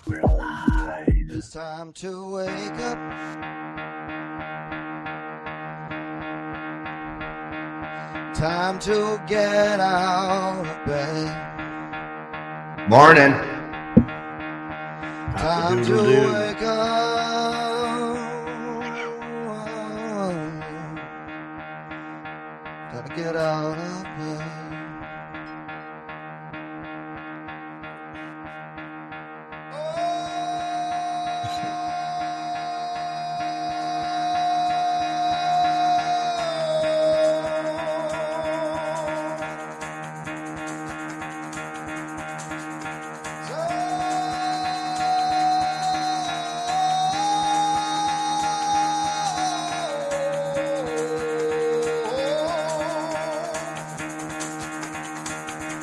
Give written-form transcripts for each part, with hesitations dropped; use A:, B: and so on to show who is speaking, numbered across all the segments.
A: We're alive.
B: It's time to wake up. Time to get out of bed.
A: Morning.
B: Time to wake up. Time to get out of bed.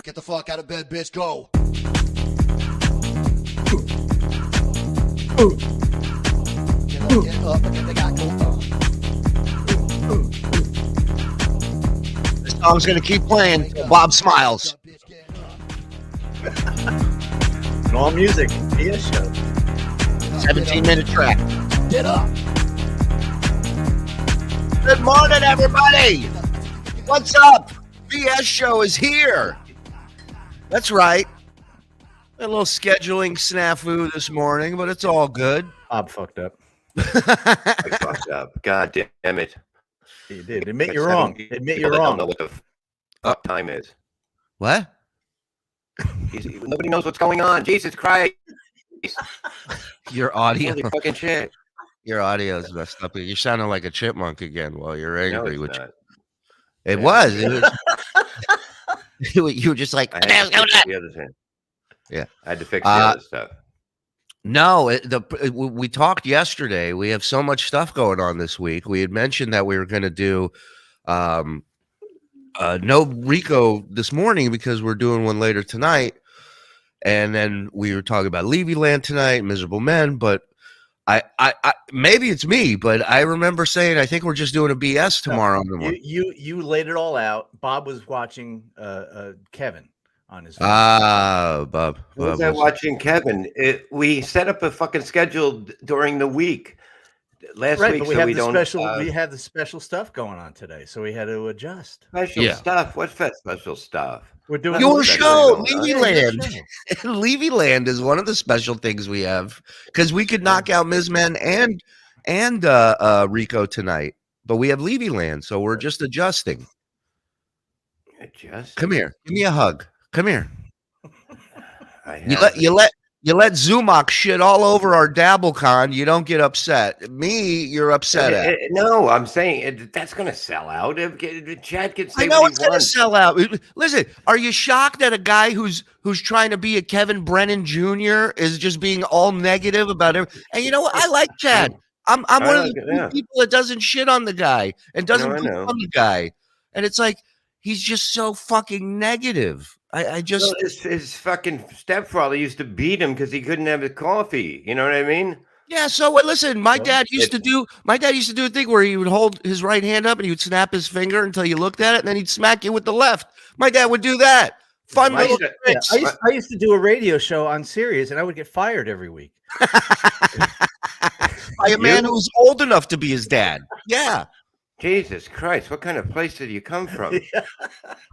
B: Get the fuck out of bed, bitch. Go. Get up and get the guy go.
A: This song's gonna keep playing until Bob smiles.
C: And all music. BS show.
A: 17-minute track.
B: Get up.
A: Good morning, everybody. What's up? BS show is here. That's right. A little scheduling snafu this morning, but it's all good.
C: Bob fucked up.
D: I fucked up. God damn it.
C: You did. Admit you're wrong. Admit you're
D: I don't
C: wrong.
D: know what the fuck time is.
A: What?
D: Nobody knows what's going on. Jesus Christ.
A: Your audio.
D: Holy fucking shit.
A: Your audio is messed up. You're sounding like a chipmunk again while you're angry.
D: No,
A: which
D: it's not.
A: it
D: Yeah.
A: was. It was. You were just like.
D: I had to fix the other thing.
A: Yeah.
D: I had to fix the other stuff.
A: No, we talked yesterday. We have so much stuff going on this week. We had mentioned that we were going to do no Rico this morning because we're doing one later tonight. And then we were talking about Levy Land tonight, Miserable Men. But I maybe it's me, but I remember saying I think we're just doing a BS tomorrow.
C: You laid it all out. Bob was watching Kevin on his phone.
A: Bob.
D: Who was I watching, Kevin? We set up a fucking schedule during the week. Last
C: right,
D: week,
C: but we
D: so
C: had
D: we
C: the
D: don't.
C: special. We had the special stuff going on today, so we had to adjust.
D: Special
A: Yeah.
D: stuff. What's that special stuff?
C: We're doing
A: Your
D: Special
A: show,
D: show.
A: Levy
C: Yeah,
A: Land.
C: your show.
A: Levy Land is one of the special things we have because we could knock out Ms. Men and Rico tonight, but we have Levy Land, so we're just adjusting.
D: Adjust.
A: Come here, give me a hug. Come here.
D: I
A: You let Zumach shit all over our DabbleCon. You don't get upset. Me, you're upset at.
D: No, I'm saying that's going to sell out. Chad can say
A: I know
D: what
A: it's
D: he
A: going to
D: wants.
A: sell out. Listen, are you shocked that a guy who's trying to be a Kevin Brennan Jr. is just being all negative about it? And you know what? I like Chad. I'm one of the few people that doesn't shit on the guy and doesn't
D: I
A: poop
D: know.
A: on the guy. And it's like he's just so fucking negative. I just
D: Well, his fucking stepfather used to beat him because he couldn't have his coffee. You know what I mean?
A: yeah. So listen, my dad used to do a thing where he would hold his right hand up and he would snap his finger until you looked at it, and then he'd smack you with the left. My dad would do that. Fun
D: My
A: little
D: dad-
A: tricks.
C: I used to do a radio show on Sirius, and I would get fired every week.
A: By a man who's old enough to be his dad. Yeah.
D: Jesus Christ, what kind of place did you come from?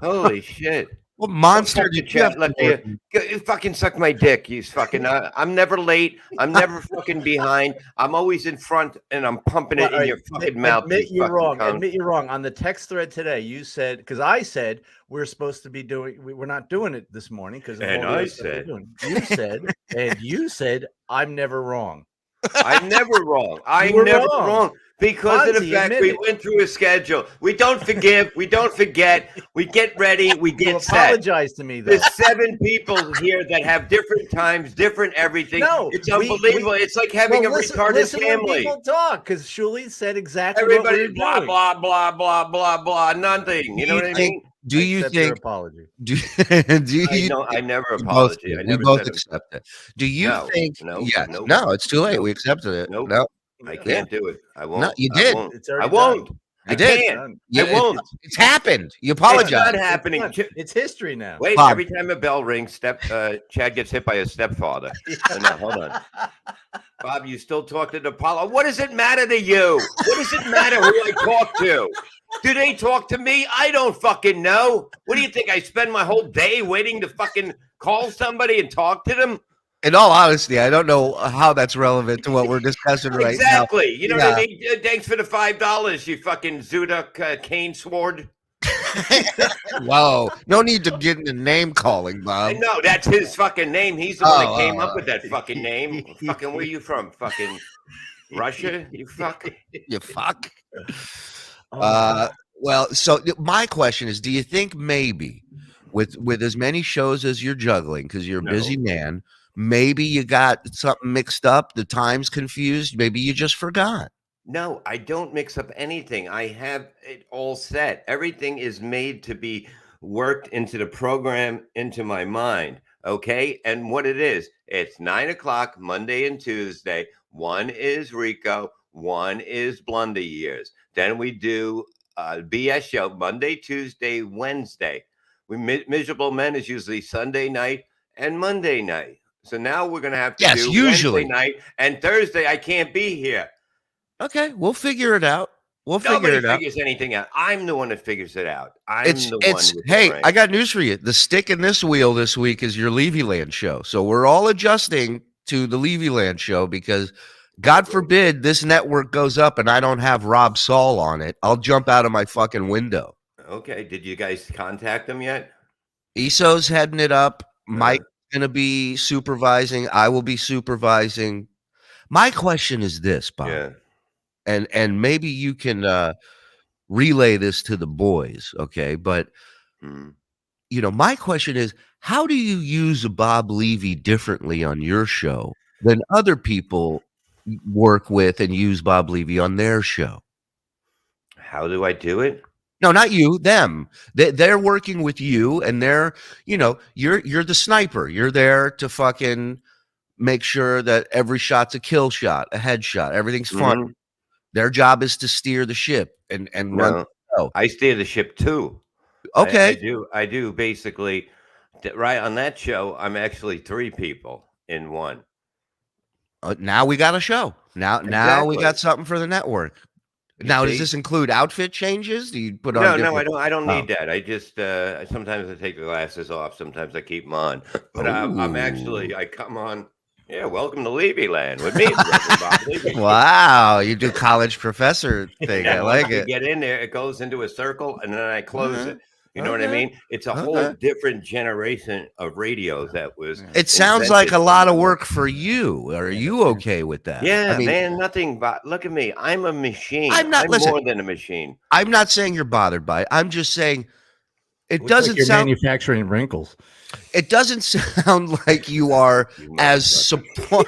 D: Holy shit.
A: What monster
D: Fucking
A: did you have
D: Chad, let
A: to
D: me- you fucking suck my dick. You fucking. I'm never late. I'm never fucking behind. I'm always in front, and I'm pumping it in your fucking mouth.
C: Admit
D: you
C: you're
D: fucking
C: wrong.
D: cunt.
C: Admit you're wrong. On the text thread today, you said, because I said we're supposed to be doing, we're not doing it this morning because.
D: And I said,
C: you said, I'm never wrong.
D: I'm never wrong. I'm
C: You were
D: never
C: wrong.
D: wrong. Because of
C: Fonzie,
D: the fact
C: admit
D: we
C: it.
D: went through a schedule. We don't forgive. We don't forget. We get ready. We
C: You
D: get set.
C: apologize to me, though.
D: There's 7 people here that have different times, different everything.
C: No,
D: it's
C: we-
D: unbelievable. It's like having a retarded
C: listen when
D: family.
C: people talk, because Shuli said exactly
D: Everybody
C: what we
D: blah
C: were doing.
D: blah blah blah blah blah. Nothing. You know what I mean?
A: Do you
C: Accept your
A: think?
C: apology?
A: Do you?
D: I never
A: We both
D: apologize.
A: did.
D: I
A: We
D: never
A: both
D: said it.
A: accept it. Do you
D: No,
A: think?
D: no,
A: Yes.
D: no,
A: it's too late.
D: no,
A: We accepted it.
D: no.
A: No.
D: I can't do it. I won't.
A: No, you
D: I
A: did.
D: won't.
C: It's already
D: I won't.
C: done.
A: I did.
D: Can't.
A: Yeah,
D: I won't.
A: It's happened. You
D: It's not
A: apologize.
D: happening.
C: It's history now.
D: Wait,
A: Bob.
D: every time a bell rings, Chad gets hit by his stepfather. No, hold on. Bob, you still talk to Apollo? What does it matter to you? What does it matter who I talk to? Do they talk to me? I don't fucking know. What do you think? I spend my whole day waiting to fucking call somebody and talk to them?
A: In all honesty, I don't know how that's relevant to what we're discussing right
D: Exactly. You know what I
A: Yeah.
D: mean? Thanks for the $5, you fucking Zuduk Kane sword.
A: now. Whoa. No need to get into name calling, Bob.
D: No, that's his fucking name. He's the one that came
A: Oh,
D: up with that fucking name. Fucking, where you from? Fucking Russia? You fuck.
A: You fuck.
C: Oh,
A: Well, so my question is, do you think maybe with as many shows as you're juggling, because you're a
D: No.
A: busy man, maybe you got something mixed up, the time's confused, maybe you just forgot?
D: No, I don't mix up anything. I have it all set. Everything is made to be worked into the program, into my mind. Okay. And what it is, it's 9 o'clock Monday and Tuesday. One is Rico, one is Blunder Years. Then we do a BS show Monday, Tuesday, Wednesday. Miserable Men is usually Sunday night and Monday night. So now we're going to have to
A: Yes,
D: do
A: usually.
D: Wednesday night and Thursday. I can't be here.
A: Okay, we'll figure it out. We'll figure
D: Nobody
A: it out.
D: figures anything out. I'm the one that figures it out. I'm
A: It's
D: the one.
A: it's
D: with the
A: hey,
D: brain.
A: I got news for you. The stick in this wheel this week is your Levy Land show. So we're all adjusting to the Levy Land show because God forbid this network goes up and I don't have Rob Saul on it. I'll jump out of my fucking window.
D: Okay. Did you guys contact them yet?
A: ESO's heading it up. Mike's gonna be supervising. I will be supervising. My question is this, Bob,
D: Yeah.
A: and maybe you can relay this to the boys, okay? But
D: Hmm.
A: my question is, how do you use a Bob Levy differently on your show than other people work with and use Bob Levy on their show?
D: How do I do it?
A: No, not you, them. They're working with you, and they're, you're the sniper. You're there to fucking make sure that every shot's a kill shot, a headshot, everything's fun.
D: Mhm.
A: Their job is to steer the ship and run
D: No,
A: the show.
D: I steer the ship too.
A: Okay.
D: I do basically. Right on that show, I'm actually 3 people in one.
A: Now we got a show. Now we
D: Exactly.
A: got something for the network.
D: You
A: Now, does
D: see?
A: this include outfit changes? Do you put on?
D: No,
A: different-
D: I don't
A: Oh.
D: need that. I just sometimes I take the glasses off. Sometimes I keep them on. But I'm actually I come on. Yeah, welcome to Levy Land with me. Reverend Bob Levy.
A: Wow, you do college professor thing. I
D: And
A: like
D: once you
A: it.
D: get in there, it goes into a circle, and then I close
A: Okay.
D: it. You know what I
A: Okay.
D: mean? It's a whole
A: Okay.
D: different generation of radios that was.
A: It sounds like a lot of
D: invented.
A: work for you. Are you okay with that?
D: Yeah,
A: I mean,
D: man, nothing but look at me. I'm a machine.
A: I'm not- listen.
D: more than a machine.
A: I'm not saying you're bothered by it. I'm just saying it
E: Looks like
A: doesn't
E: you're
A: sound.
E: manufacturing wrinkles.
A: It doesn't sound like you are
D: You
A: as
D: motherfucker.
A: support.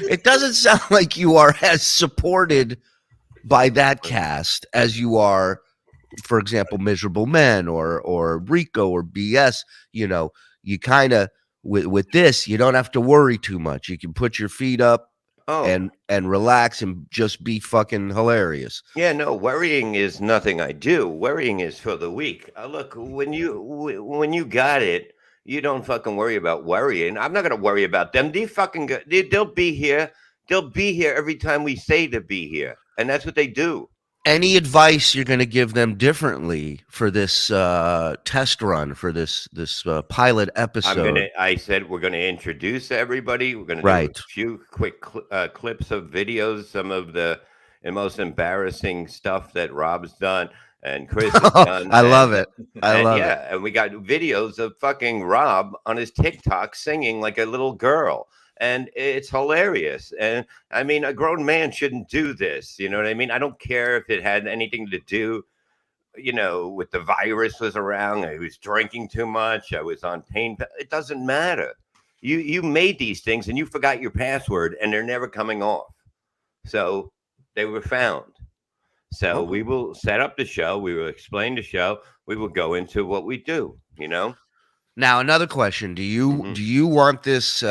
A: It doesn't sound like you are as supported by that cast as you are, for example, Miserable Men or Rico or BS. You kind of with this, you don't have to worry too much. You can put your feet up
D: Oh,
A: and relax and just be fucking hilarious.
D: yeah, no, worrying is nothing I do. Worrying is for the weak. Look, when you got it, you don't fucking worry about worrying. I'm not gonna worry about them. They'll be here. They'll be here every time we say to be here, and that's what they do.
A: Any advice you're going to give them differently for this test run, for this pilot episode?
D: I said we're gonna introduce everybody. We're gonna
A: Right.
D: do a few quick clips of videos, some of the most embarrassing stuff that Rob's done and Chris has done.
A: I love it. I love it.
D: Yeah, and we got videos of fucking Rob on his TikTok singing like a little girl. And it's hilarious. And I mean, a grown man shouldn't do this. You know what I mean? I don't care if it had anything to do, with the virus was around. I was drinking too much. I was on pain. It doesn't matter. You made these things and you forgot your password and they're never coming off. So they were found. So we will set up the show. We will explain the show. We will go into what we do,
A: Now, another question: Do you
D: Mhm.
A: do you want this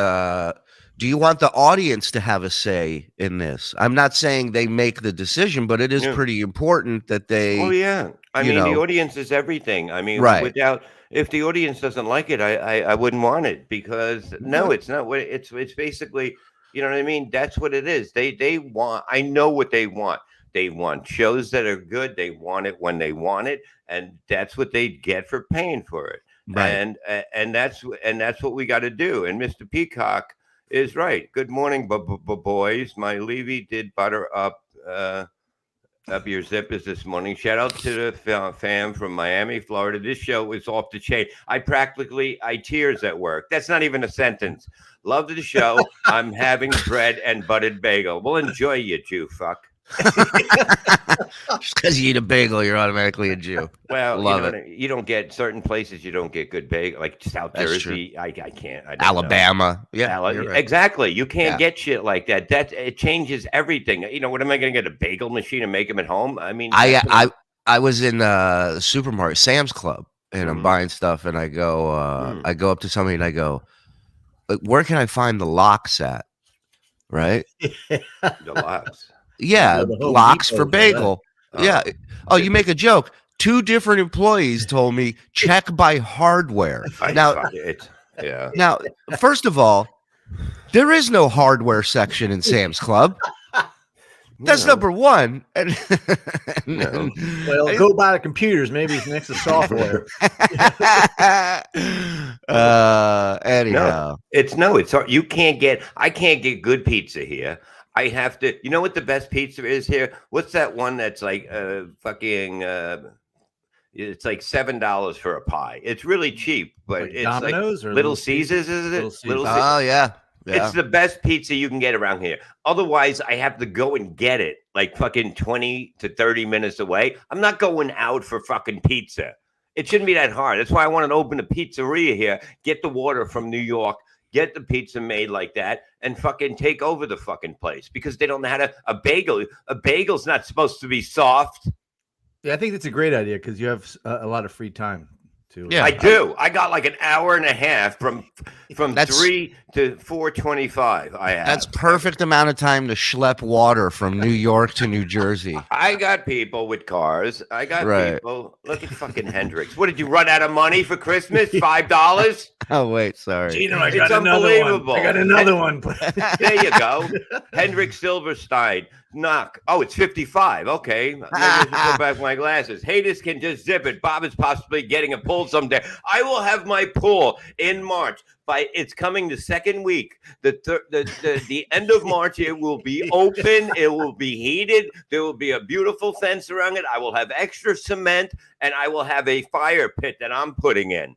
A: Do you want the audience to have a say in this? I'm not saying they make the decision, but it is
D: Yeah.
A: pretty important that they.
D: Oh yeah, I
A: you
D: mean the
A: know.
D: audience is everything. I mean,
A: Right.
D: without if the audience doesn't like it, I wouldn't want it because no, it's not what it's basically. You know what I mean? That's what it is. They want. I know what they want. They want shows that are good. They want it when they want it, and that's what they get for paying for it.
A: Right.
D: And that's what we got to do. And Mr. Peacock is right. Good morning, boys. My Levy did butter up your zippers this morning. Shout out to the fam from Miami, Florida. This show is off the chain. I tears at work. That's not even a sentence. Love the show. I'm having bread and buttered bagel. Well, enjoy, you Jew fuck.
A: Just because you eat a bagel, you're automatically a Jew.
D: Well,
A: Love
D: you know, you don't get certain places. You don't get good bagel, like South
A: That's
D: Jersey. I can't. I don't know.
A: Alabama. Yeah. you're right.
D: Exactly. You can't
A: Yeah.
D: get shit like that. It changes everything. You know, what am I going to get a bagel machine and make them at home? I mean,
A: I was in the supermarket, Sam's Club, and I'm
D: Mhm.
A: buying stuff, and I go up to somebody and I go, like, where can I find the locks at? Right?
D: the lots.
A: Yeah,
C: go to Home
A: locks
C: Depot
A: for
C: for that.
A: bagel. Yeah. Oh, you make a joke. 2 different employees told me check by hardware.
D: Yeah.
A: Now, first of all, there is no hardware section in Sam's Club. That's
D: No.
A: number one. And,
D: No.
C: Well, go buy the computers. Maybe it's next to software.
A: Anyhow.
D: It's hard. I can't get good pizza here. I have to, you know what the best pizza is here? What's that one that's like it's like $7 for a pie. It's really cheap, but
C: Like
D: it's
C: Domino's
D: like
C: or
D: Little Caesars, is it?
C: Little Caesars.
A: Oh, yeah.
D: It's the best pizza you can get around here. Otherwise, I have to go and get it like fucking 20 to 30 minutes away. I'm not going out for fucking pizza. It shouldn't be that hard. That's why I want to open a pizzeria here, get the water from New York, get the pizza made like that, and fucking take over the fucking place because they don't know how to. A bagel's not supposed to be soft.
C: Yeah, I think that's a great idea because you have a lot of free time to.
A: Yeah.
D: I do. I got like an hour and a half from
A: That's-
D: 3 to 4:25. I have.
A: That's perfect amount of time to schlep water from New York to New Jersey.
D: I got people with cars. I got
A: Right.
D: people. Look at fucking Hendrix. What did you run out of money for Christmas? $5?
A: Oh, wait, sorry.
C: Gino, I
D: It's
C: got another one.
D: unbelievable.
C: I got another one.
D: There you go. Hendrik Silverstein. Knock. Oh, it's 55. Okay. Maybe I should go back my glasses. Haters can just zip it. Bob is possibly getting a pool someday. I will have my pool in March. It's coming the second week. The end of March, it will be open. It will be heated. There will be a beautiful fence around it. I will have extra cement, and I will have a fire pit that I'm putting in.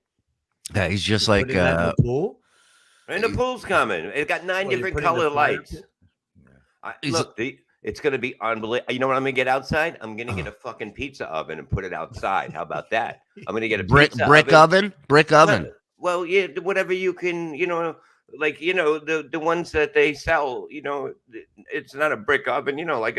A: Yeah, he's just like,
C: Putting that in the pool.
D: And the pool's coming. It's got 9
C: you're
D: different
C: putting the
D: color
C: fire
D: lights.
C: pit?
A: He's-
D: Look, it's going to be unbelievable. You know what I'm going to get outside? I'm going to get a fucking pizza oven and put it outside. How about that? I'm going to get a
A: brick
D: pizza
A: oven. Brick oven.
D: Well, yeah, whatever you can, like, the ones that they sell, it's not a brick oven, like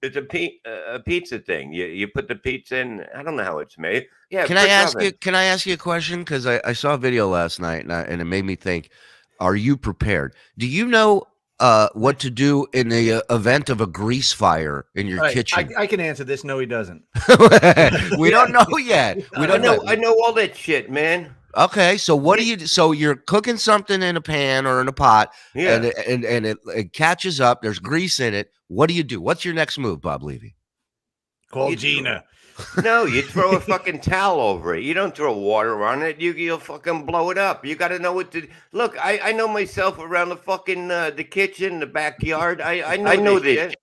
D: it's a pizza thing. You put the pizza in. I don't know how it's made. Yeah.
A: Can I
D: brick
A: ask
D: oven.
A: you? Can I ask you a question? Because I saw a video last night and it made me think. Are you prepared? Do you know what to do in the event of a grease fire in your
C: All right,
A: kitchen?
C: I can answer this. No, he doesn't.
A: We don't know yet. We don't know.
D: I know all that shit, man.
A: Okay, so what do you? So you're cooking something in a pan or in a pot,
D: Yeah.
A: and it catches up. There's grease in it. What do you do? What's your next move, Bob Levy?
C: Call
D: You-
C: Gina.
D: No, you throw a fucking towel over it. You don't throw water on it. You'll fucking blow it up. You got to know what to look. I know myself around the fucking the kitchen, the backyard. I know this. Shit.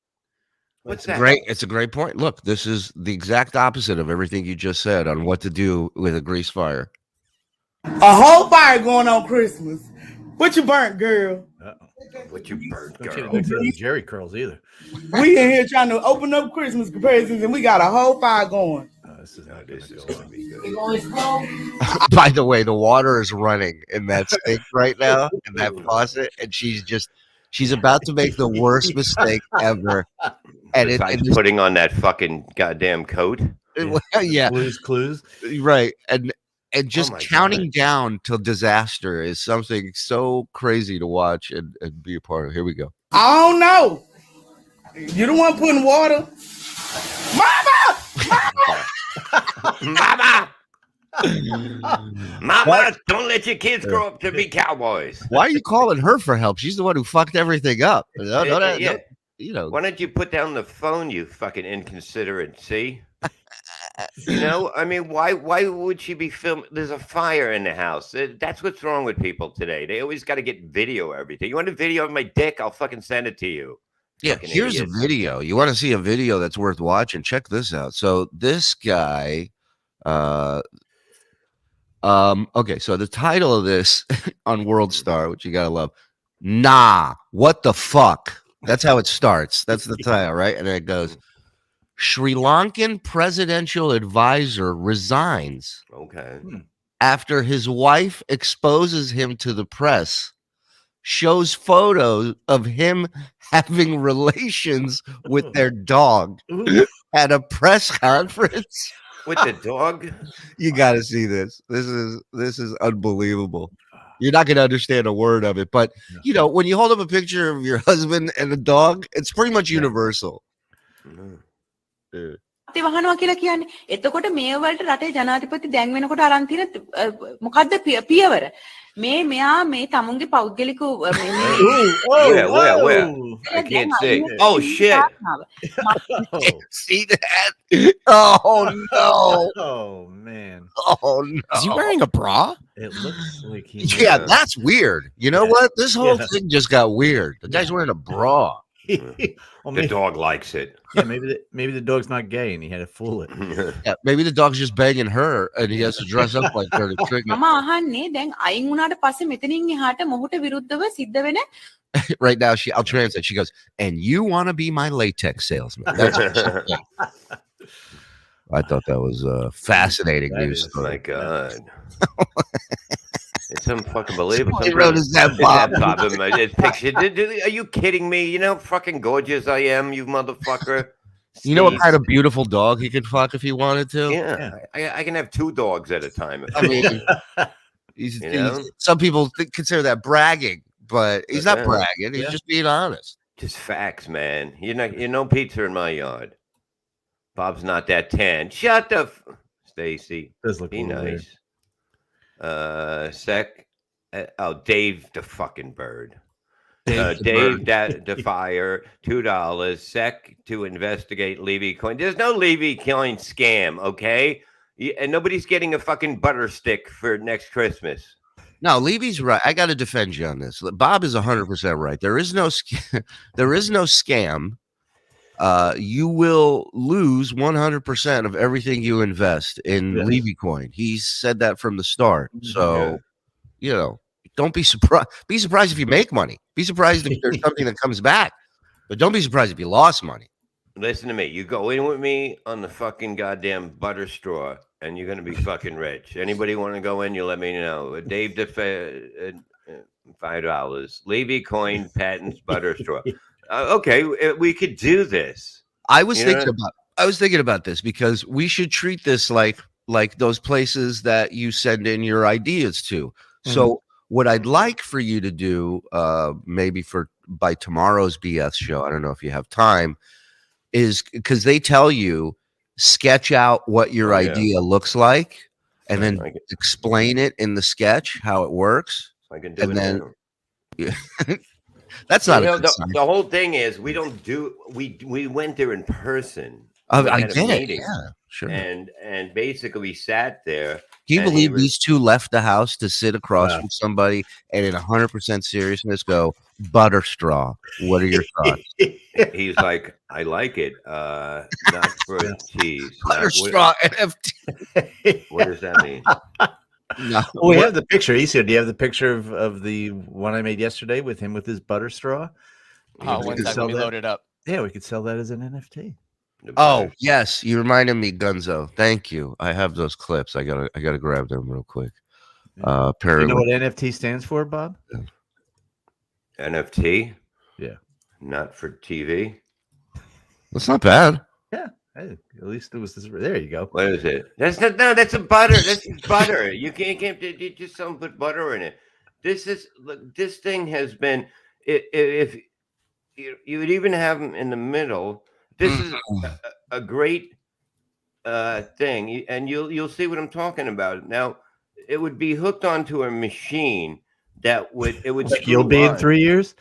D: What's that?
A: Great. It's a great point. Look, this is the exact opposite of everything you just said on what to do with a grease fire.
E: A whole fire going on Christmas. What you burnt, girl?
D: What you burnt,
C: Don't you
D: girl?
C: mix it with Jerry curls either.
E: We in here trying to open up Christmas presents and we got a whole fire going.
C: This is not
D: This is
C: going
D: gonna be good.
A: By the way, the water is running in that sink right now, in that faucet, and she's about to make the worst mistake ever. And
D: Besides putting on that fucking goddamn coat.
A: yeah,
C: Blues Clues.
A: right. And and just
D: my
A: counting down till disaster is something so crazy to watch and be a part of. Here we go.
E: I don't know. You the one putting water. Mama!
D: Mama, don't let your kids grow up to be cowboys.
A: Why are you calling her for help? She's the one who fucked everything up. No,
D: Yeah.
A: you know.
D: Why don't you put down the phone, you fucking inconsiderate? See, you know, I mean, why would she be filming? There's a fire in the house. That's what's wrong with people today. They always got to get video everything. You want a video of my dick? I'll fucking send it to you.
A: Yeah,
D: Fucking
A: here's
D: idiots.
A: a video. You want to see a video that's worth watching? Check this out. So this guy, okay, so the title of this on World Star, which you gotta love, nah, what the fuck? That's how it starts. That's the title, right? And then it goes, Sri Lankan presidential advisor resigns
D: Okay.
A: after his wife exposes him to the press, shows photos of him having relations with their dog at a press conference.
D: With the dog?
A: You got to see this. This is unbelievable. You're not going to understand a word of it, but you know, when you hold up a picture of your husband and a dog, it's pretty much universal.
D: Mm.
F: වහනවා කියලා කියන්නේ. එතකොට මේ වලට රටේ ජනාධිපති දැන් වෙනකොට අරන් තියෙන මොකද්ද පියවර? මෙයා මේ තමුන්ගේ පෞද්ගලික
D: Where? I can't see. Oh shit.
A: See that? Oh no.
C: Oh man.
A: Oh no.
G: Is he wearing a bra?
C: It looks like he.
A: Yeah, that's weird. You know
C: Yeah.
A: what? This whole
C: Yeah.
A: thing just got weird. The guy's wearing a bra.
C: Well,
D: The
C: maybe,
D: dog likes it.
C: yeah, maybe the dog's not gay and he had to fool it.
A: Yeah, maybe the dog's just banging her and he has to dress up like her to trick me.
F: මම අහන්නේ දැන් අයින් වුණාට පස්සේ මෙතනින් එහාට මොහුට විරුද්ධව සිද්ධ වෙන
A: Right now, I'll translate. She goes, and you want to be my latex salesman. That's what she said. I thought that was fascinating
C: That
A: news
C: is-
D: Oh my
A: story.
D: god. It's unfucking believable.
A: He wrote his that Bob.
D: It's picture. Are you kidding me? You know how fucking gorgeous I am, you motherfucker.
A: You know what
D: Steve.
A: kind of beautiful dog he could fuck if he wanted to?
D: Yeah, I can have 2 dogs at a time.
A: I mean,
D: You know?
A: some people consider that bragging, but he's not
D: Yeah.
A: bragging. He's
C: Yeah.
A: just being honest.
D: Just facts, man. You're no pizza in my yard. Bob's not that tan. Shut the Stacy.
C: Does look a
D: Be
C: little weird.
D: nice. Dave the fucking bird. Dave the fire, $2. Sec to investigate Levy Coin. There's no Levy Coin scam, okay? And nobody's getting a fucking butter stick for next Christmas.
A: No, Levy's right. I got to defend you on this. Bob is 100% right. There is no there is no scam. You will lose 100% of everything you invest in
C: Yes.
A: Levy Coin. He said that from the start. So,
D: Yeah.
A: you know, don't be surprised. Be surprised if you make money. Be surprised if there's something that comes back. But don't be surprised if you lost money.
D: Listen to me. You go in with me on the fucking goddamn butter straw, and you're gonna be fucking rich. Anybody want to go in? You let me know. Dave $5. Levy Coin patents butter straw. Okay, we could do this.
A: I was
D: You
A: thinking
D: know?
A: about this because we should treat this like those places that you send in your ideas to. So what I'd like for you to do, maybe by tomorrow's BS show, I don't know if you have time, is because they tell you sketch out what your
D: Oh, yeah.
A: idea looks like, and then
D: I can,
A: explain it in the sketch how it works.
D: I can do
A: and
D: it
A: then-
D: now.
A: That's
D: You
A: not
D: know,
A: a good
D: the,
A: sign.
D: the whole thing is we don't do we went there in person.
A: I
D: we had a
A: get it.
D: meeting.
A: Yeah, sure.
D: And basically we sat there.
A: Can you
D: and he
A: believe
D: was-
A: these two left the house to sit across
C: Wow.
A: from somebody and in 100% seriousness go, butter straw? What are your thoughts?
D: He's like, I like it. Not for cheese.
A: Butter
D: Not-
A: straw NFT.
D: What does that mean?
A: No.
C: Well, we have the picture. He said, "Do you have the picture of the one I made yesterday with him with his butter straw?"
G: Oh,
C: We
G: one
C: could
G: second,
C: sell
G: let me
C: that.
G: load it up.
C: Yeah, we could sell that as an NFT.
D: The
A: Oh,
D: butter-
A: yes. You reminded me, Gunzo. Thank you. I have those clips. I gotta grab them real quick.
C: Do you
A: Apparently,
C: know what NFT stands for, Bob?
D: NFT.
C: Yeah.
D: Not for TV.
A: that's not bad.
C: Hey, at least it was this. There you go.
D: What is it? That's not, no, that's a butter. That's just butter. You can't you just don't put butter in it. This is look. This thing has been. If you would even have them in the middle. This is a great thing, and you'll see what I'm talking about. Now, it would be hooked onto a machine that would
C: Like you'll be in
D: on.
C: 3 years.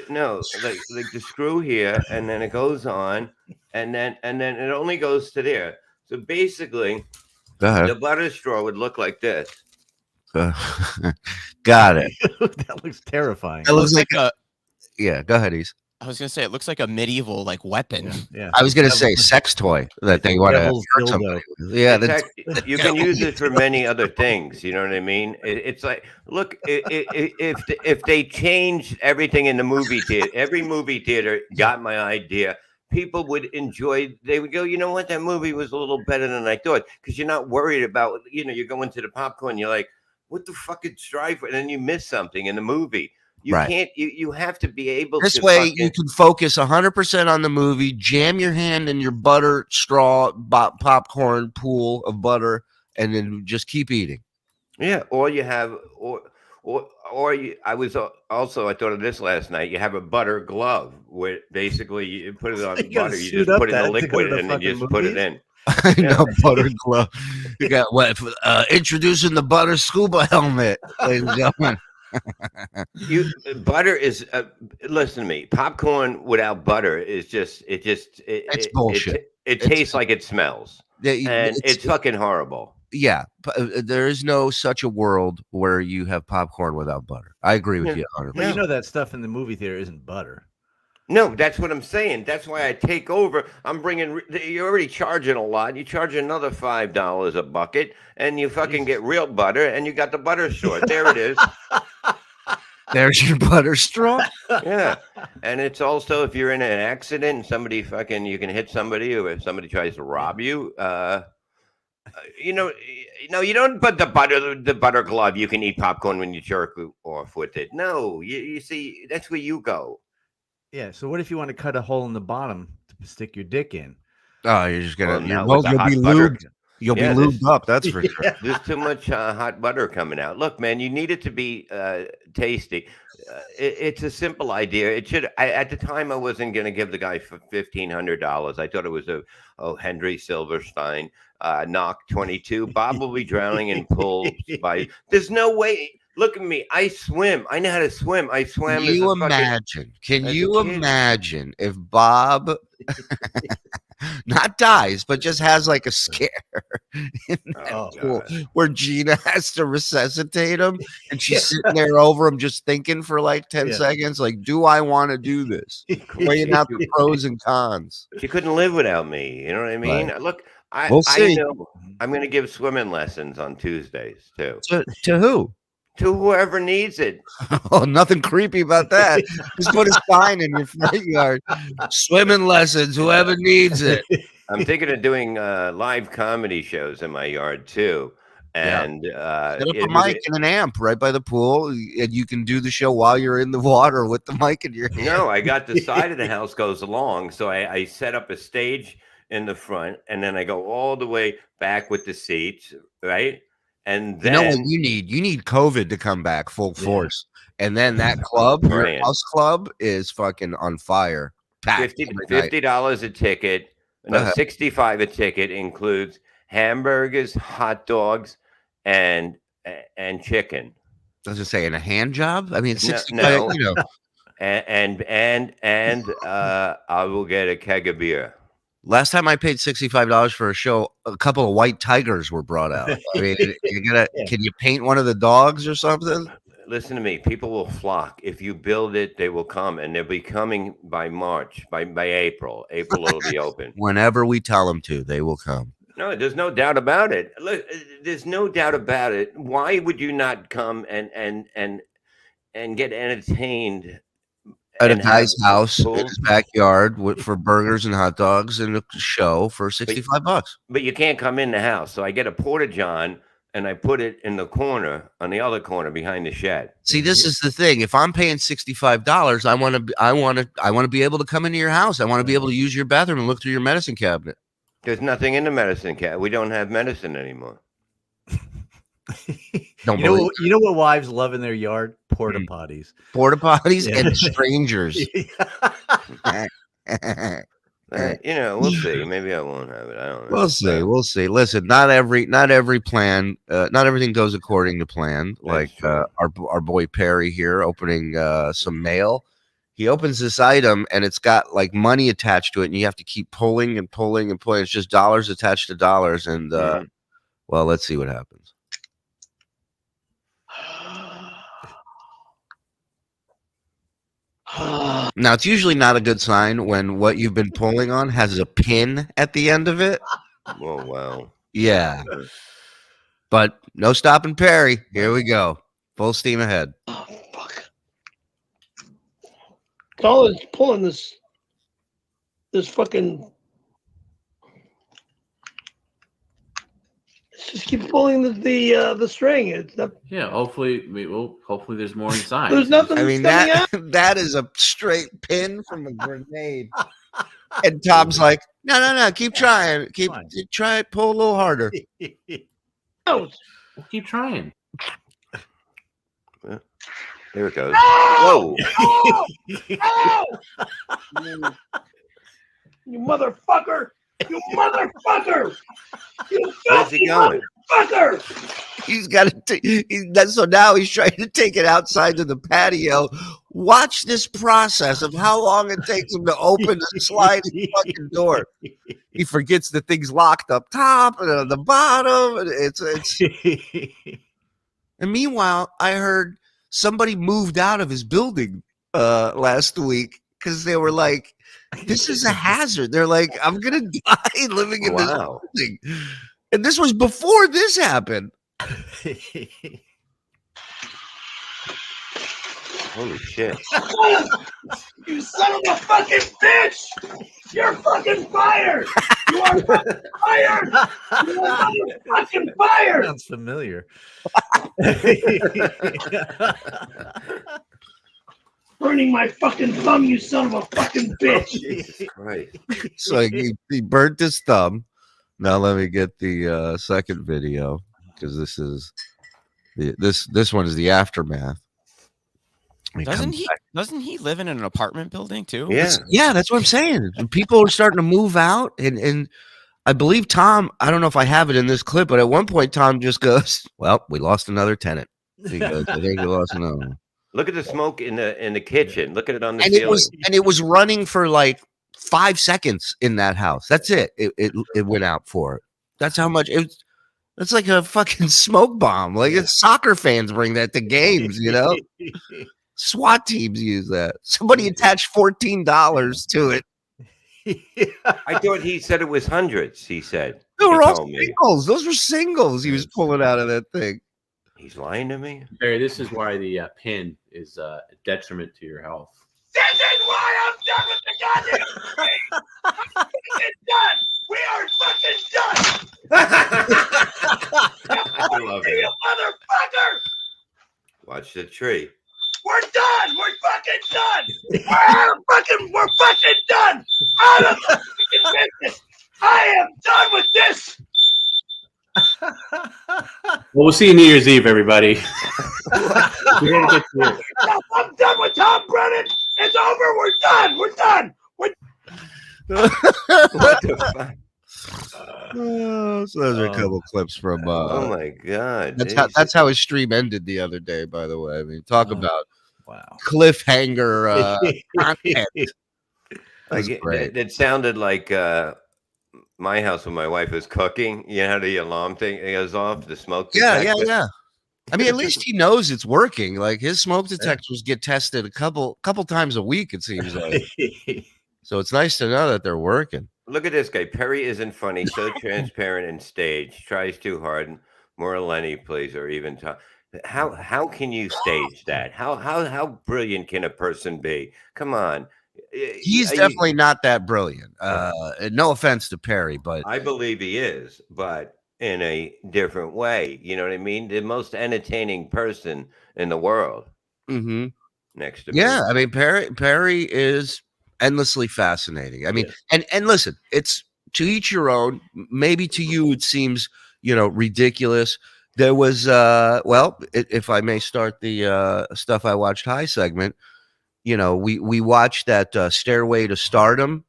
D: No, like the screw here, and then it goes on, and then it only goes to there. So basically,
A: Go ahead.
D: the butter straw would look like this.
A: Got it.
C: That looks terrifying.
A: It looks like
G: a.
A: yeah. Go ahead, Ease.
G: I was gonna say it looks like a medieval like weapon.
C: Yeah.
A: I was gonna say sex toy that they want to
C: Devil's
A: hurt
C: dildo.
A: somebody with. Yeah,
D: It's
A: that's
D: you can use it for many other things. You know what I mean? It's like, look, if they changed everything in the movie theater, every movie theater got my idea. People would enjoy. They would go, you know what? That movie was a little better than I thought, because you're not worried about. You're going to the popcorn. You're like, what the fuck is strive? And then you miss something in the movie. You
A: Right.
D: can't. You have to be able.
A: this
D: to
A: way
D: fucking,
A: you can focus 100% on the movie. Jam your hand in your butter straw popcorn pool of butter, and then just keep eating.
D: Yeah, or you have, or you, I was also, I thought of this last night. You have a butter glove where basically you put it on
C: You gotta
D: butter. You
C: suit
D: just
C: up
D: put it in
C: that
D: the
C: to go to
D: liquid
C: the
D: and then you
C: fucking
D: just put it
C: movies?
D: in.
A: I know, butter glove. You got what? Introducing the butter scuba helmet, ladies and gentlemen.
D: Butter is. Listen to me. Popcorn without butter is just. It's
A: bullshit.
D: It tastes like it smells, and it's fucking horrible.
A: Yeah, there is no such a world where you have popcorn without butter. I agree with you 100%.
C: Well, you know that stuff in the movie theater isn't butter.
D: No, that's what I'm saying. That's why I take over. I'm bringing. You're already charging a lot. You charge another $5 a bucket, and you fucking get real butter, and you got the butter straw. There it is.
A: There's your butter straw.
D: Yeah, and it's also if you're in an accident and somebody fucking you can hit somebody, or if somebody tries to rob you. You don't put the butter glove. You can eat popcorn when you jerk off with it. No, you see, that's where you go.
C: Yeah. So what if you want to cut a hole in the bottom to stick your dick in?
A: Oh, you're just gonna.
D: Well, now with the
A: you'll be
D: hot butter-
A: lubed. You'll
D: Yeah,
A: be lubed up. That's for sure.
D: There's too much hot butter coming out. Look, man, you need it to be tasty. It's a simple idea. It should. At the time, I wasn't going to give the guy $1,500. I thought it was Henry Silverstein, knock 22. Bob will be drowning in pools by. There's no way. Look at me. I swim. I know how to swim. I swam.
A: Can you imagine? Can
D: as a
A: you
D: kid.
A: imagine if Bob not dies, but just has like a scare in that
D: Oh,
A: pool
D: God.
A: where Gina has to resuscitate him and she's sitting there over him just thinking for like 10
C: Yeah.
A: seconds, like, do I want to do this? Weighing out the pros and cons.
D: She couldn't live without me. You know what I mean? Look,
A: We'll
D: I
A: see.
D: know I'm going to give swimming lessons on Tuesdays too.
A: To who?
D: To whoever needs it.
A: Oh, nothing creepy about that. Just put a sign in your front yard. Swimming lessons, whoever needs it.
D: I'm thinking of doing live comedy shows in my yard too. And
A: Set up a mic and an amp right by the pool, and you can do the show while you're in the water with the mic in your hand.
D: no, I got the side of the house goes along, so I set up a stage in the front, and then I go all the way back with the seats, right? And
A: You know
D: then
A: what you need? You need COVID to come back full force, and then that club, your
D: Praying.
A: house club, is fucking on fire. Packed every night.
D: $50 a ticket. No,
A: Uh-huh.
D: $65 a ticket includes hamburgers, hot dogs, and chicken.
A: I was just saying, a hand job. I mean,
D: No,
A: 65.
D: no.
A: You know,
D: And I will get a keg of beer.
A: last time I paid $65 for a show, a couple of white tigers were brought out. I mean, you gotta. Can you paint one of the dogs or something?
D: Listen to me. People will flock. If you build it, they will come, and they'll be coming by March, by April. April it'll be open.
A: Whenever we tell them to, they will come.
D: No, there's no doubt about it. Look, there's no doubt about it. Why would you not come and get entertained
A: At a
D: and have
A: guy's house in
D: pool?
A: his backyard for burgers and hot dogs and a show for $65.
D: But you can't come in the house. So I get a porta john and I put it in the corner, on the other corner behind the shed.
A: See, this is the thing. If I'm paying $65, I want to be able to come into your house. I want to be able to use your bathroom and look through your medicine cabinet.
D: There's nothing in the medicine cabinet. We don't have medicine anymore.
A: Don't
C: you know,
A: believe
C: you know what wives love in their yard? Porta
A: Mm.
C: potties.
A: porta potties
C: Yeah.
A: and strangers.
D: You know, we'll see. Maybe I won't have it. I don't know.
A: We'll see. We'll see. Listen, not every plan, not everything goes according to plan. Like
D: true.
A: our boy Perry here opening some mail. He opens this item and it's got like money attached to it, and you have to keep pulling and pulling and pulling. It's just dollars attached to dollars, and
D: Mhm.
A: well, let's see what happens. Now, it's usually not a good sign when what you've been pulling on has a pin at the end of it.
D: Oh, wow.
A: Yeah. But no stopping Perry. Here we go. Full steam ahead.
H: Oh, fuck. Colin is pulling this fucking. Let's just keep pulling the string. It's not,
I: Yeah, hopefully hopefully there's more inside.
H: there's nothing
A: I mean,
H: coming out.
A: that is a straight pin from a grenade. And Tom's like, no, keep trying. Try it, pull a little harder.
H: Out.
I: We'll keep trying.
D: Here it goes.
H: Ow!
D: Whoa.
H: Ow! Ow! You motherfucker! You motherfucker! You
D: Where's he
H: filthy
D: going?
H: motherfucker!
A: He's got to. So now he's trying to take it outside to the patio. Watch this process of how long it takes him to open the sliding fucking door. He forgets the thing's locked up top and on the bottom. And it's. And meanwhile, I heard somebody moved out of his building last week because they were like, "This is a hazard." They're like, "I'm gonna die living in this
D: Wow.
A: building," and this was before this happened.
D: Holy shit.
H: You son of a fucking bitch! You're fucking fired! You are fucking fired! You are fucking fired!
C: Sounds familiar.
H: Burning my fucking thumb, you son of a fucking bitch!
D: Jesus Christ.
A: So he burnt his thumb. Now let me get the second video because this is this one is the aftermath. He comes back.
G: Doesn't he live in an apartment building too?
D: Yeah.
A: Yeah, that's what I'm saying. People are starting to move out, and I believe Tom. I don't know if I have it in this clip, but at one point Tom just goes, "Well, we lost another tenant." He goes, "I think we lost another one."
D: Look at the smoke in the kitchen. Look at it on the
A: And
D: ceiling.
A: it was running for like 5 seconds in that house. That's it. It went out for it. That's how much it was. It's like a fucking smoke bomb. Like it's soccer fans bring that to games, you know. SWAT teams use that. Somebody attached $14 to it.
D: I thought he said it was hundreds, he said.
A: They were
D: He
A: all
D: told me.
A: singles. Those were singles he was pulling out of that thing.
D: He's lying to me.
I: Barry, this is why the pin is a detriment to your health.
H: This is why I'm done with the goddamn thing! I'm fucking done! We are fucking done!
D: I love
H: You
D: it.
H: motherfucker!
D: Watch the tree.
H: We're done! We're fucking done! We're fucking done! Out of the fucking business! I am done with this!
I: Well, we'll see you New Year's Eve, everybody. We're gonna get to it.
H: I'm done with Tom Brennan! It's over! We're done! We're done!
D: What the fuck?
A: So those are a couple clips from.
D: Oh my god.
A: That's how his stream ended the other day. By the way, I mean, talk about
C: Wow.
A: cliffhanger content.
D: Like, it sounded like my house when my wife was cooking. You know how the alarm thing goes off, the smoke detector?
A: Yeah. I mean, at least he knows it's working. Like his smoke detectors get tested a couple times a week. It seems like. So it's nice to know that they're working.
D: Look at this guy. Perry isn't funny, so transparent and staged. Tries too hard. And more Lenny, please, or even Tom. How can you stage that? How brilliant can a person be? Come on.
A: He's definitely not that brilliant. No offense to Perry, but
D: I believe he is, but in a different way. You know what I mean? The most entertaining person in the world next to me.
A: yeah, I mean Perry is endlessly fascinating. I mean, and listen, it's to each your own. Maybe to you it seems, ridiculous. There was if I may start the stuff I watched high segment, we watched that Stairway to Stardom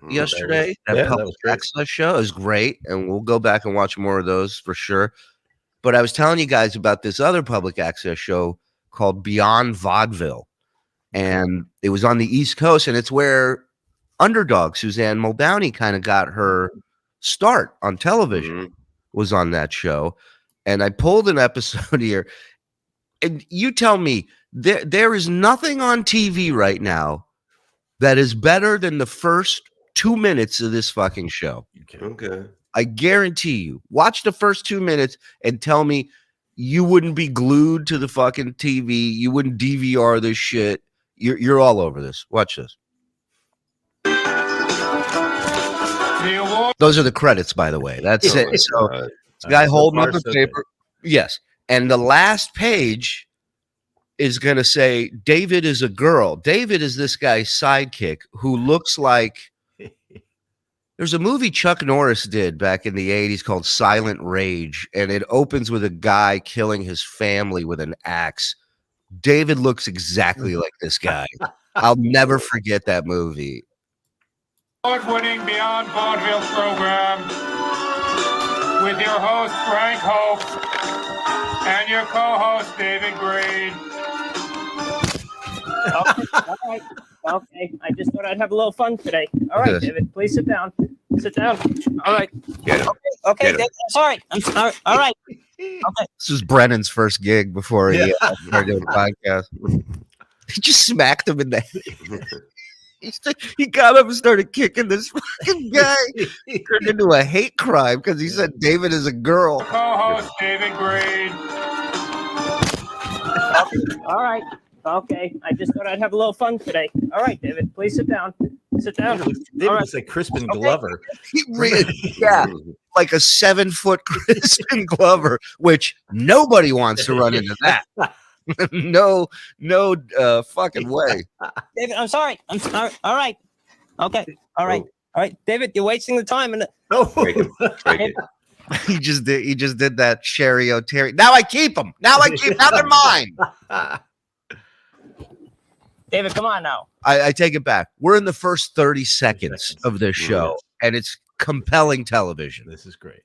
A: yesterday. That public access show is great, and we'll go back and watch more of those for sure. But I was telling you guys about this other public access show called Beyond Vaudeville, and it was on the East Coast, and it's where Underdog Suzanne Muldowney kind of got her start on television. Was on that show, and I pulled an episode here, and you tell me there is nothing on TV right now that is better than the first 2 minutes of this fucking show.
D: Okay.
A: I guarantee you. Watch the first 2 minutes and tell me you wouldn't be glued to the fucking TV. You wouldn't DVR this shit. You're all over this. Watch this. Those are the credits, by the way. That's it. So this guy holding up the paper. Yes. And the last page is going to say, David is a girl. David is this guy's sidekick who looks like, there's a movie Chuck Norris did back in the 80s called Silent Rage, and it opens with a guy killing his family with an axe. David looks exactly like this guy. I'll never forget that movie.
J: Award-winning Beyond Vaudeville program with your host, Frank Hope, and your co-host, David Green.
K: Okay, I just thought I'd have a little fun today. All right, David, please sit down. Sit down. All right. Okay, David, I'm sorry. I'm sorry. All right. Okay.
A: This was Brennan's first gig before he started doing the podcast. He just smacked him in the head. He got up and started kicking this fucking guy. He turned into a hate crime because he said David is a girl.
J: Co-host David Green.
K: All right. Okay, I just thought I'd have a little fun today. All right, David, please sit down. Sit down.
C: David looks like Crispin Glover.
A: He really, like a 7-foot Crispin Glover, which nobody wants to run into that. no, fucking way.
K: David, I'm sorry. I'm sorry. All right. Okay. All right. All right, David, you're wasting the time. And
D: Break it.
A: He just did that Sherry O'Terry. Now I keep them. Now they're mine.
K: David, come on now.
A: I take it back. We're in the first 30 seconds of this show, and it's compelling television.
C: This is great.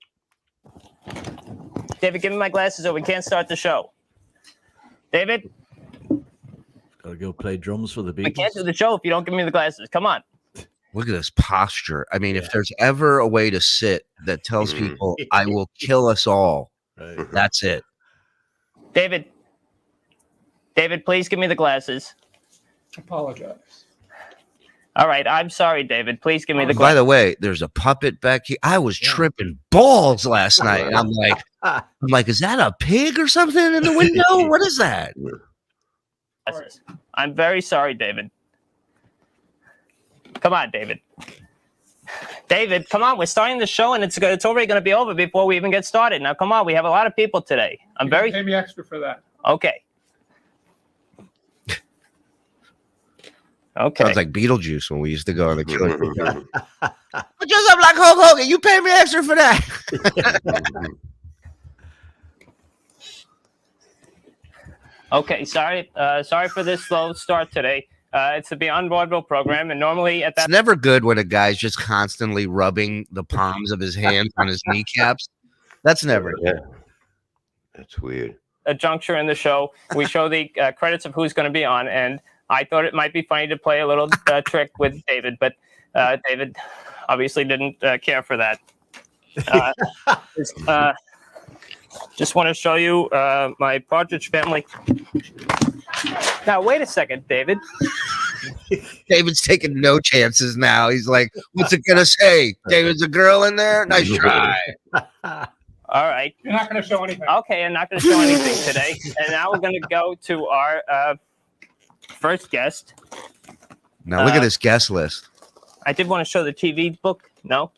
K: David, give me my glasses or we can't start the show. David?
C: Gotta go play drums for the Beatles.
K: I can't do the show if you don't give me the glasses. Come on.
A: Look at this posture. I mean, if there's ever a way to sit that tells people, I will kill us all, that's it.
K: David, please give me the glasses.
J: Apologize.
K: All right, I'm sorry, David. Please give me the
A: By
K: glasses.
A: the way, there's a puppet back here. I was tripping balls last night. And I'm like, is that a pig or something in the window? What is that?
K: I'm very sorry, David. Come on, David. David, come on. We're starting the show, and it's already going to be over before we even get started. Now, come on. We have a lot of people today.
J: Pay me extra for that.
K: Okay. Okay.
A: Sounds like Beetlejuice when we used to go on the Killer. But just up like Hulk Hogan. You pay me extra for that.
K: Okay. Sorry for this slow start today. It's the Beyond Vaudeville program, and normally at that.
A: It's never good when a guy's just constantly rubbing the palms of his hands on his kneecaps. That's never good.
D: That's weird.
K: A juncture in the show, we show the credits of who's going to be on, and I thought it might be funny to play a little trick with David, but David obviously didn't care for that. Just want to show you my Partridge Family. Now, wait a second, David.
A: David's taking no chances now. He's like, what's it going to say? David's a girl in there? Nice try.
K: All right.
J: You're not going to show anything.
K: Okay, I'm not going to show anything today. And now we're going to go to our first guest.
A: Now, look at this guest list.
K: I did want to show the TV book. No?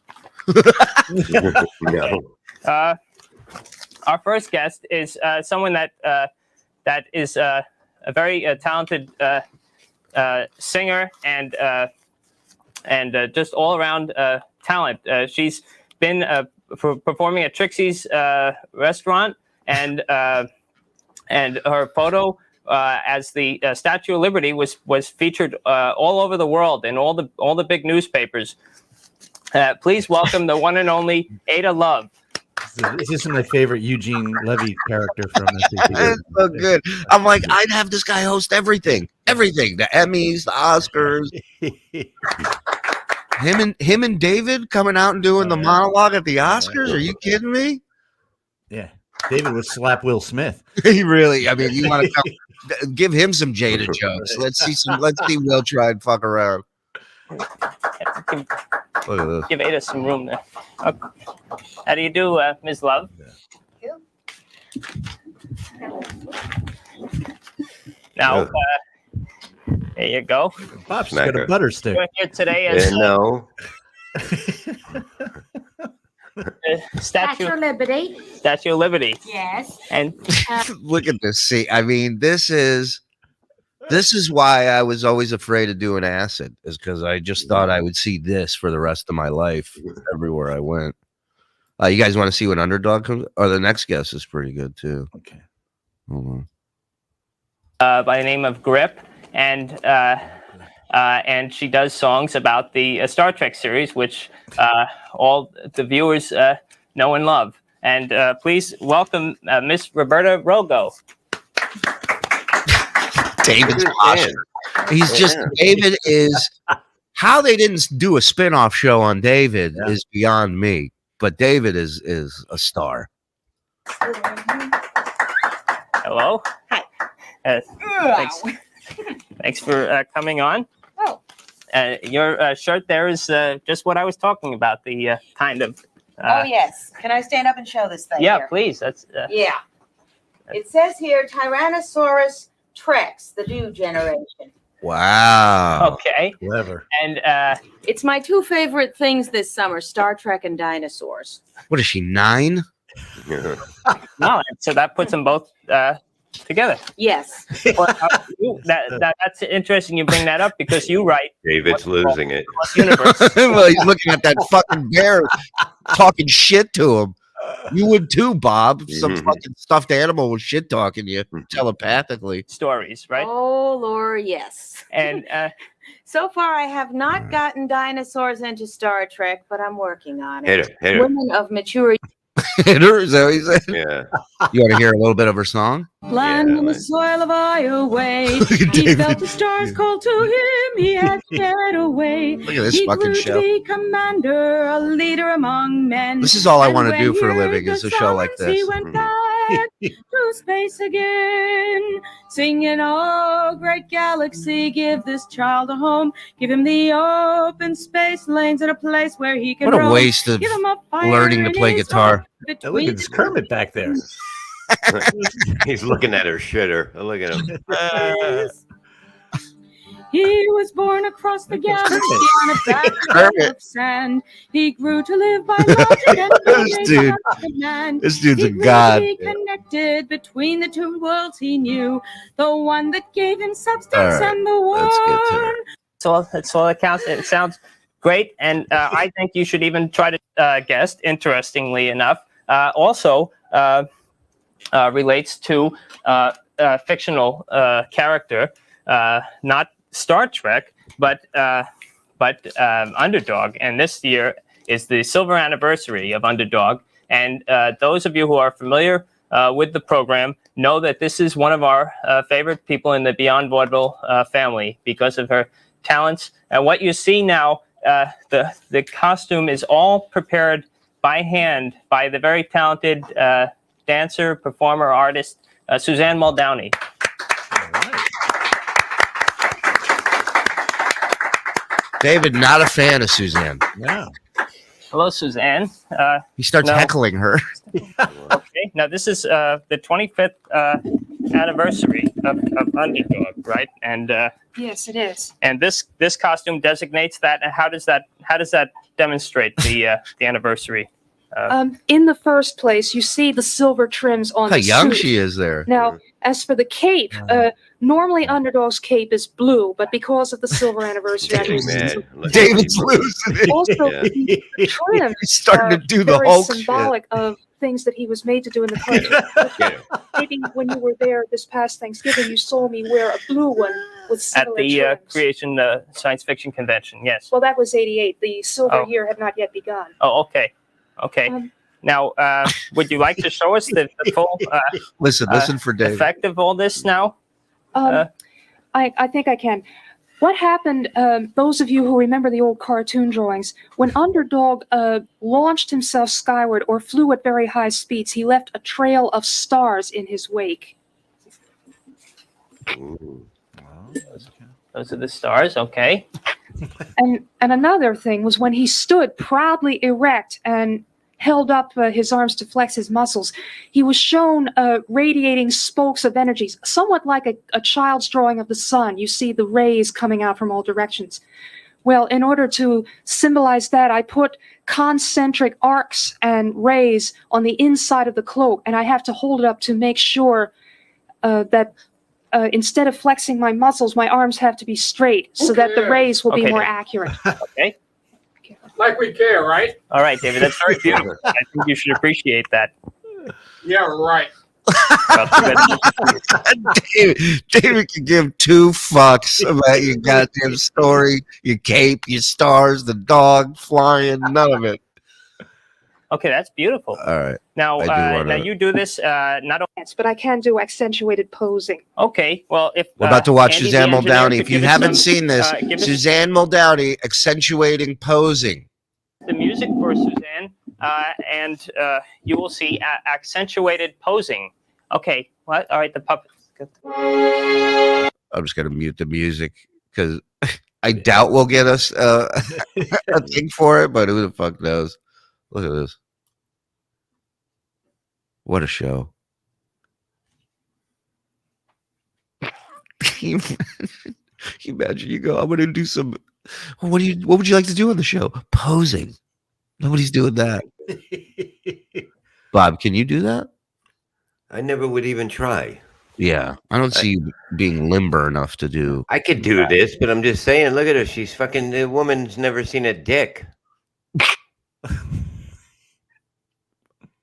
D: No.
K: Our first guest is someone that is a very talented singer and just all around talent. She's been performing at Trixie's restaurant, and her photo as the Statue of Liberty was featured all over the world in all the big newspapers. Please welcome the one and only Ada Love.
C: This is my favorite Eugene Levy character from SAT.
A: That's so good. I'm like, I'd have this guy host everything, the Emmys, the Oscars. him and David coming out and doing the monologue at the Oscars. Are you kidding me?
C: Yeah, David would slap Will Smith.
A: He really. I mean, you want to give him some Jada jokes. Let's see Will try and fuck around. Look at this.
K: Give Ada some room there. Okay. How do you do, Ms. Love? Now, there you go.
C: Bob's got a butter stick.
K: We're here today as
D: No.
K: Statue
F: of Liberty.
K: Statue of Liberty.
F: Yes.
K: And
A: Look at this. See, I mean, this is why I was always afraid of doing acid, is because I just thought I would see this for the rest of my life everywhere I went. You guys want to see what Underdog comes? Or the next guest is pretty good too.
C: Okay.
A: Hold on.
K: by the name of Grip, and she does songs about the Star Trek series, which all the viewers know and love. And please welcome Miss Roberta Rogo.
A: David's watching. He's just David is how they didn't do a spin-off show on David is beyond me. But David is a star.
K: Hello.
F: Hi.
K: Thanks for coming on.
F: Oh.
K: Your shirt there is just what I was talking about. The kind of.
L: Oh yes. Can I stand up and show this thing?
K: Yeah,
L: here?
K: please. That's.
L: Yeah. It says here Tyrannosaurus Rex, the new generation.
A: Wow.
K: Okay.
C: Clever.
K: And
L: It's my two favorite things this summer: Star Trek and dinosaurs.
A: What is she, 9?
K: no, so that puts them both together.
L: Yes.
K: Well, that's interesting. You bring that up because you write.
D: David's losing it.
K: Universe.
A: Well, he's looking at that fucking bear talking shit to him. You would too, Bob. Some fucking stuffed animal was shit talking you telepathically.
K: Stories, right?
L: Oh, Lord, yes.
K: And
L: so far, I have not gotten dinosaurs into Star Trek, but I'm working on it.
D: Hit her.
L: Women of mature.
A: Hit her, is that what he said?
D: Yeah.
A: You want to hear a little bit of her song?
L: Land on the soil of Iowa. He felt the stars called to him. He had to get away.
A: Look at this
L: He
A: fucking
L: grew
A: show.
L: to be commander, a leader among men.
A: This is all I
L: And
A: want to
L: when
A: do
L: he
A: for a
L: heard
A: living
L: the
A: is a show like
L: songs, He
A: this.
L: went back to space again, singing, "Oh, great galaxy, give this child a home. Give him the open space lanes and a place where he can
A: What a
L: roam.
A: waste of
L: Give him a fire
A: learning to
L: in
A: play
L: his
A: guitar.
L: heart
C: Now look
L: between
C: at this Kermit back there.
D: He's looking at her shitter. Look at him.
L: He was born across the galaxy on a background of sand. He grew to live by logic and
A: This dude-
L: command.
A: This dude's
L: He
A: a
L: grew
A: god.
L: to be connected between the two worlds he knew, the one that gave him substance
A: All right,
L: and the
A: let's get to
L: one.
A: her.
K: that's all that counts. It sounds great, and I think you should even try to guest. Interestingly enough, also relates to fictional character, not Star Trek, but Underdog. And this year is the silver anniversary of Underdog. And those of you who are familiar with the program know that this is one of our favorite people in the Beyond Vaudeville family because of her talents. And what you see now, the costume is all prepared by hand by the very talented dancer, performer, artist, Suzanne Muldowney.
A: David, not a fan of Suzanne.
C: Yeah.
K: Hello, Suzanne.
A: He starts heckling her.
K: Okay, now this is the 25th anniversary of Underdog, right? And
F: Yes, it is.
K: and this costume designates that. And how does that demonstrate the anniversary?
F: In the first place, you see the silver trims on
A: How
F: the
A: young
F: suit.
A: she is there.
F: Now,
L: As for the cape, normally Underdog's cape is blue, but because of the silver anniversary, I
D: Hey,
L: used
D: man,
L: it.
D: look at
A: David's
D: you.
A: losing it.
L: Also,
D: Yeah.
L: the trims
A: He's starting to do the
L: very
A: Hulk shit.
L: symbolic of things that he was made to do in the cartoon.
D: Get him.
L: Maybe when you were there this past Thanksgiving, you saw me wear a blue one with
K: At
L: similar
K: the
L: trims.
K: Creation Science Fiction Convention, yes.
L: Well, that was '88. The silver
K: Oh.
L: year had not yet begun.
K: Oh, okay. Okay.
L: Um,
K: Now, would you like to show us the full
A: Listen for David.
K: effect of all this now?
L: I think I can. What happened, those of you who remember the old cartoon drawings, when Underdog launched himself skyward or flew at very high speeds, he left a trail of stars in his wake.
D: Ooh.
K: Those are the stars, okay.
L: And another thing was when he stood proudly erect and held up his arms to flex his muscles, he was shown radiating spokes of energies, somewhat like a child's drawing of the sun. You see the rays coming out from all directions. Well, in order to symbolize that, I put concentric arcs and rays on the inside of the cloak, and I have to hold it up to make sure that instead of flexing my muscles, my arms have to be straight so that the rays will be
K: Okay.
L: more accurate.
K: Okay.
J: Like we care, right?
K: All right, David, that's very beautiful. I think you should appreciate that.
J: Yeah, right.
K: Well, too bad-
A: David can give 2 fucks about your goddamn story, your cape, your stars, the dog flying, none of it.
K: Okay, that's beautiful.
A: All right.
K: Now,
A: I do wanna-
K: now you do this not only.
L: Yes, but I can do accentuated posing.
K: Okay, well, if
A: We're about to watch
K: Andy, the
A: Suzanne
K: engineer,
A: Muldowney.
K: could
A: If you
K: give us
A: haven't
K: some,
A: seen this,
K: give us
A: Suzanne Muldowney accentuating posing.
K: the music for Suzanne, and you will see accentuated posing. Okay, what? All right, the puppet.
A: I'm just gonna mute the music because I doubt we'll get us a thing for it, but who the fuck knows? Look at this. What a show. Can you imagine you go, I'm gonna do some what would you like to do on the show? Posing. Nobody's doing that. Bob, can you do that?
D: I never would even try.
A: Yeah. I don't see you being limber enough to do.
D: I could do this, but I'm just saying, look at her. She's fucking, the woman's never seen a dick.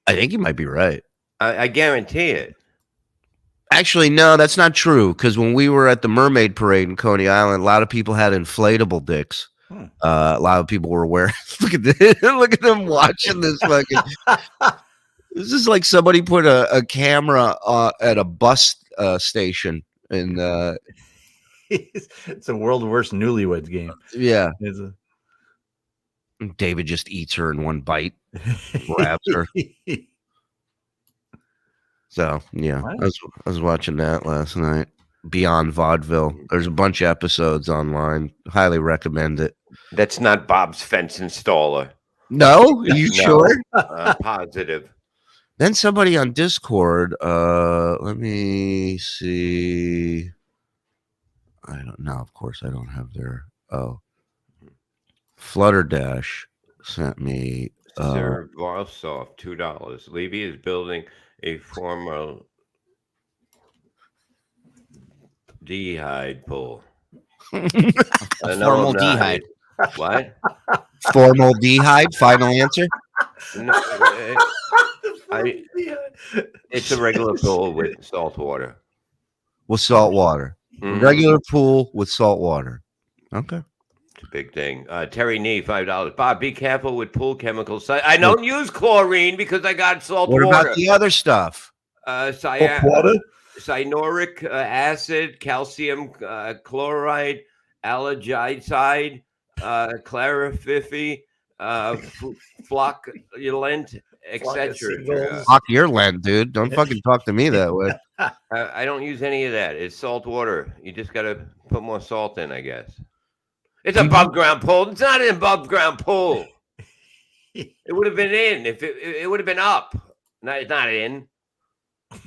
A: I think you might be right.
D: I guarantee it.
A: Actually, no, that's not true. Because when we were at the Mermaid Parade in Coney Island, a lot of people had inflatable dicks. A lot of people were wearing. Look at this. Look at them watching this fucking. This is like somebody put a camera at a bus station, and
C: It's a world worst newlyweds game.
A: yeah,
C: It's a-
A: David just eats her in one bite, grabs her. So yeah,
C: What?
A: I was watching that last night. Beyond Vaudeville. There's a bunch of episodes online. Highly recommend it.
D: That's not Bob's fence installer.
A: No, are you
D: No.
A: sure?
D: Positive.
A: Then somebody on Discord, let me see. I don't know. Of course, I don't have their. Oh, Flutterdash sent me.
D: Sir Varsoft, $2. Levy is building a formal dehyde pool.
G: Formaldehyde.
D: What?
A: Formaldehyde. Final answer.
D: No, it's a regular pool with salt water.
A: With salt water.
D: Mhm.
A: Regular pool with salt water. Okay.
D: It's a big thing. Terry Nee, $5. Bob, be careful with pool chemicals. I don't use chlorine because I got salt
A: What
D: water.
A: about the other stuff?
D: Cyanuric acid, calcium chloride, allergicide, clarifify, flocculent, etc.
A: Fuck your land, dude. Don't fucking talk to me that way.
D: I don't use any of that. It's salt water. You just got to put more salt in, I guess. It's above ground pool. It's not an above ground pool. It would have been in if it would have been up. No, it's not in.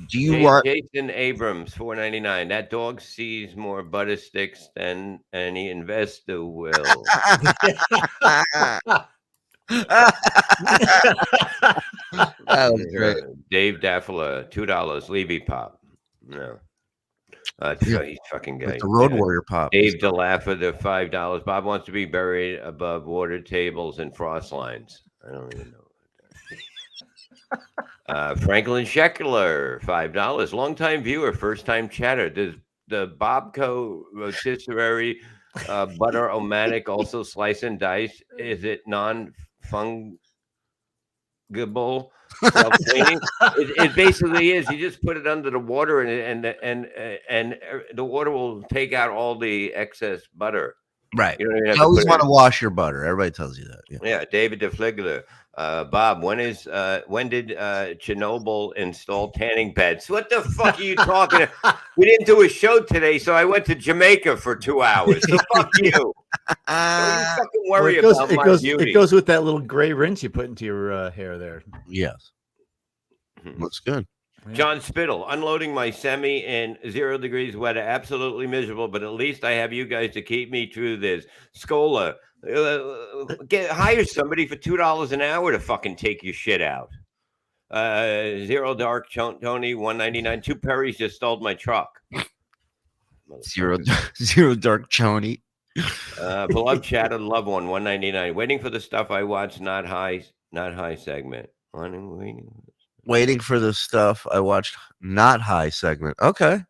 A: Do you want
D: Jason Abrams, $4.99. That dog sees more butter sticks than any investor will.
A: That was great.
D: Dave Daffler, $2. Levy Pop. No. He's fucking
A: Like
D: gay.
A: the Road
D: Yeah.
A: Warrior pop.
D: Dave DeLaffa, the $5. Bob wants to be buried above water tables and frost lines. I don't even know. Franklin Scheckler, $5. Longtime viewer, first time chatter. Does the Bobco rotisserie butter omatic also slice and dice? Is it non-fungible? Self-cleaning? It basically is. You just put it under the water, and the water will take out all the excess butter.
A: Right.
D: You don't even have
A: You
D: to
A: always
D: put it
A: want to
D: in.
A: wash your butter. Everybody tells you that. Yeah.
D: Yeah, David DeFligler. Bob, when did Chernobyl install tanning beds? What the fuck are you talking about? We didn't do a show today, so I went to Jamaica for 2 hours. So fuck you. Don't you fucking worry about my beauty.
C: It goes with that little gray rinse you put into your hair there.
A: Yes. Looks good.
D: John Spittle, unloading my semi in 0 degrees weather, absolutely miserable, but at least I have you guys to keep me through this. Scola, hire somebody for $2 an hour to fucking take your shit out. Zero Dark Tony, $1.99. 2 Perrys just stole my truck.
A: Zero Dark Chony.
D: Beloved Shadow Loved One, $1.99. Waiting for the stuff I watch, not high segment.
A: Waiting for the stuff I watched, not high segment. Okay.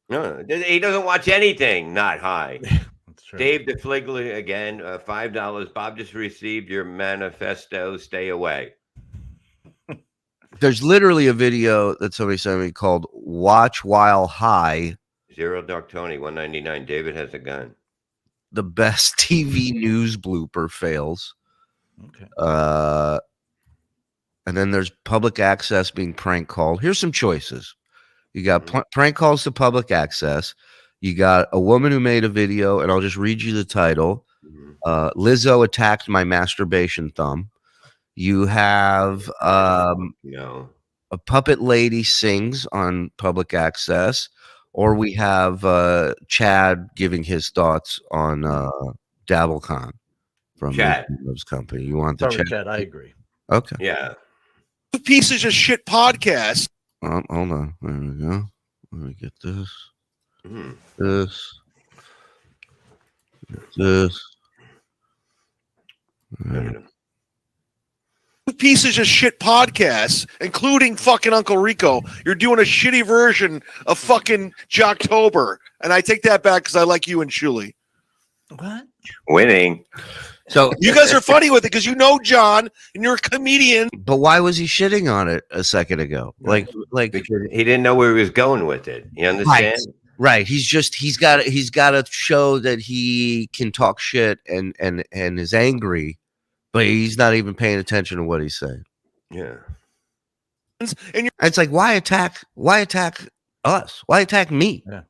D: No, he doesn't watch anything, not high.
C: That's true.
D: Dave DeFligler again, $5. Bob just received your manifesto. Stay away.
A: There's literally a video that somebody sent me called "Watch While High."
D: Zero Dark Tony, $1.99. David has a gun.
A: The best TV news blooper fails.
C: Okay.
A: And then there's public access being prank called. Here's some choices. You got prank calls to public access. You got a woman who made a video, and I'll just read you the title. Lizzo attacked my masturbation thumb. You have a puppet lady sings on public access, or we have Chad giving his thoughts on DabbleCon from
D: Chad.
A: Loves Company. You want the
C: Sorry,
A: Chad?
C: Chad, I agree.
A: Okay.
D: Yeah.
H: Pieces of shit podcast.
A: Hold on. There we go. Let me get this.
D: Mhm.
A: This.
H: Pieces of shit podcasts, including fucking Uncle Rico. You're doing a shitty version of fucking Jocktober, and I take that back because I like you and Shuli.
C: What?
D: Winning.
A: So
H: you guys are funny with it because you know John and you're a comedian.
A: But why was he shitting on it a second ago? Like
D: Because he didn't know where he was going with it. You understand?
A: Right. He's got to show that he can talk shit and is angry, but he's not even paying attention to what he's saying.
D: Yeah.
H: And
A: it's like, why attack us? Why attack me?
C: Yeah.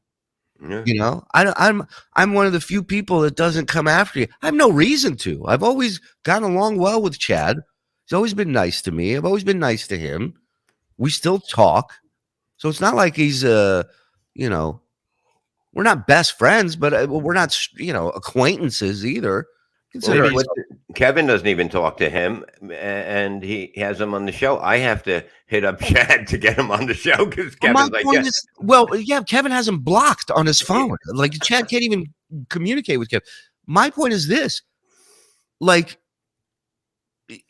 D: Yeah.
A: You know, I'm one of the few people that doesn't come after you. I have no reason to. I've always gotten along well with Chad. He's always been nice to me. I've always been nice to him. We still talk. So it's not like he's we're not best friends, but we're not, acquaintances either.
D: Maybe Kevin doesn't even talk to him, and he has him on the show. I have to hit up Chad to get him on the show because Kevin's like,
A: Kevin has him blocked on his phone. Like Chad can't even communicate with Kevin. My point is this: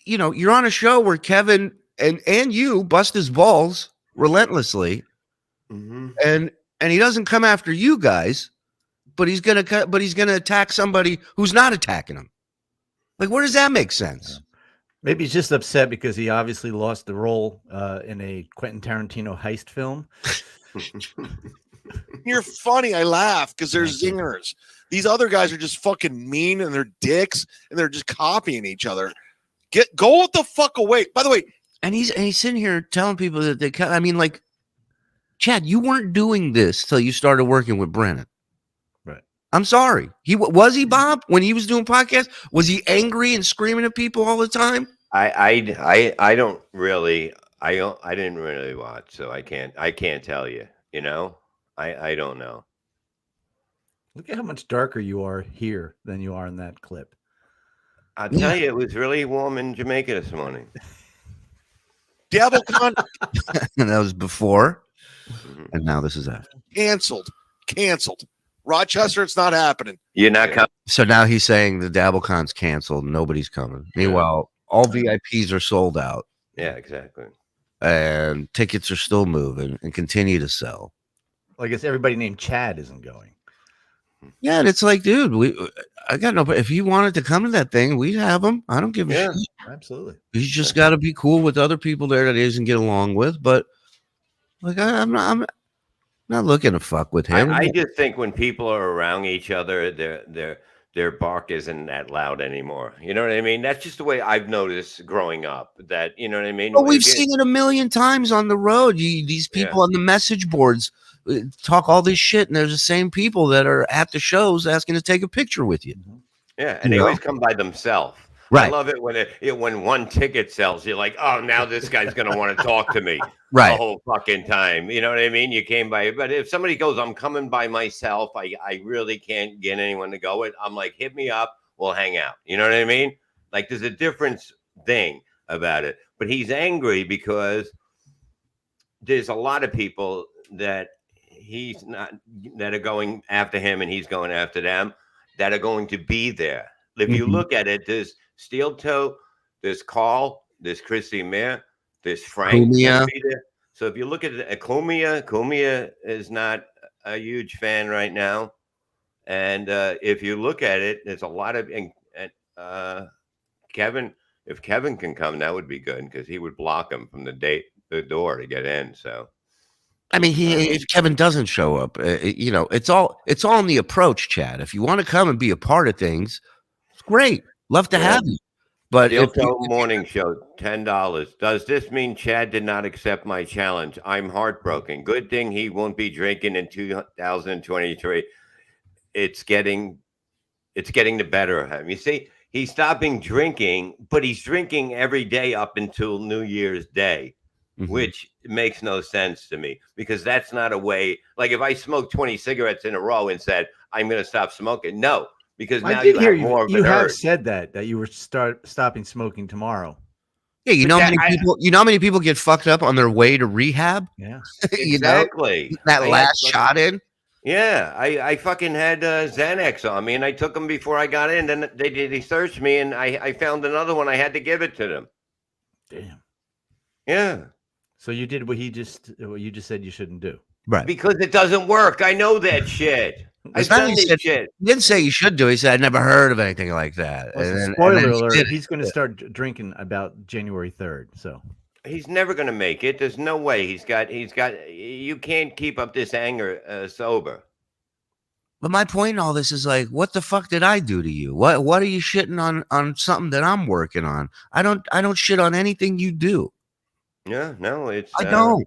A: you're on a show where Kevin and you bust his balls relentlessly, and he doesn't come after you guys. But he's gonna attack somebody who's not attacking him. Like, where does that make sense?
C: Maybe he's just upset because he obviously lost the role in a Quentin Tarantino heist film.
H: You're funny. I laugh because they're zingers. These other guys are just fucking mean and they're dicks and they're just copying each other. Go the fuck away. By the way,
A: and he's sitting here telling people that they. I mean, like, Chad, you weren't doing this till you started working with Brennan. I'm sorry. Was he Bob when he was doing podcasts? Was he angry and screaming at people all the time?
D: I didn't really watch, so I can't tell you. You know, I don't know.
C: Look at how much darker you are here than you are in that clip.
D: I'll tell you, it was really warm in Jamaica this morning.
H: DabbleCon
A: and that was before, and now this is after.
H: canceled.
M: canceled. Rochester, it's not happening.
D: You're not coming.
A: So now he's saying the DabbleCon's canceled. Nobody's coming. Meanwhile, all VIPs are sold out.
D: Yeah, exactly.
A: And tickets are still moving and continue to sell.
C: Well, I guess everybody named Chad isn't going.
A: Yeah, and it's like, dude, I got no. If he wanted to come to that thing, we'd have him. I don't give a shit.
C: Absolutely.
A: He's just got to be cool with other people there that he doesn't get along with. But like, I'm not looking to fuck with him.
D: I just think when people are around each other, their bark isn't that loud anymore. You know what I mean? That's just the way I've noticed growing up. That, you know what I mean?
A: But we've seen it a million times on the road. These people on the message boards talk all this shit, and there's the same people that are at the shows asking to take a picture with you.
D: Yeah, and they always come by themselves.
A: Right.
D: I love it when one ticket sells, you're like, oh, now this guy's going to want to talk to me
A: right
D: the whole fucking time. You know what I mean? You came by, but if somebody goes, I'm coming by myself, I really can't get anyone to go. I'm like, hit me up, we'll hang out. You know what I mean? Like, there's a different thing about it. But he's angry because there's a lot of people that he's not, that are going after him and he's going after them, that are going to be there. If you look at it, there's Steel Toe, there's Carl, there's Christy Mayer, there's Frank.
A: Cumia.
D: So if you look at it, Cumia is not a huge fan right now. And if you look at it, there's a lot of Kevin. If Kevin can come, that would be good because he would block him from the door to get in. So.
A: I mean, if Kevin doesn't show up, you know, it's all in the approach, Chad. If you want to come and be a part of things, it's great. Love to have you. But
D: Steel Toe Morning Show, $10. Does this mean Chad did not accept my challenge? I'm heartbroken. Good thing he won't be drinking in 2023. It's getting the better of him. You see, he's stopping drinking, but he's drinking every day up until New Year's Day. Which makes no sense to me because that's not a way. Like if I smoked 20 cigarettes in a row and said, I'm going to stop smoking. No, because now you have more of an
C: you have
D: urge.
C: said that you were stopping smoking tomorrow.
A: Yeah, you know how many people how many people get fucked up on their way to rehab?
C: Yeah.
A: You know,
D: Exactly.
A: that
D: I
A: last
D: had
A: shot in.
D: Yeah, I fucking had Xanax on me and I took them before I got in. Then they searched me and I found another one. I had to give it to them.
C: Damn.
D: Yeah.
C: So you did what you just said you shouldn't do.
A: Right.
D: Because it doesn't work. I know that shit. I've done this shit.
A: He didn't say you should do. He said, I never heard of anything like that.
C: Well,
A: And then
C: spoiler
A: he
C: alert,
A: did it.
C: he's going to start drinking about January 3rd. So
D: He's never going to make it. There's no way. He's got. You can't keep up this anger sober.
A: But my point in all this is like, what the fuck did I do to you? What are you shitting on something that I'm working on? I don't shit on anything you do.
D: Yeah, no, it's.
A: I don't.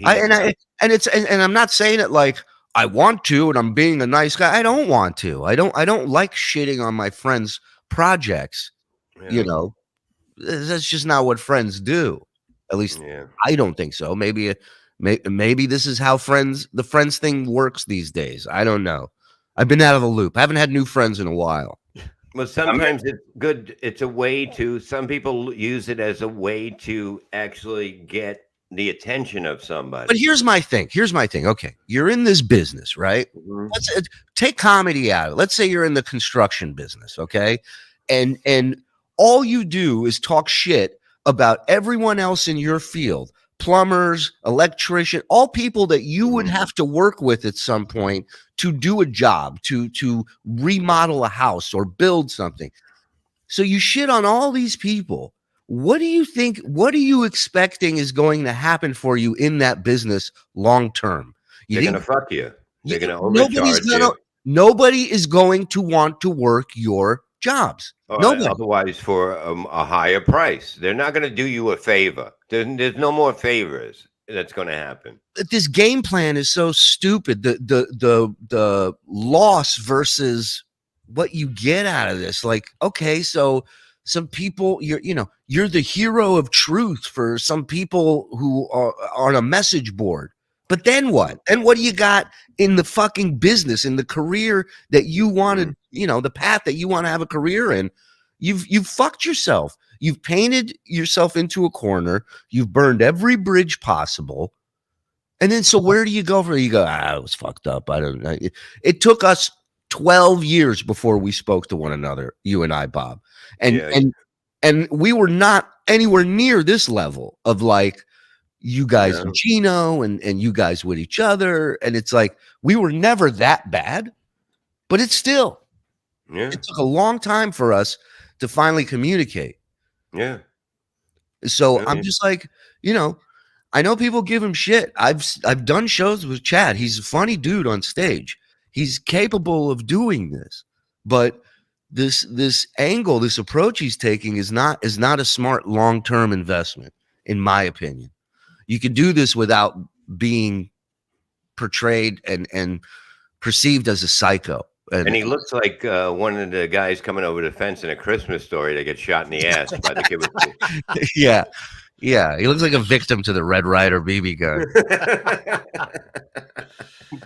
A: And I'm not saying it like I want to, and I'm being a nice guy. I don't want to. I don't like shitting on my friends' projects.
D: Yeah.
A: You know, that's just not what friends do. At least I don't think so. Maybe this is how the friends thing works these days. I don't know. I've been out of the loop. I haven't had new friends in a while.
D: Well, sometimes it's good. It's a way to. Some people use it as a way to actually get the attention of somebody.
A: But here's my thing. Okay, you're in this business, right? Let's take comedy out of it. Let's say you're in the construction business, okay? And all you do is talk shit about everyone else in your field. Plumbers, electrician, all people that you would have to work with at some point to do a job, to remodel a house or build something. So you shit on all these people. What do you think? What are you expecting is going to happen for you in that business long term?
D: They're going to fuck you. They're going to overcharge you.
A: Nobody is going to want to work your jobs. Nobody.
D: Otherwise, for a higher price, they're not going to do you a favor. There's no more favors that's going to happen.
A: This game plan is so stupid. The loss versus what you get out of this. Like, okay, so some people, you're the hero of truth for some people who are on a message board. But then what? And what do you got in the fucking business, in the career that you wanted, the path that you want to have a career in? You've fucked yourself. You've painted yourself into a corner. You've burned every bridge possible. And then, so where do you go from? You go, it was fucked up. I don't know. It took us 12 years before we spoke to one another, you and I, Bob. And we were not anywhere near this level of like you guys and Gino and you guys with each other. And it's like, we were never that bad, but it's still, it took a long time for us to finally communicate.
D: Yeah.
A: So I'm just like, you know, I know people give him shit. I've done shows with Chad. He's a funny dude on stage. He's capable of doing this, but this angle, this approach he's taking is not a smart long-term investment, in my opinion. You can do this without being portrayed and perceived as a psycho.
D: And he looks like one of the guys coming over the fence in A Christmas Story that gets shot in the ass by the kid with
A: Yeah. He looks like a victim to the Red Ryder BB gun.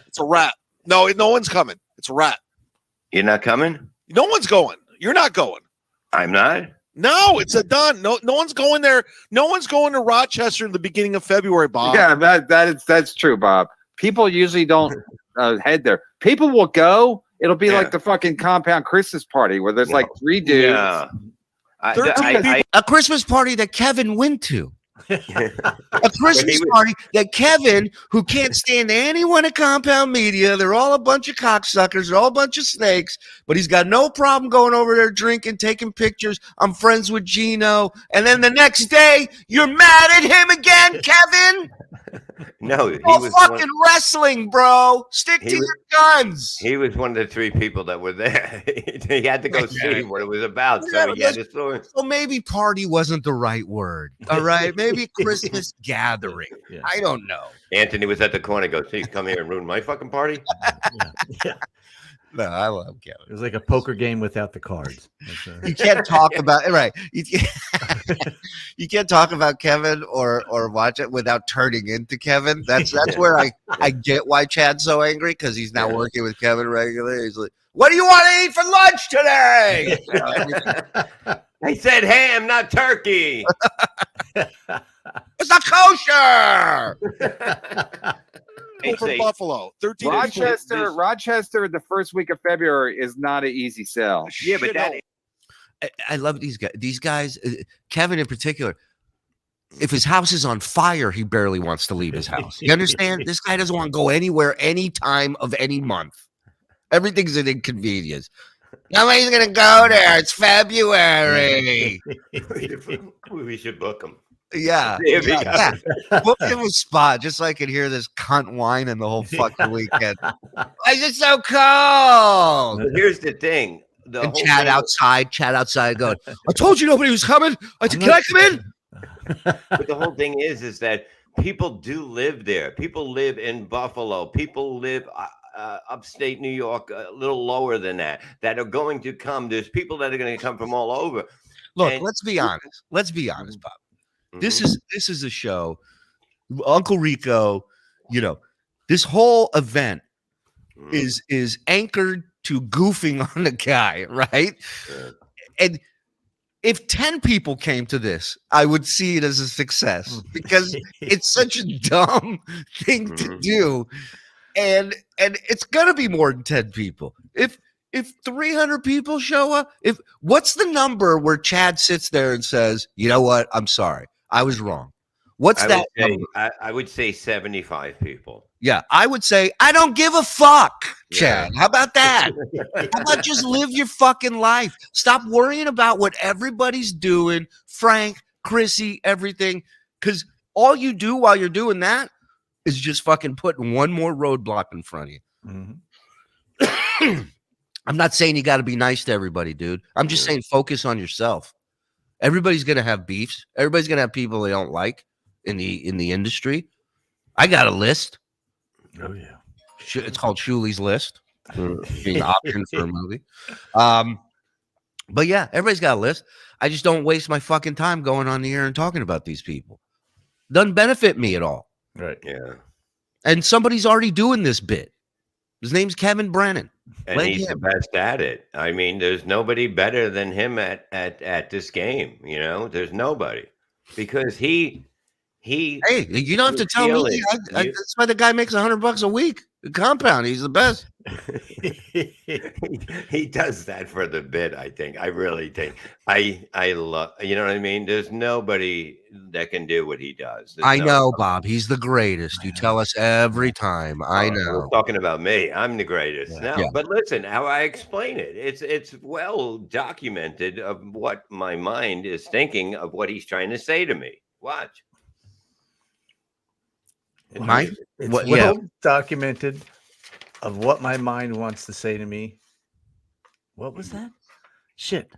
M: It's a wrap. No one's coming. It's a wrap.
D: You're not coming?
M: No one's going. You're not going.
D: I'm not?
M: No, it's a done. No one's going there. No one's going to Rochester in the beginning of February, Bob.
N: Yeah, that's true, Bob. People usually don't head there. People will go. It'll be like the fucking compound Christmas party where there's like 3 dudes.
D: Yeah.
A: A Christmas party that Kevin went to. A Christmas party that Kevin, who can't stand anyone at Compound Media, they're all a bunch of cocksuckers, they're all a bunch of snakes, but he's got no problem going over there drinking, taking pictures. I'm friends with Gino. And then the next day, you're mad at him again, Kevin?
D: No, he
A: was fucking wrestling, bro. Stick to your guns.
D: He was one of the 3 people that were there. He had to go see what it was about. So he had to throw it.
A: So maybe party wasn't the right word. All right. Maybe Christmas gathering. I don't know.
D: Anthony was at the corner. Goes, "Hey, come here and ruin my fucking party."
A: No, I love Kevin.
C: It was like a poker game without the cards.
A: You can't talk about right. You can't talk about Kevin or watch it without turning into Kevin. That's where I get why Chad's so angry, because he's now working with Kevin regularly. He's like, "What do you want to eat for lunch today?"
D: I said ham, not turkey.
A: It's not kosher.
M: For Buffalo, 13.
N: Rochester, the first week of February is not an easy sell.
D: Yeah, but
A: I love these guys. These guys, Kevin in particular. If his house is on fire, he barely wants to leave his house. You understand? This guy doesn't want to go anywhere, any time of any month. Everything's an inconvenience. Nobody's gonna go there. It's February.
D: We should book him.
A: Yeah. Book him a spot just so I could hear this cunt whining the whole fucking weekend. Why is it so cold?
D: Well, here's the thing.
A: And Chad outside going, I told you nobody was coming. Can I come in?
D: But the whole thing is that people do live there. People live in Buffalo. People live upstate New York, a little lower than that are going to come. There's people that are going to come from all over.
A: Look, let's be honest. Let's be honest, Bob. This is a show. Uncle Rico, this whole event is anchored to goofing on the guy, right? And if 10 people came to this, I would see it as a success because it's such a dumb thing to do. And it's gonna be more than 10 people. If 300 people show up, what's the number where Chad sits there and says, "You know what? I'm sorry. I was wrong." What's that?
D: I would say 75 people.
A: Yeah, I would say, I don't give a fuck, Chad. How about that? How about just live your fucking life? Stop worrying about what everybody's doing, Frank, Chrissy, everything. Because all you do while you're doing that is just fucking putting one more roadblock in front of you. Mm-hmm. I'm not saying you got to be nice to everybody, dude. I'm just saying focus on yourself. Everybody's going to have beefs. Everybody's going to have people they don't like in the industry. I got a list.
C: Oh yeah,
A: it's called Shuli's List, being an option for a movie. But yeah, everybody's got a list. I just don't waste my fucking time going on the air and talking about these people. Doesn't benefit me at all.
C: Right.
D: Yeah.
A: And somebody's already doing this bit. His name's Kevin Brennan.
D: And he's the best at it. I mean, there's nobody better than him at this game. There's nobody, because he He
A: Hey, you don't have to
D: you
A: tell
D: feel
A: me.
D: it.
A: That's why the guy makes $100 a week. The compound. He's the best.
D: he does that for the bit. I think. I really think. I love. You know what I mean? There's nobody that can do what he does. There's
A: I
D: no-
A: know, Bob. He's the greatest. You tell us every time. I
D: Oh,
A: know.
D: we're talking about me. I'm the greatest. No,
A: Yeah.
D: but listen, how I explain it. It's well documented of what my mind is thinking of what he's trying to say to me. Watch.
A: Mike?
C: It's
A: What-
C: well documented of what my mind wants to say to me. What was that? Shit.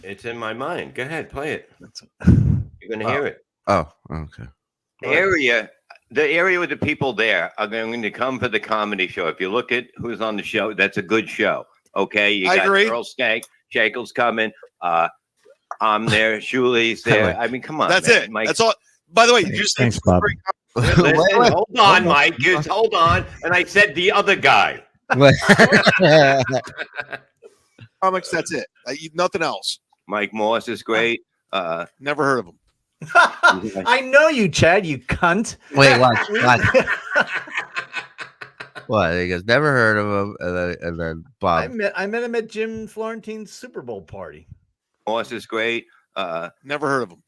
D: It's in my mind. Go ahead, play it. You're gonna hear it.
A: Oh, okay.
D: The area with the people there are going to come for the comedy show. If you look at who's on the show, that's a good show. Okay, you
M: I
D: got
M: agree.
D: Earl Skank, Shackles coming. I'm there. Shuli's there. I mean, come on.
M: That's
D: man.
M: it.
D: Mike,
M: That's all. By the way, did you say
C: Thanks, Bob.
D: listen,
A: Wait.
D: hold on, Mike. Just hold on. And I said the other guy.
M: comics? That's it. Nothing else.
D: Mike Moss is great.
M: Never heard of him.
C: I know you, Chad, you cunt.
A: Wait, watch. What? He goes, never heard of him. And then
C: I
A: Bob.
C: met him at Jim Florentine's Super Bowl party.
D: Moss is great.
M: Never heard of him.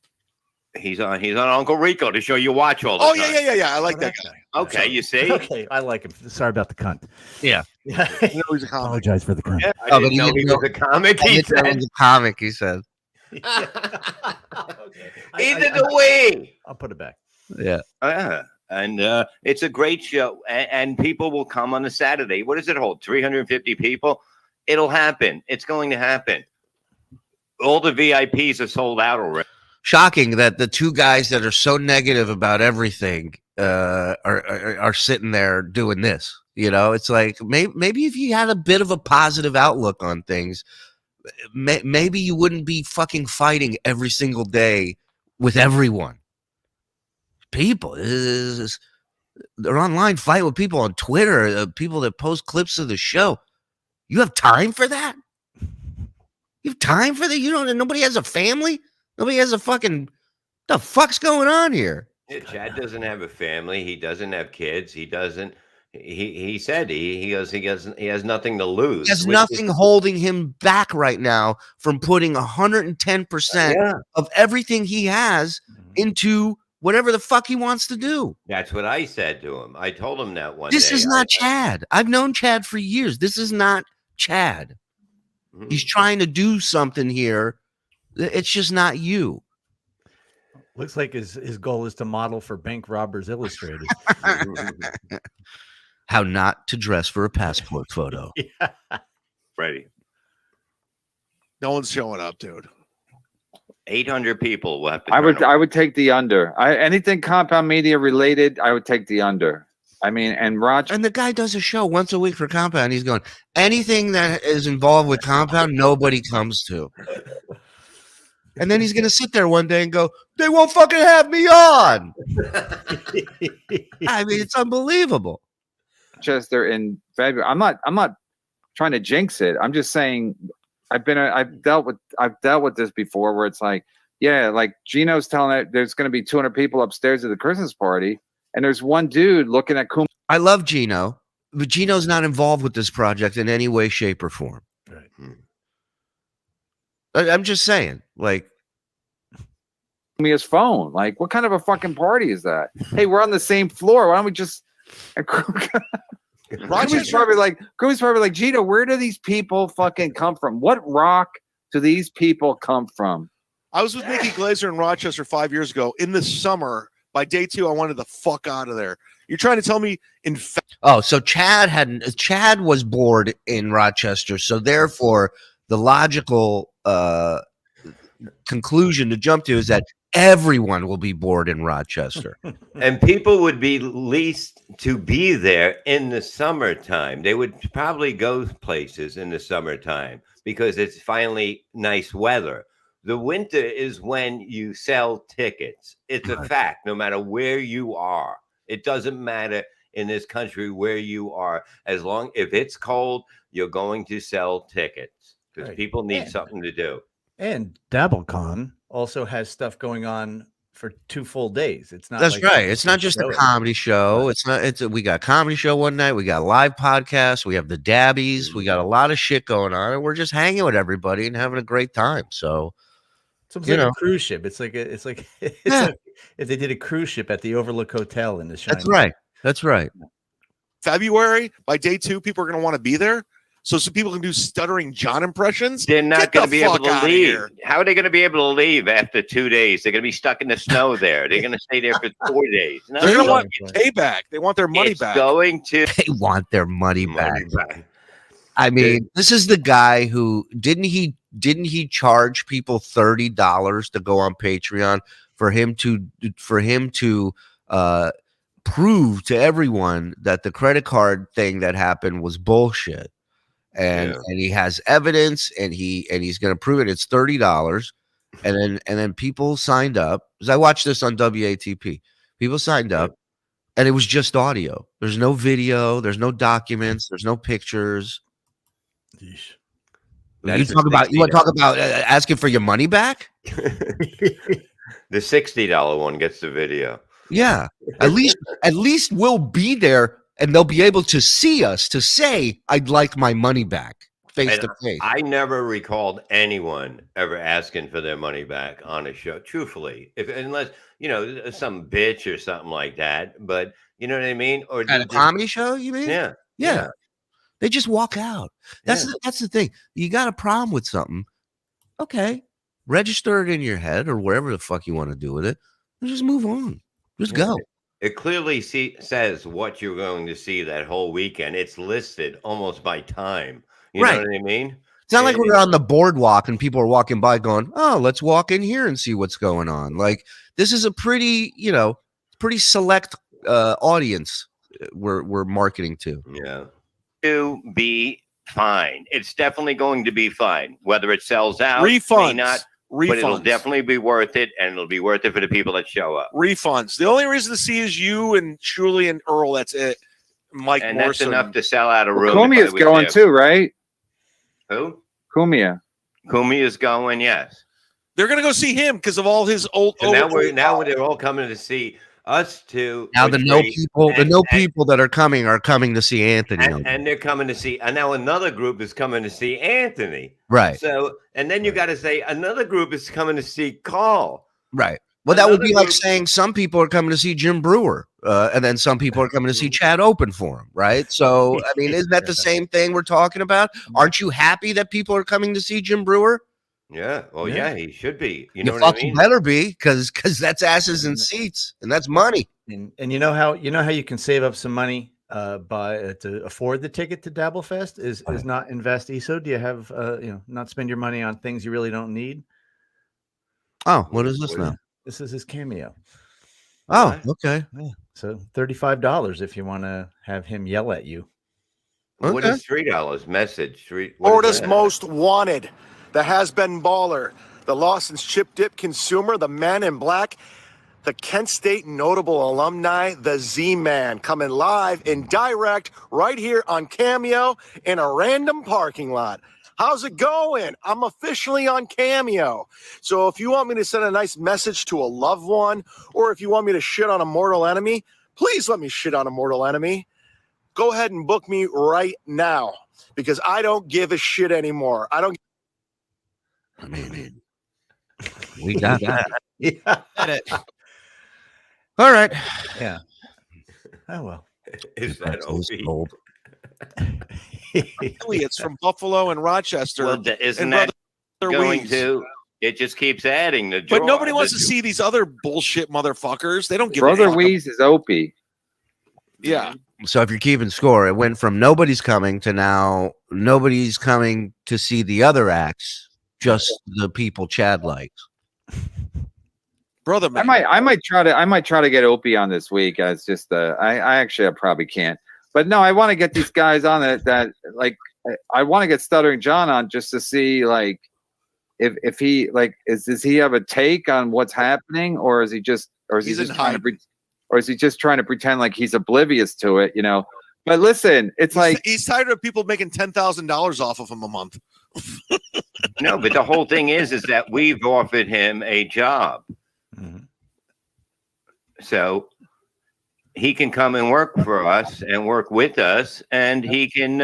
D: He's on Uncle Rico to show you watch all the
M: Oh
D: time.
M: yeah. I like that guy.
D: Okay, you see?
C: Okay, I like him. Sorry about the cunt.
A: Yeah.
M: You know he's a comic.
C: Apologize for the cunt.
D: Yeah, I
A: Oh, but
D: didn't
A: he
D: know
A: didn't
D: he
A: know-
D: was a comic.
A: I
D: He
A: didn't know it
D: said.
A: was a comic, he said.
D: Either the way.
C: I'll put it back.
A: Yeah.
D: And it's a great show, and people will come on a Saturday. What does it hold? 350 people? It'll happen. It's going to happen. All the VIPs are sold out already.
A: Shocking that the two guys that are so negative about everything are sitting there doing this. You know, it's like maybe if you had a bit of a positive outlook on things, maybe you wouldn't be fucking fighting every single day with everyone. People, they're online fighting with people on Twitter, people that post clips of the show. You have time for that? You have time for that? You don't. Nobody has a family. Nobody has a fucking. The fuck's going on here?
D: Yeah, Chad doesn't have a family. He doesn't have kids. He doesn't. He said he has nothing to lose.
A: He has
D: which
A: nothing
D: is-
A: holding him back right now from putting 110%
D: Yeah.
A: of everything he has into whatever the fuck he wants to do.
D: That's what I said to him. I told him that one
A: This
D: day.
A: is not Chad. I've known Chad for years. This is not Chad.
D: Mhm.
A: He's trying to do something here. It's just not you.
C: Looks like his goal is to model for Bank Robbers Illustrated.
A: How not to dress for a passport photo.
D: Ready.
M: No one's showing up, dude.
D: 800 people will have to.
N: I
D: turn
N: would
D: away.
N: I would take the under. Anything compound media related, I would take the under. I mean, and Roger.
A: And the guy does a show once a week for Compound. He's going, anything that is involved with Compound, nobody comes to. And then he's going to sit there one day and go, they won't fucking have me on. I mean, it's unbelievable.
N: Manchester in February. I'm not trying to jinx it. I'm just saying I've dealt with this before where it's like, yeah, like Gino's telling it there's going to be 200 people upstairs at the Christmas party, and there's one dude looking at Kum.
A: I love Gino, but Gino's not involved with this project in any way, shape, or form.
C: Right.
A: I'm just saying, like,
N: me his phone. Like, what kind of a fucking party is that? Hey, we're on the same floor. Why don't we just? Groomy's probably like, Gino, where do these people fucking come from? What rock do these people come from?
M: I was with Nikki Glazer in Rochester 5 years ago. In the summer, by day 2, I wanted the fuck out of there. You're trying to tell me in fact?
A: oh, so Chad was bored in Rochester, so therefore the logical conclusion to jump to is that everyone will be bored in Rochester.
D: And people would be least to be there in the summertime. They would probably go places in the summertime because it's finally nice weather. The winter is when you sell tickets. It's a fact, no matter where you are. It doesn't matter in this country where you are. As long if it's cold, you're going to sell tickets because
C: Right.
D: people need
C: Yeah.
D: something to do.
C: And DabbleCon also has stuff going on for 2 full days. It's not.
A: That's
C: like
A: right. It's not just a
C: show.
A: comedy show. It's not. We got a comedy show one night. We got a live podcast. We have the Dabbies. We got a lot of shit going on, and we're just hanging with everybody and having a great time. So,
C: It's
A: you
C: like
A: know.
C: a cruise ship. It's like
A: Yeah.
C: like if they did a cruise ship at the Overlook Hotel in the Shining.
A: That's right. That's right.
M: February, by day 2, people are going to want to be there. So people can do stuttering John impressions.
D: They're not
M: Get
D: going
M: the
D: to be able
M: fuck
D: to
M: outta
D: leave.
M: here.
D: How are they going to be able to leave after 2 days? They're going to be stuck in the snow there. They're going to stay there for 4 days. No,
M: They're going to
D: no,
M: want payback. They want their money
D: it's
M: back.
D: going to
A: They want their money back.
D: back.
A: I mean, this is the guy who didn't he charge people $30 to go on Patreon for him to prove to everyone that the credit card thing that happened was bullshit. And he has evidence, and he's going to prove it. It's $30, and then people signed up. Because I watched this on WATP. People signed up, and it was just audio. There's no video. There's no documents. There's no pictures. You want to talk about asking for your money back?
D: The $60 one gets the video.
A: Yeah, at least we'll be there. And they'll be able to see us to say, I'd like my money back face to face.
D: I never recalled anyone ever asking for their money back on a show, truthfully. Unless, some bitch or something like that. But you know what I mean? Or
A: At a comedy show, you mean?
D: Yeah.
A: They just walk out. That's the thing. You got a problem with something. Okay. Register it in your head or wherever the fuck you want to do with it. And just move on. Just go.
D: It clearly says what you're going to see that whole weekend. It's listed almost by time. You know what I mean?
A: It's not like we're on the boardwalk and people are walking by going, oh, let's walk in here and see what's going on. Like, this is a pretty select audience we're marketing to.
D: Yeah. To be fine. It's definitely going to be fine. Whether it sells out,
M: Refunds.
D: may not.
M: Refunds.
D: But it'll definitely be worth it, and it'll be worth it for the people that show up.
M: Refunds. The only reason to see is you and Shuli and Earl. That's it. Mike
D: And
M: Morrison.
D: that's enough to sell out a room.
N: Kumia's going too, right?
D: Who?
N: Kumia.
D: Kumia's going, yes.
M: They're going to go see him because of all his old.
D: And now they're all coming to see us too.
A: Now the people that are coming to see Anthony.
D: And they're coming to see, and now another group is coming to see Anthony.
A: Right.
D: So, and then you got to say another group is coming to see Carl.
A: Right. Well, that would be like saying some people are coming to see Jim Brewer, and then some people are coming to see Chad open for him, right? So, I mean, isn't that the same thing we're talking about? Aren't you happy that people are coming to see Jim Brewer?
D: Yeah. Well, yeah, he should be. You know what
A: fucking
D: I mean?
A: better be, because that's asses and seats, and that's money.
C: And you know how you can save up some money to afford the ticket to Dabblefest is not invest ESO. Do you have not spend your money on things you really don't need?
A: Oh, what is this now?
C: This is his Cameo.
A: Oh, okay.
C: Yeah. So $35 if you want to have him yell at you.
D: What is $3 message?
O: Florida's most wanted, the has-been baller, the licensed chip dip consumer, the man in black, the Kent State notable alumni, the Z-Man, coming live and direct right here on Cameo in a random parking lot. How's it going? I'm officially on Cameo. So if you want me to send a nice message to a loved one, or if you want me to shit on a mortal enemy, please let me shit on a mortal enemy. Go ahead and book me right now, because I don't give a shit anymore. I mean,
A: we got that.
C: Yeah.
A: All right.
C: Yeah. Oh well.
D: Is that
A: old?
M: Affiliates from Buffalo and Rochester.
D: Well, isn't
M: and
D: that
M: Brother
D: going
M: Weeds.
D: to? It just keeps adding the.
M: But nobody wants to see these other bullshit motherfuckers. They don't give
N: Brother
M: a fuck.
N: Weeze is Opie.
M: Yeah.
A: So if you're keeping score, it went from nobody's coming to now nobody's coming to see the other acts, just the people Chad likes.
M: Brother,
N: I might try to get Opie on this week as just I probably can't. But no, I want to get these guys on that I want to get Stuttering John on just to see like if he like does he have a take on what's happening, or is he just trying to pretend like he's oblivious to it, But listen,
M: he's tired of people making $10,000 off of him a month.
D: No, but the whole thing is that we've offered him a job. So he can come and work for us and work with us, and he can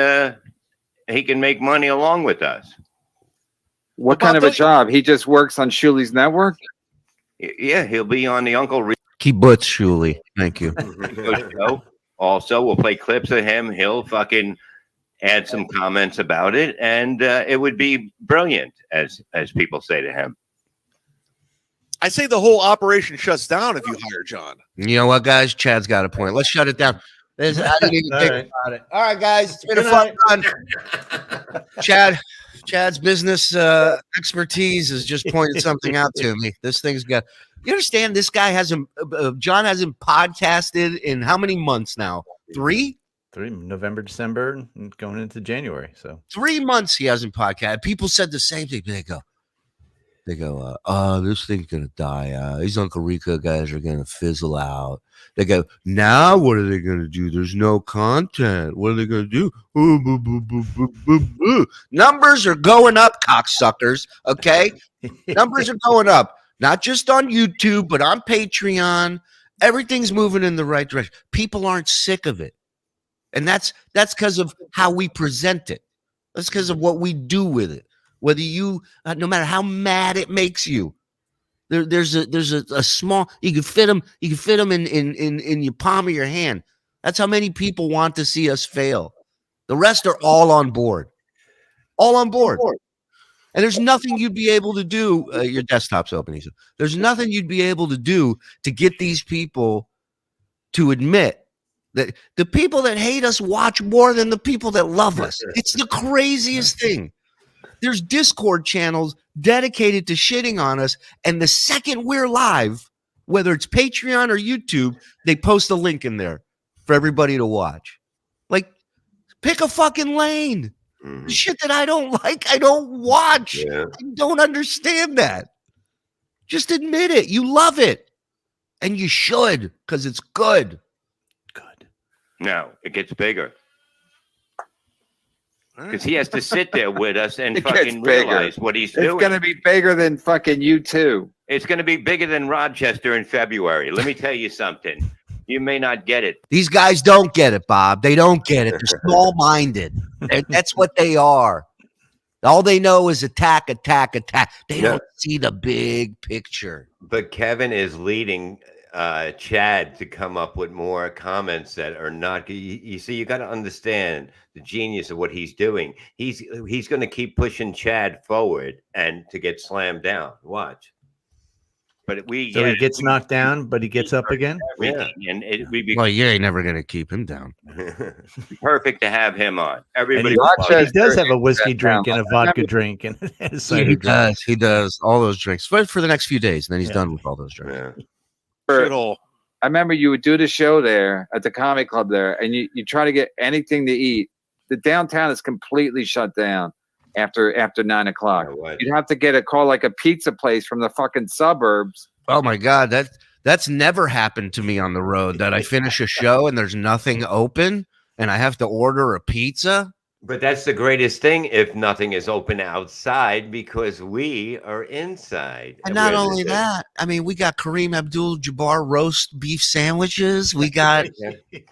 D: make money along with us.
N: What kind of a job? He just works on Shuli's network?
D: Yeah, he'll be on the Uncle
A: Keep Butts, Shuli. Thank you.
D: Rico show. Also, we'll play clips of him. He'll fucking add some comments about it, and it would be brilliant, as people say to him.
M: I say the whole operation shuts down if you hire John.
A: You know what, guys? Chad's got a point. Let's shut it down. I didn't even
C: All
A: think
C: right.
A: about it. All right, guys. It's been a
C: Good
A: fun run. Chad's business expertise has just pointed something out to me. This thing's got. You understand? This guy hasn't. John hasn't podcasted in how many months now? 3.
C: November, December, and going into January. So
A: 3 months he hasn't podcasted. People said the same thing. They go, this thing's gonna die. These Uncle Rico guys are gonna fizzle out. They go, now what are they gonna do? There's no content. What are they gonna do? Numbers are going up, cocksuckers. Okay, numbers are going up. Not just on YouTube, but on Patreon. Everything's moving in the right direction. People aren't sick of it, and that's because of how we present it. That's because of what we do with it. Whether you, no matter how mad it makes you, there's a small. You can fit them. You can fit them in your palm of your hand. That's how many people want to see us fail. The rest are all on board. All on board. And there's nothing you'd be able to do. Your desktop's open. He said. There's nothing you'd be able to do to get these people to admit that the people that hate us watch more than the people that love us. It's the craziest thing. There's Discord channels dedicated to shitting on us, and the second we're live, whether it's Patreon or YouTube, they post a link in there for everybody to watch. Like, pick a fucking lane. Shit that I don't like, I don't watch.
D: Yeah.
A: I don't understand that. Just admit it. You love it. And you should, because it's good.
D: No, it gets bigger. Because he has to sit there with us and
N: It gets
D: fucking
N: bigger.
D: realize what he's
N: It's
D: doing.
N: going to be bigger than fucking you too.
D: It's going to be bigger than Rochester in February. Let me tell you something. You may not get it.
A: These guys don't get it, Bob. They don't get it. They're small-minded. That's what they are. All they know is attack, attack, attack. They don't see the big picture.
D: But Kevin is leading Chad to come up with more comments that are not. You see, you got to understand the genius of what he's doing. He's going to keep pushing Chad forward and to get slammed down. Watch. But
C: he gets knocked down, but he gets up again.
D: Yeah, and we be
A: Well, you ain't never going to keep him down.
D: perfect to have him on. Everybody,
C: he does have a whiskey drink and a vodka drink and a cider
A: He
C: drink.
A: does. He does all those drinks for the next few days, and then he's done with all those drinks.
N: I remember you would do the show there at the comedy club there, and you try to get anything to eat. The downtown is completely shut down after 9 o'clock. You'd have to get a call like a pizza place from the fucking suburbs.
A: Oh my God, that's never happened to me on the road. That I finish a show and there's nothing open, and I have to order a pizza.
D: But that's the greatest thing if nothing is open outside because we are inside.
A: And not
D: We're
A: only
D: the-
A: that, I mean, we got Kareem Abdul-Jabbar roast beef sandwiches. We got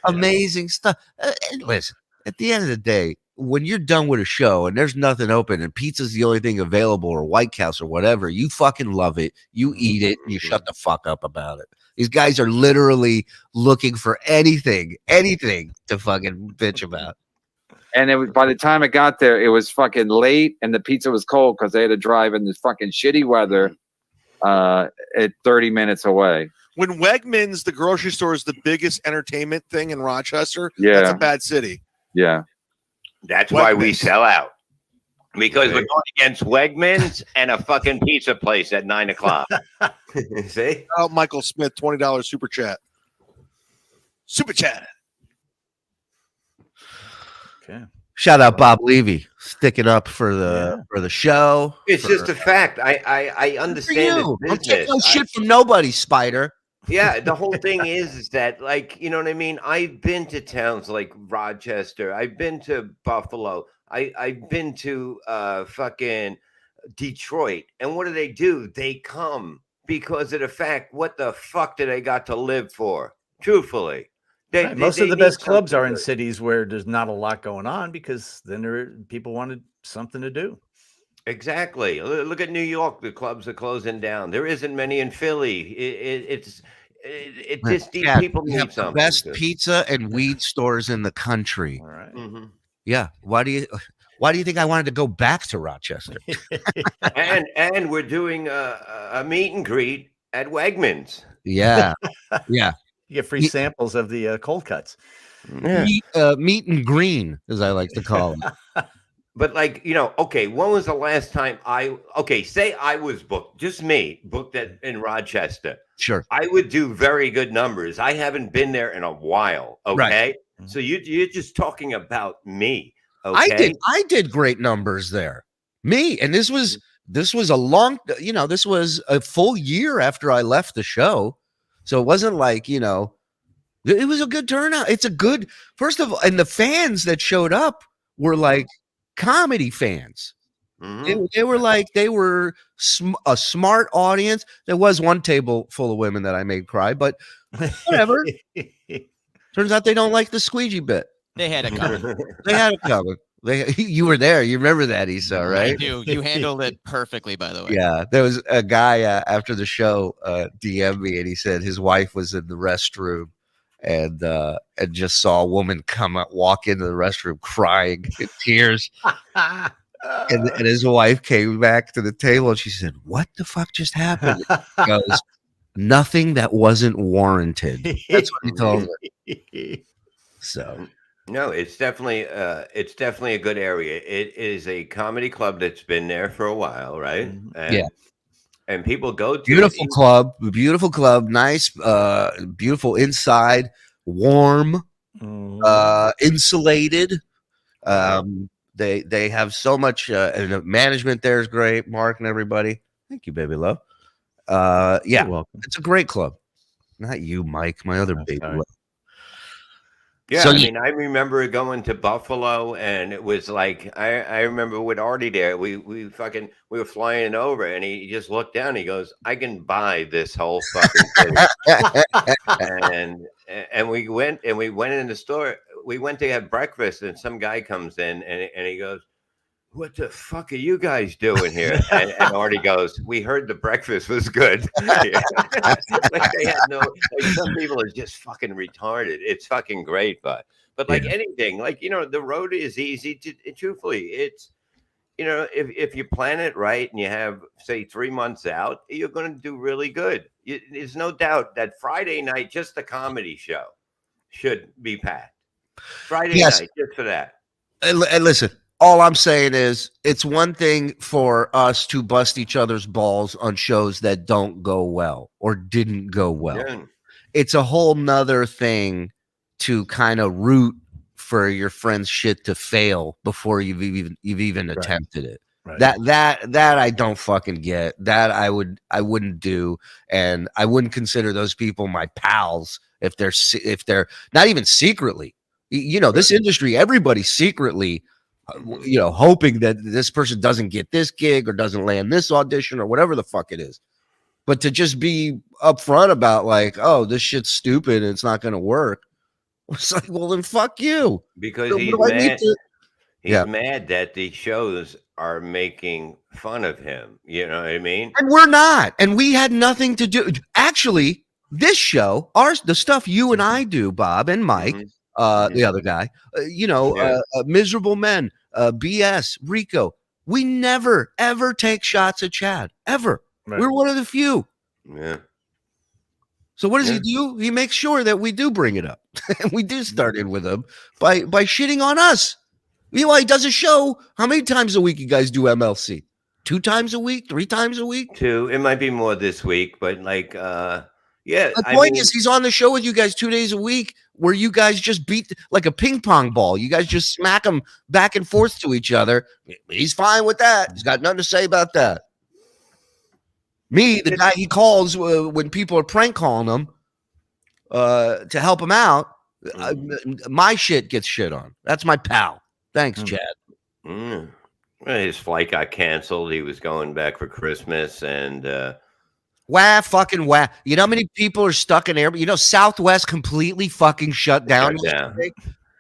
A: amazing stuff. And listen, at the end of the day, when you're done with a show and there's nothing open and pizza's the only thing available or White House or whatever, you fucking love it. You eat it and you shut the fuck up about it. These guys are literally looking for anything to fucking bitch about.
N: And it was, by the time it got there, it was fucking late, and the pizza was cold because they had to drive in this fucking shitty weather at 30 minutes away.
M: When Wegmans, the grocery store, is the biggest entertainment thing in Rochester, that's
N: Yeah.
M: a bad city.
N: Yeah.
D: That's why we sell out. Because we're going against Wegmans and a fucking pizza place at 9 o'clock. See?
M: Oh, Michael Smith, $20 super chat. Super chat.
C: Okay.
A: Shout out Bob Levy, sticking up for the show.
D: It's
A: for-
D: just a fact. I
A: Good for
D: understand
A: you.
D: this
A: I'm taking
D: business.
A: no shit from nobody, Spider.
D: Yeah, the whole thing is that, like, you know what I mean? I've been to towns like Rochester. I've been to Buffalo. I've been to fucking Detroit. And what do? They come because of the fact, what the fuck do they got to live for? Truthfully.
C: Right, most of the
D: need
C: best clubs
D: something
C: are in
D: good.
C: cities where there's not a lot going on, because then people wanted something to do.
D: Exactly. Look at New York. The clubs are closing down. There isn't many in Philly. It's these
A: Yeah,
D: people
A: we
D: need
A: have the
D: something.
A: best
D: to-
A: pizza and weed stores in the country.
C: All right.
D: Mhm.
A: Yeah. Why do you think I wanted to go back to Rochester?
D: and we're doing a meet and greet at Wegmans.
A: Yeah. Yeah.
C: You get free samples of the cold cuts.
A: Meet and green, as I like to call it.
D: But like, okay, when was the last time say I was booked, just me, booked in Rochester.
A: Sure.
D: I would do very good numbers. I haven't been there in a while. Okay.
A: Right.
D: So you're just talking about me. Okay.
A: I did great numbers there. Me. And this was a long, this was a full year after I left the show. So it wasn't like, it was a good turnout. It's a good, first of all, and the fans that showed up were like comedy fans. They were a smart audience. There was one table full of women that I made cry, but whatever. Turns out they don't like the squeegee bit.
G: They had it coming.
A: They had it coming. You were there. You remember that, Issa, right?
G: I do. You handled it perfectly, by the way.
A: Yeah, there was a guy after the show DM'd me, and he said his wife was in the restroom and just saw a woman walk into the restroom crying in tears. And his wife came back to the table and she said, "What the fuck just happened?" He goes, "Nothing that wasn't warranted." That's what he told her. So.
D: No, it's definitely a good area. It is a comedy club that's been there for a while, right? And,
A: yeah.
D: And people go to
A: beautiful club, nice, beautiful inside, warm, insulated. They have so much, and the management there is great. Mark and everybody. Thank you, baby love. Yeah, it's a great club. Not you, Mike, my other baby love.
D: Yeah,
A: So
D: I mean, I remember going to Buffalo, and it was like I remember with Artie there. We were flying over, and he just looked down. He goes, "I can buy this whole fucking thing." and we went in the store. We went to have breakfast, and some guy comes in, and he goes, "What the fuck are you guys doing here?" And Artie goes, "We heard the breakfast was good." Like they had some people are just fucking retarded. It's fucking great, but like anything, like the road is easy to truthfully. It's if you plan it right and you have say 3 months out, you're going to do really good. There's no doubt that Friday night, just the comedy show, should be packed. Friday night, just for that.
A: And listen. All I'm saying is it's one thing for us to bust each other's balls on shows that don't go well or didn't go well.
D: Yeah.
A: It's a whole nother thing to kind of root for your friend's shit to fail before you've even attempted it. Right. That I don't fucking get. That I wouldn't do, and I wouldn't consider those people my pals if they're not even secretly. This industry, everybody secretly hoping that this person doesn't get this gig or doesn't land this audition or whatever the fuck it is. But to just be upfront about like, oh, this shit's stupid and it's not going to work. It's like, well, then fuck you.
D: Because he's mad. He's mad that the shows are making fun of him. You know what I mean?
A: And we're not. And we had nothing to do. Actually, this show, the stuff you and I do, Bob and Mike, the other guy, Miserable Men, BS, Rico. We never, ever take shots at Chad, ever. Right. We're one of the few.
D: Yeah.
A: So what does he do? He makes sure that we do bring it up. And we do start in with him by shitting on us. He does a show. How many times a week you guys do MLC? 2 times a week? 3 times a week?
D: 2. It might be more this week, but like, yeah.
A: The point is he's on the show with you guys 2 days a week where you guys just beat like a ping pong ball. You guys just smack them back and forth to each other. He's fine with that. He's got nothing to say about that. Me, the guy he calls when people are prank calling him to help him out, my shit gets shit on. That's my pal. Thanks, Chad.
D: Well, his flight got canceled. He was going back for Christmas, and
A: Fucking wah. You know how many people are stuck in air? You know, Southwest completely fucking shut down.
D: Shut down.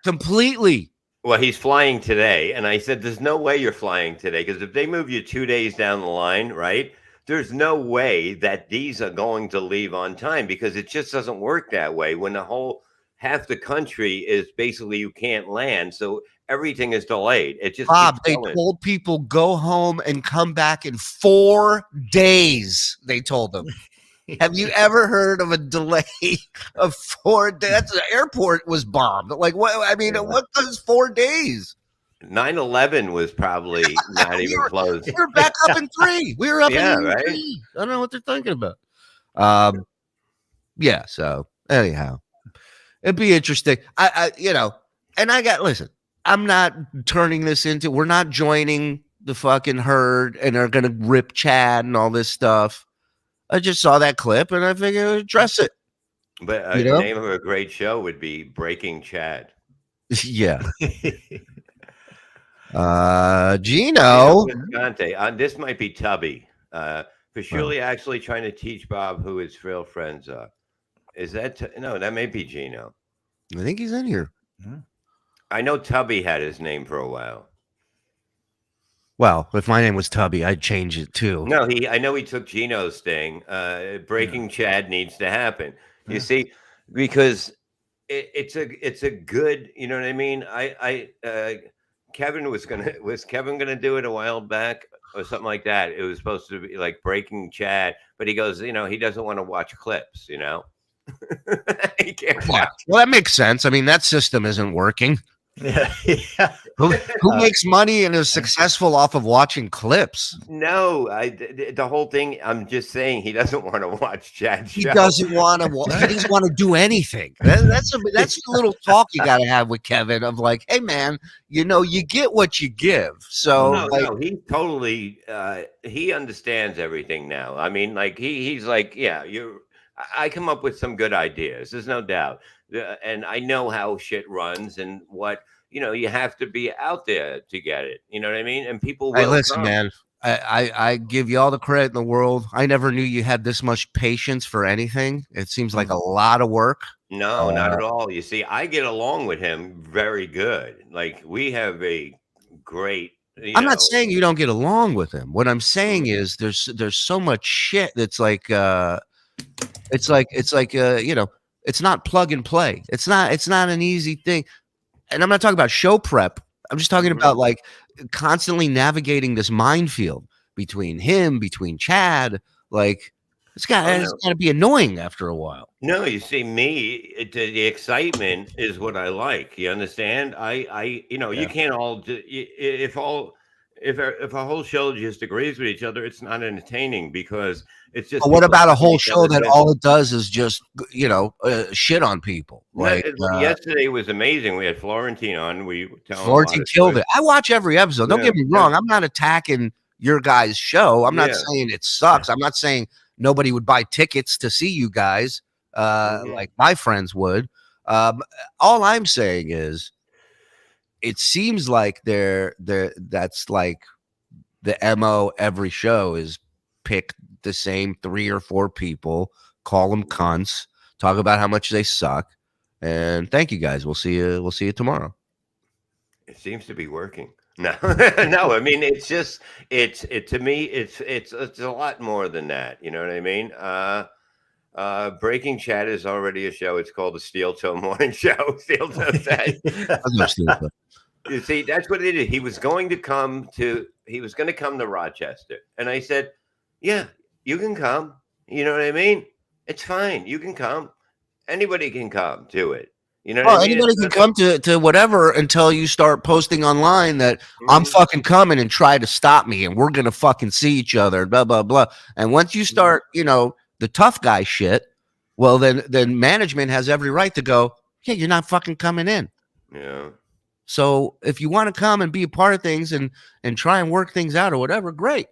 A: Completely.
D: Well, he's flying today. And I said, there's no way you're flying today. Because if they move you 2 days down the line, right? There's no way that these are going to leave on time, because it just doesn't work that way when the whole half the country is basically you can't land. So everything is delayed. It just
A: Bob,
D: keeps
A: they
D: going.
A: told people go home and come back in 4 days. They told them. Have you ever heard of a delay of 4 days? That's the airport was bombed. Like what? I mean, what does 4 days?
D: 9/11 was probably not even close.
A: We were back up in 3. We were up in
D: right?
A: 3. I don't know what they're thinking about. Yeah. So anyhow, it'd be interesting. I and I got listen. I'm not turning this into. We're not joining the fucking herd and are gonna rip Chad and all this stuff. I just saw that clip and I figured I would address it.
D: But
A: You
D: the
A: know?
D: name of a great show would be Breaking Chad.
A: Yeah. Gino.
D: Visconti. This might be Tubby. Fashuli actually trying to teach Bob who his real friends are. Is that no? That may be Gino.
A: I think he's in here.
D: I know Tubby had his name for a while.
A: Well, if my name was Tubby, I'd change it too.
D: No, I know he took Gino's thing. Breaking Chad needs to happen. You see, because it's a good. You know what I mean? Kevin was Kevin gonna do it a while back or something like that. It was supposed to be like Breaking Chad, but he goes, he doesn't want to watch clips. He can't watch.
A: Well, that makes sense. I mean, that system isn't working.
C: Yeah.
A: Who makes money and is successful off of watching clips?
D: No, the whole thing. I'm just saying he doesn't want to watch Chad's
A: He
D: show.
A: doesn't want to. He doesn't want to do anything. That's a little talk you got to have with Kevin of like, hey man, you get what you give. So
D: No, he totally he understands everything now. I mean, like he's like, yeah, I come up with some good ideas. There's no doubt. And I know how shit runs and what, you have to be out there to get it. You know what I mean? And people will
A: hey, listen,
D: come.
A: man. I give you all the credit in the world. I never knew you had this much patience for anything. It seems like a lot of work.
D: No, not at all. You see, I get along with him very good. Like we have a great.
A: I'm not saying you don't get along with him. What I'm saying is there's so much shit that's like it's not plug and play. It's not an easy thing. And I'm not talking about show prep. I'm just talking about like constantly navigating this minefield between Chad. Like it's got to be annoying after a while.
D: No, you see, the excitement is what I like. You understand? You can't all if a whole show just agrees with each other, it's not entertaining because it's just.
A: But what about a whole
D: each
A: show
D: other's
A: that
D: business.
A: all it does is just shit on people? Like
D: Yesterday was amazing. We had Florentine on.
A: Florentine killed it. I watch every episode. Don't get me wrong. I'm not attacking your guys' show. I'm not saying it sucks. I'm not saying nobody would buy tickets to see you guys like my friends would. All I'm saying is it seems like that's like the MO every show is pick the same 3 or 4 people, call them cunts, talk about how much they suck, and thank you guys. We'll see you tomorrow.
D: It seems to be working. No, no. I mean, it's just to me, it's a lot more than that. You know what I mean? Breaking Chad is already a show. It's called the Steel Toe Morning Show. Steel Toe said. You see, that's what it is. He was going to come to Rochester, and I said, "Yeah, you can come. You know what I mean? It's fine. You can come. Anybody can come to it. You know what I mean?
A: Anybody can come to whatever until you start posting online that I'm fucking coming and try to stop me and we're going to fucking see each other, blah, blah, blah. And once you start, the tough guy shit, well, then management has every right to go, yeah, you're not fucking coming in.
D: Yeah.
A: So if you want to come and be a part of things and try and work things out or whatever, great.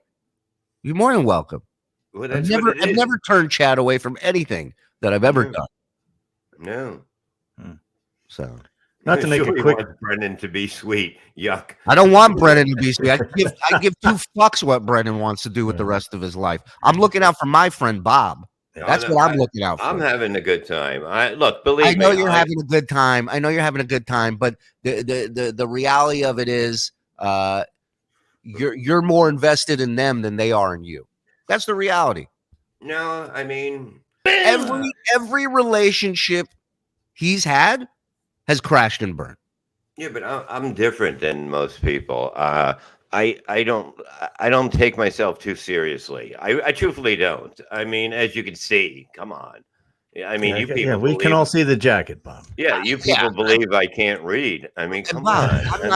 A: You're more than welcome.
D: Well,
A: I've never turned Chad away from anything that I've ever done.
D: No.
A: So
C: Not to make
D: Sure
C: it
D: he
C: quick.
D: wants Brendan to be sweet. Yuck.
A: I don't want Brennan to be sweet. I give two fucks what Brennan wants to do with the rest of his life. I'm looking out for my friend Bob. That's what I'm looking out for.
D: I'm having a good time. Believe
A: I know
D: me.
A: you're having a good time. I know you're having a good time, but the reality of it is, you're more invested in them than they are in you. That's the reality.
D: No, I mean,
A: every relationship he's had has crashed and burned.
D: yeah, but I'm different than most people. I don't take myself too seriously. I truthfully don't. I mean, as you can see, come on. I mean, you people.
C: we can all see the jacket, Bob.
D: Yeah, you people believe I can't read. I mean, come
A: Bob,
D: on.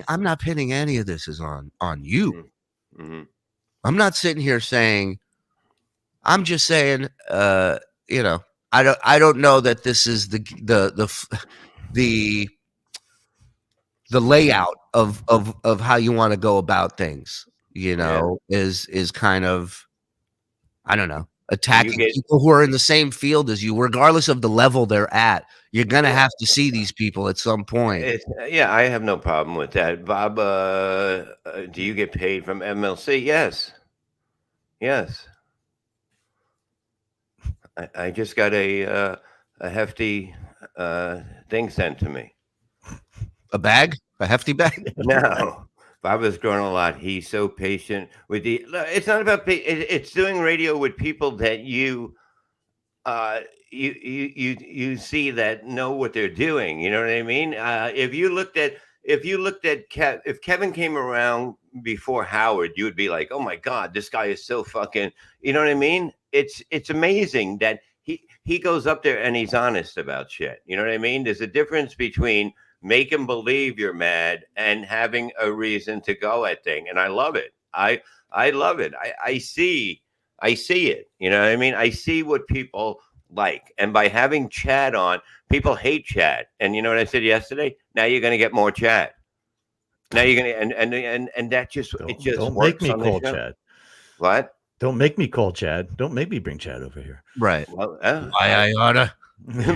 A: I'm not pinning any of this is on you.
D: Mm-hmm.
A: I'm not sitting here saying. I'm just saying. I don't know that this is the layout of how you want to go about things. Is kind of, I don't know, attacking people who are in the same field as you, regardless of the level they're at. You're gonna have to see these people at some point.
D: Yeah, I have no problem with that, Bob. Do you get paid from MLC? Yes. I just got a hefty thing sent to me.
A: A bag? A hefty bag?
D: No. Bob has grown a lot. He's so patient with the. It's not about. It's doing radio with people that you see that know what they're doing. You know what I mean? If Kevin came around before Howard, you would be like, oh my God, this guy is so fucking. You know what I mean? It's amazing that he goes up there and he's honest about shit. You know what I mean? There's a difference between make him believe you're mad and having a reason to go at thing. And I love it. I love it. I see it. You know what I mean? I see what people like. And by having Chad on, people hate Chad. And you know what I said yesterday? Now you're going to get more Chad. Now you're going to, and that just, it just
C: Don't
D: works
C: make me
D: on the
C: call
D: show.
C: Chad.
D: What?
C: Don't make me call Chad. Don't make me bring Chad over here.
A: Right.
D: Well,
A: I oughta.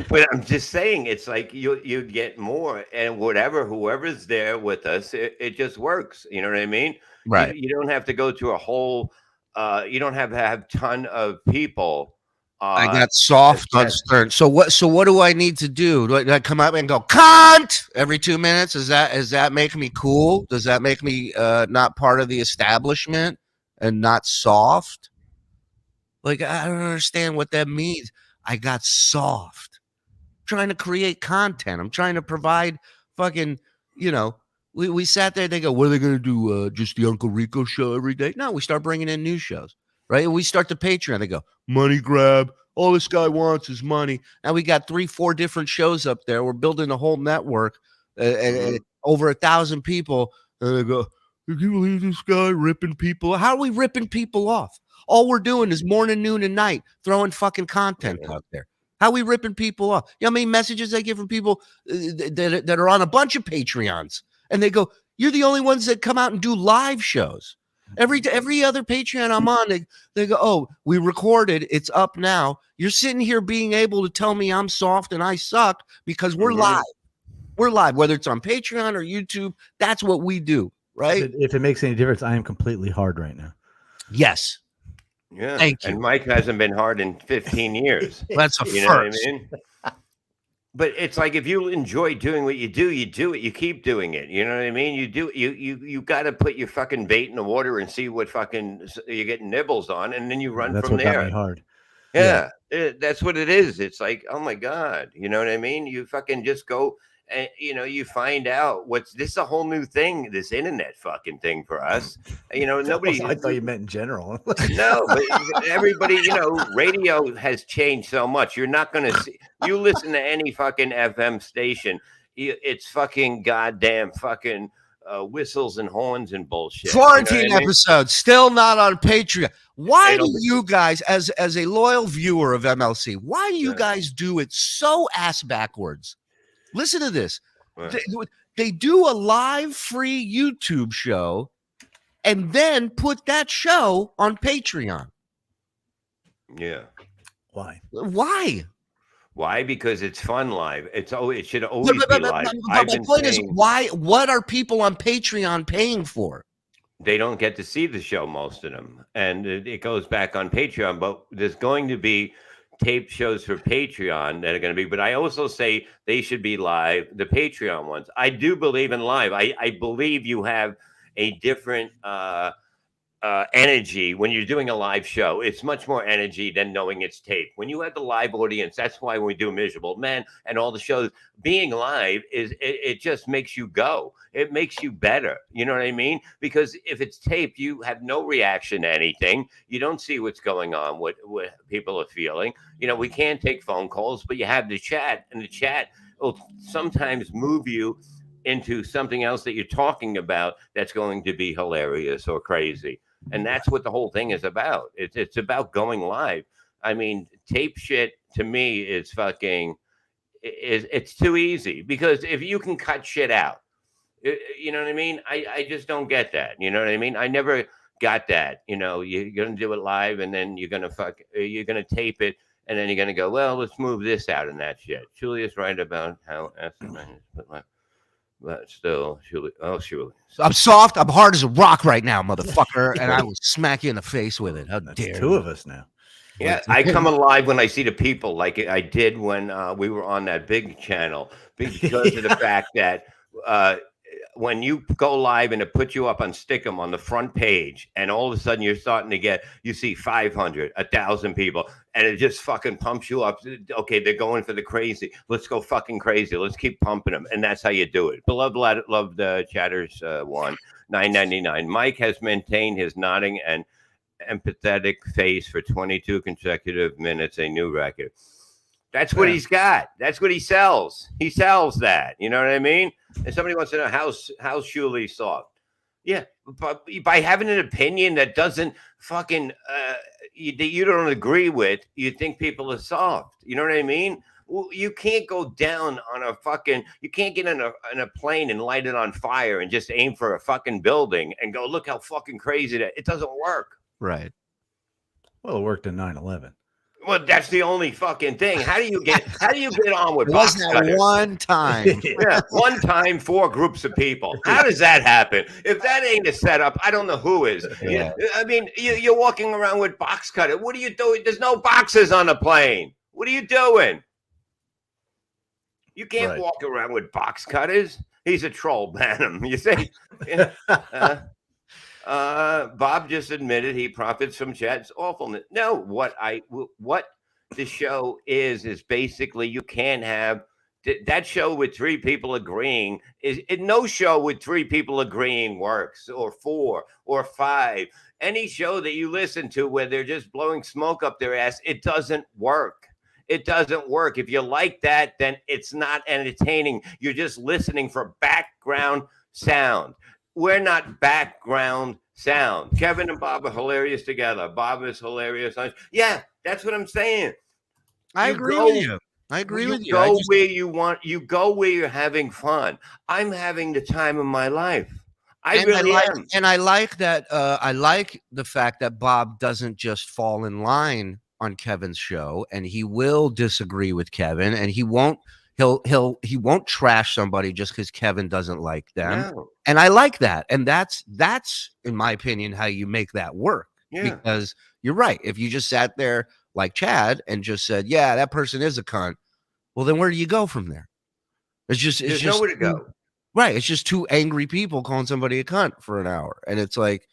D: But I'm just saying, it's like you get more, and whoever's there with us, it just works. You know what I mean?
A: Right.
D: You don't have to go to a whole. You don't have to have ton of people.
A: I got soft on Stern. So what do I need to do? Do I come up and go cunt every 2 minutes? Is that make me cool? Does that make me not part of the establishment and not soft? Like, I don't understand what that means. I got soft. I'm trying to create content. I'm trying to provide fucking, we sat there. They go, what are they going to do? Just the Uncle Rico show every day? No, we start bringing in new shows, right? We start the Patreon. They go, money grab. All this guy wants is money. Now we got 3-4 different shows up there. We're building a whole network and over 1,000 people. And they go, can you believe this guy ripping people? How are we ripping people off? All we're doing is morning, noon, and night throwing fucking content out there. How are we ripping people off? You know how many messages I get from people that are on a bunch of Patreons, and they go, "You're the only ones that come out and do live shows." Every other Patreon I'm on, they go, "Oh, we recorded. It's up now." You're sitting here being able to tell me I'm soft and I suck because we're live. We're live, whether it's on Patreon or YouTube. That's what we do, right?
C: If it makes any difference, I am completely hard right now.
A: Yes.
D: Yeah.
A: Thank you.
D: And Mike hasn't been hard in 15 years.
A: That's a
D: you
A: first.
D: know what I mean? But it's like if you enjoy doing what you do it. You keep doing it. You know what I mean? You got to put your fucking bait in the water and see what fucking you get nibbles on, and then you run
C: That's
D: from
C: what
D: there.
C: got me hard.
D: Yeah, that's what it is. It's like, oh my God, you know what I mean? You fucking just go and you find out this is a whole new thing, this internet fucking thing for us. Nobody.
C: I thought you meant in general.
D: No, but everybody, radio has changed so much. You're not going to see, you listen to any fucking FM station, it's fucking goddamn fucking whistles and horns and bullshit.
A: Quarantine episode, still not on Patreon. Why do you guys, as a loyal viewer of MLC, why do you guys do it so ass backwards? Listen to this. They do a live free YouTube show and then put that show on Patreon.
D: Yeah.
C: Why?
A: Why?
D: Why? Because it's fun live. It should
A: But,
D: always
A: but,
D: be
A: but,
D: live.
A: but
D: I've
A: my
D: been
A: point is,
D: saying
A: why? What are people on Patreon paying for?
D: they don't get to see the show, most of them, and it goes back on Patreon. But there's going to be taped shows for Patreon that are going to be. But I also say they should be live. The Patreon ones. I do believe in live. I believe you have a different energy when you're doing a live show. It's much more energy than knowing it's taped. When you have the live audience, that's why when we do Miserable Men and all the shows, being live it just makes you go. It makes you better. You know what I mean? Because if it's taped, you have no reaction to anything. You don't see what's going on, what people are feeling. You know, we can't take phone calls, but you have the chat, and the chat will sometimes move you into something else that you're talking about that's going to be hilarious or crazy. And that's what the whole thing is about. It's about going live. I mean, tape shit to me is fucking, it's too easy, because if you can cut shit out, you know what I mean? I just don't get that. You know what I mean? I never got that. You know, you're going to do it live, and then you're going to tape it, and then you're going to go, well, let's move this out and that shit. Julia's right about how, but still, Julie.
A: I'm soft. I'm hard as a rock right now, motherfucker, and I will smack you in the face with it. How dare
C: two of us now.
D: Yeah, I come alive when I see the people, like I did when we were on that big channel, because of the fact that when you go live and it puts you up on Stickum on the front page, and all of a sudden you see 500, 1,000 people, and it just fucking pumps you up. Okay, they're going for the crazy. Let's go fucking crazy. Let's keep pumping them, and that's how you do it. Beloved, love the chatters. One $9.99. Mike has maintained his nodding and empathetic face for 22 consecutive minutes. A new record. That's what he's got. That's what he sells. He sells that. You know what I mean? And somebody wants to know how's Shuli soft. Yeah, but by having an opinion that doesn't fucking you don't agree with, you think people are soft. You know what I mean? Well, you can't go down on a fucking. You can't get in a plane and light it on fire and just aim for a fucking building and go, look how fucking crazy that. It doesn't work.
A: Right.
C: Well, it worked in 9/11.
D: Well, that's the only fucking thing. How do you get on with
A: It was
D: box
A: that
D: cutters?
A: one time.
D: Yeah, one time, 4 groups of people. How does that happen? If that ain't a setup, I don't know who is.
A: Yeah.
D: I mean, you're walking around with box cutter. What are you doing? There's no boxes on the plane. What are you doing? You can't walk around with box cutters. He's a troll, ban him. You see? Bob just admitted he profits from chat's awfulness. No, what the show is basically you can't have that show with 3 people agreeing. No show with 3 people agreeing works, or 4 or 5. Any show that you listen to where they're just blowing smoke up their ass, it doesn't work. It doesn't work. If you like that, then it's not entertaining. You're just listening for background sound. We're not background sound. Kevin and Bob are hilarious together. Bob is hilarious. Yeah, that's what I'm saying.
A: I agree with you. I agree with you.
D: Go where you want. You go where you're having fun. I'm having the time of my life. I really am.
A: And I like that. I like the fact that Bob doesn't just fall in line on Kevin's show, and he will disagree with Kevin, and he won't trash somebody just because Kevin doesn't like them.
D: No.
A: And I like that. And that's in my opinion how you make that work.
D: Yeah.
A: Because you're right. If you just sat there like Chad and just said, yeah, that person is a cunt, well, then where do you go from there? There's
D: nowhere to go.
A: Right. It's just 2 angry people calling somebody a cunt for an hour. And it's like,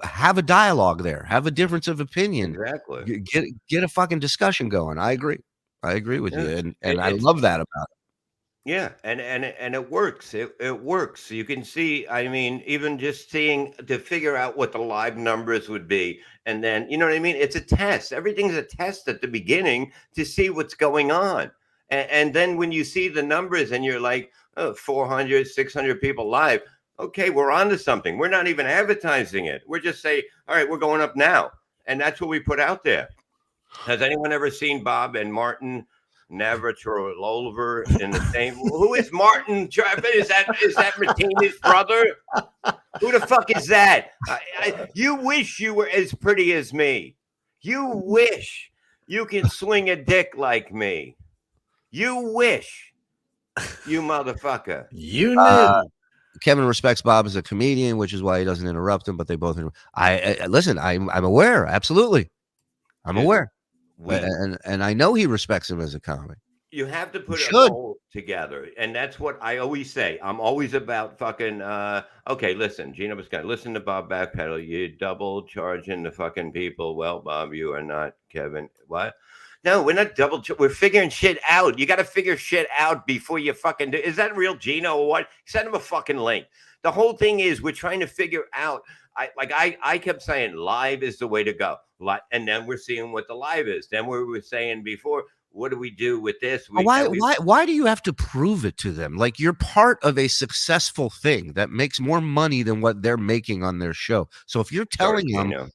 A: have a dialogue there. Have a difference of opinion.
D: Exactly.
A: Get a fucking discussion going. I agree with you. And I love that about it.
D: Yeah, and it works. It works. You can see, I mean, even just seeing to figure out what the live numbers would be. And then, you know what I mean? It's a test. Everything's a test at the beginning to see what's going on. And then when you see the numbers and you're like, 400, 600 people live, okay, we're on to something. We're not even advertising it. We're just saying, all right, we're going up now. And that's what we put out there. Has anyone ever seen Bob and Martin Navratilova in the same? Who is Martin? Is that Martina's brother? Who the fuck is that? You wish you were as pretty as me. You wish you could swing a dick like me. You wish, you motherfucker.
C: You knew.
A: Kevin respects Bob as a comedian, which is why he doesn't interrupt him. But they both. I listen. I'm aware. Absolutely, I'm aware, and I know he respects him as a comic.
D: You have to put
A: You
D: it
A: should.
D: all together. And that's what I always say. I'm always about fucking, okay, listen, Gino Biscotti, listen to Bob Backpedal. You double charging the fucking people. Well, Bob, you are not Kevin. What? No, we're not we're figuring shit out. You got to figure shit out before you fucking do. Is that real Gino or what? Send him a fucking link. The whole thing is we're trying to figure out. I kept saying live is the way to go. And then we're seeing what the live is. Then we were saying before, what do we do with this?
A: Why do you have to prove it to them? Like, you're part of a successful thing that makes more money than what they're making on their show. So if you're telling them,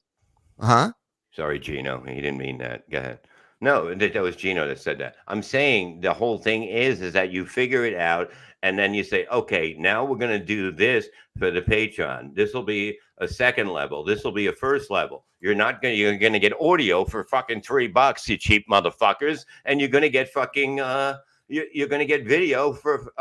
D: Sorry, Gino, he didn't mean that. Go ahead. No, that was Gino that said that. I'm saying the whole thing is that you figure it out and then you say, okay, now we're going to do this for the Patreon. This will be a second level. This will be a first level. You're going to get audio for fucking $3, you cheap motherfuckers. And you're going to get fucking, you're going to get video for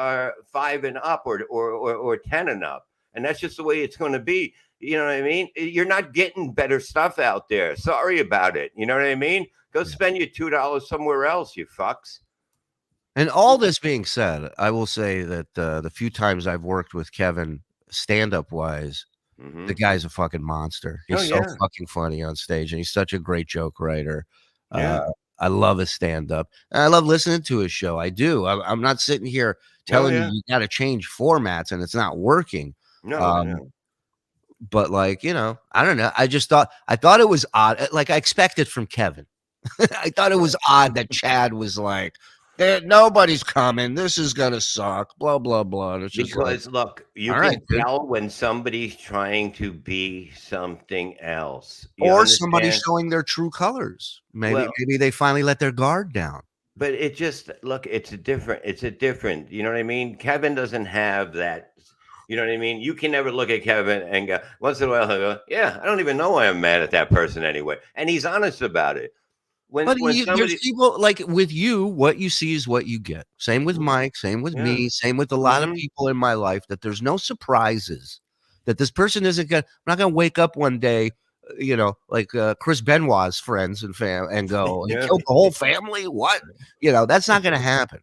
D: 5 and up or 10 and up. And that's just the way it's going to be. You know what I mean? You're not getting better stuff out there. Sorry about it. You know what I mean? Go spend your $2 somewhere else, you fucks.
A: And all this being said, I will say that the few times I've worked with Kevin stand-up wise, the guy's a fucking monster. He's so fucking funny on stage, and he's such a great joke writer. I love his stand-up. And I love listening to his show. I do. I'm not sitting here telling you got to change formats and it's not working.
D: No.
A: But like, you know, I don't know. I thought it was odd. Like, I expected from Kevin. I thought it was odd that Chad was like, nobody's coming. This is gonna suck. Blah blah blah. And it's just
D: because
A: like,
D: look, you
A: all
D: can
A: right, dude.
D: tell when somebody's trying to be something else,
A: Or somebody showing their true colors. Maybe they finally let their guard down.
D: But it just it's a different. You know what I mean? Kevin doesn't have that. You know what I mean? You can never look at Kevin and go, once in a while, he'll go, yeah, I don't even know why I'm mad at that person anyway. And he's honest about it.
A: There's people like with you, what you see is what you get. Same with Mike, same with me, same with a lot of people in my life, that there's no surprises. That this person isn't gonna, I'm not gonna wake up one day, you know, like Chris Benoit's friends and and go, he killed the whole family. What? You know, that's not gonna happen.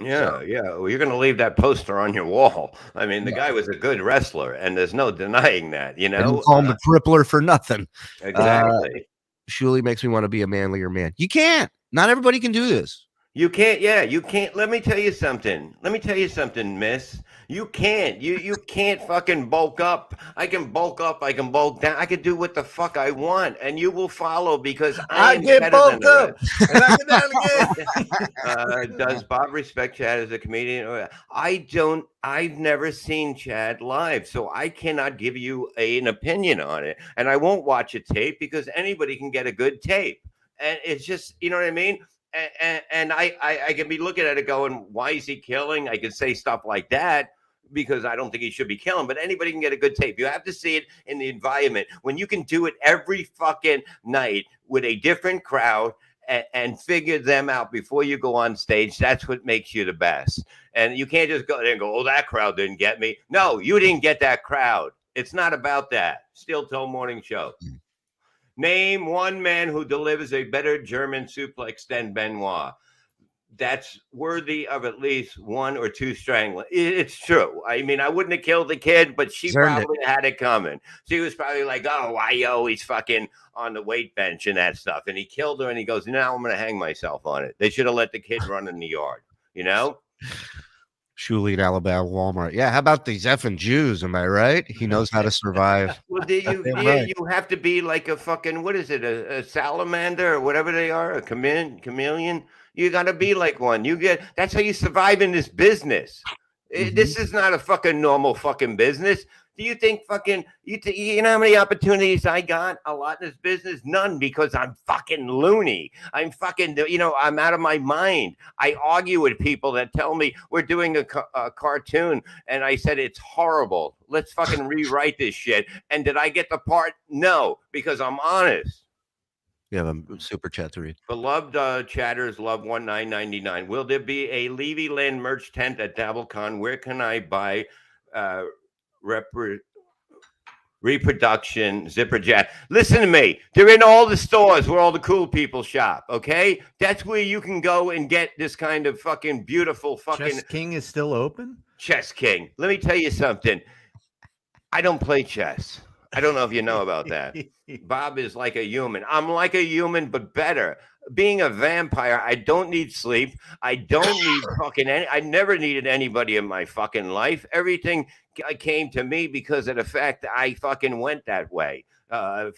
D: Yeah. Well, you're going to leave that poster on your wall. I mean, the guy was a good wrestler, and there's no denying that, you know?
A: And call him the crippler for nothing.
D: Exactly.
A: Shuli makes me want to be a manlier man. You can't. Not everybody can do this.
D: You can't. Yeah, you can't. Let me tell you something. Miss. You can't. You can't fucking bulk up. I can bulk up. I can bulk down. I can do what the fuck I want, and you will follow because I get bulked up and I get down again. Does Bob respect Chad as a comedian? I don't. I've never seen Chad live, so I cannot give you an opinion on it, and I won't watch a tape because anybody can get a good tape, and it's just, you know what I mean. And I can be looking at it going, why is he killing? I can say stuff like that because I don't think he should be killing, but anybody can get a good tape. You have to see it in the environment. When you can do it every fucking night with a different crowd and figure them out before you go on stage, that's what makes you the best. And you can't just go there and go, oh, that crowd didn't get me. No, you didn't get that crowd. It's not about that. Steel Toe Morning Show. Name one man who delivers a better German suplex than Benoit. That's worthy of at least 1 or 2 strangling. It's true. I mean, I wouldn't have killed the kid, but she probably had it coming. She was probably like, oh, why you always fucking on the weight bench and that stuff. And he killed her and he goes, now I'm going to hang myself on it. They should have let the kid run in the yard, you know?
A: Shuli in Alabama, Walmart. Yeah, how about these effing Jews? Am I right? He knows how to survive.
D: Well, you have to be like a fucking, what is it, a salamander or whatever they are, a chameleon. You got to be like one. That's how you survive in this business. This is not a fucking normal fucking business. Do you think fucking, you know how many opportunities I got? A lot in this business? None, because I'm fucking loony. I'm fucking, I'm out of my mind. I argue with people that tell me we're doing a cartoon. And I said, it's horrible. Let's fucking rewrite this shit. And did I get the part? No, because I'm honest.
A: You have a super chat to read.
D: Beloved chatters, love 1999. Will there be a Levy Land merch tent at DabbleCon? Where can I buy reproduction zipper jack? Listen to me. They're in all the stores where all the cool people shop. Okay, that's where you can go and get this kind of fucking beautiful fucking.
C: Chess King is still open.
D: Chess King. Let me tell you something. I don't play chess. I don't know if you know about that. Bob is like a human. I'm like a human, but better. Being a vampire, I don't need sleep. I don't need fucking I never needed anybody in my fucking life. Everything came to me because of the fact that I fucking went that way.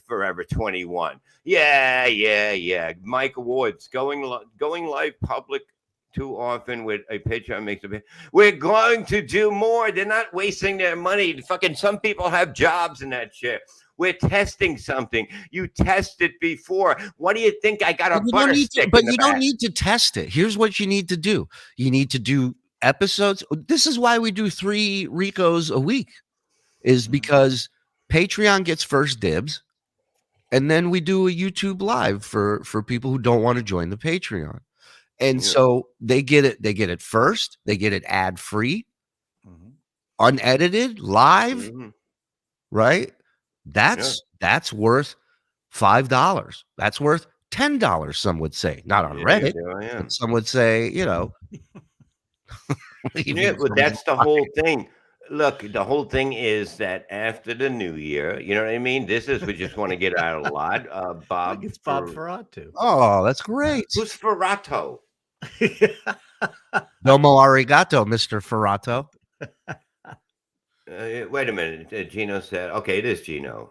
D: Forever 21. Yeah. Mike Woods going live public too often with a picture makes a bit. We're going to do more. They're not wasting their money. Fucking some people have jobs in that shit. We're testing something. You tested before. What do you think? I got a butter stick.
A: But you don't need to test it. Here's what you need to do. You need to do episodes. This is why we do 3 Ricos a week, is because Patreon gets first dibs, and then we do a YouTube live for people who don't want to join the Patreon. And so they get it first. They get it ad free, unedited, live, right? That's worth $5. That's worth $10. Some would say, not on Reddit. But some would say, but
D: that's the whole thing. Look, the whole thing is that after the new year, you know what I mean? This is, we just want to get out a lot. Bob.
C: It's Bob Ferrato.
A: Oh, that's great.
D: Who's Ferrato?
A: Domo arigato, Mr. Ferrato.
D: Wait a minute. Gino said, okay, it is Gino.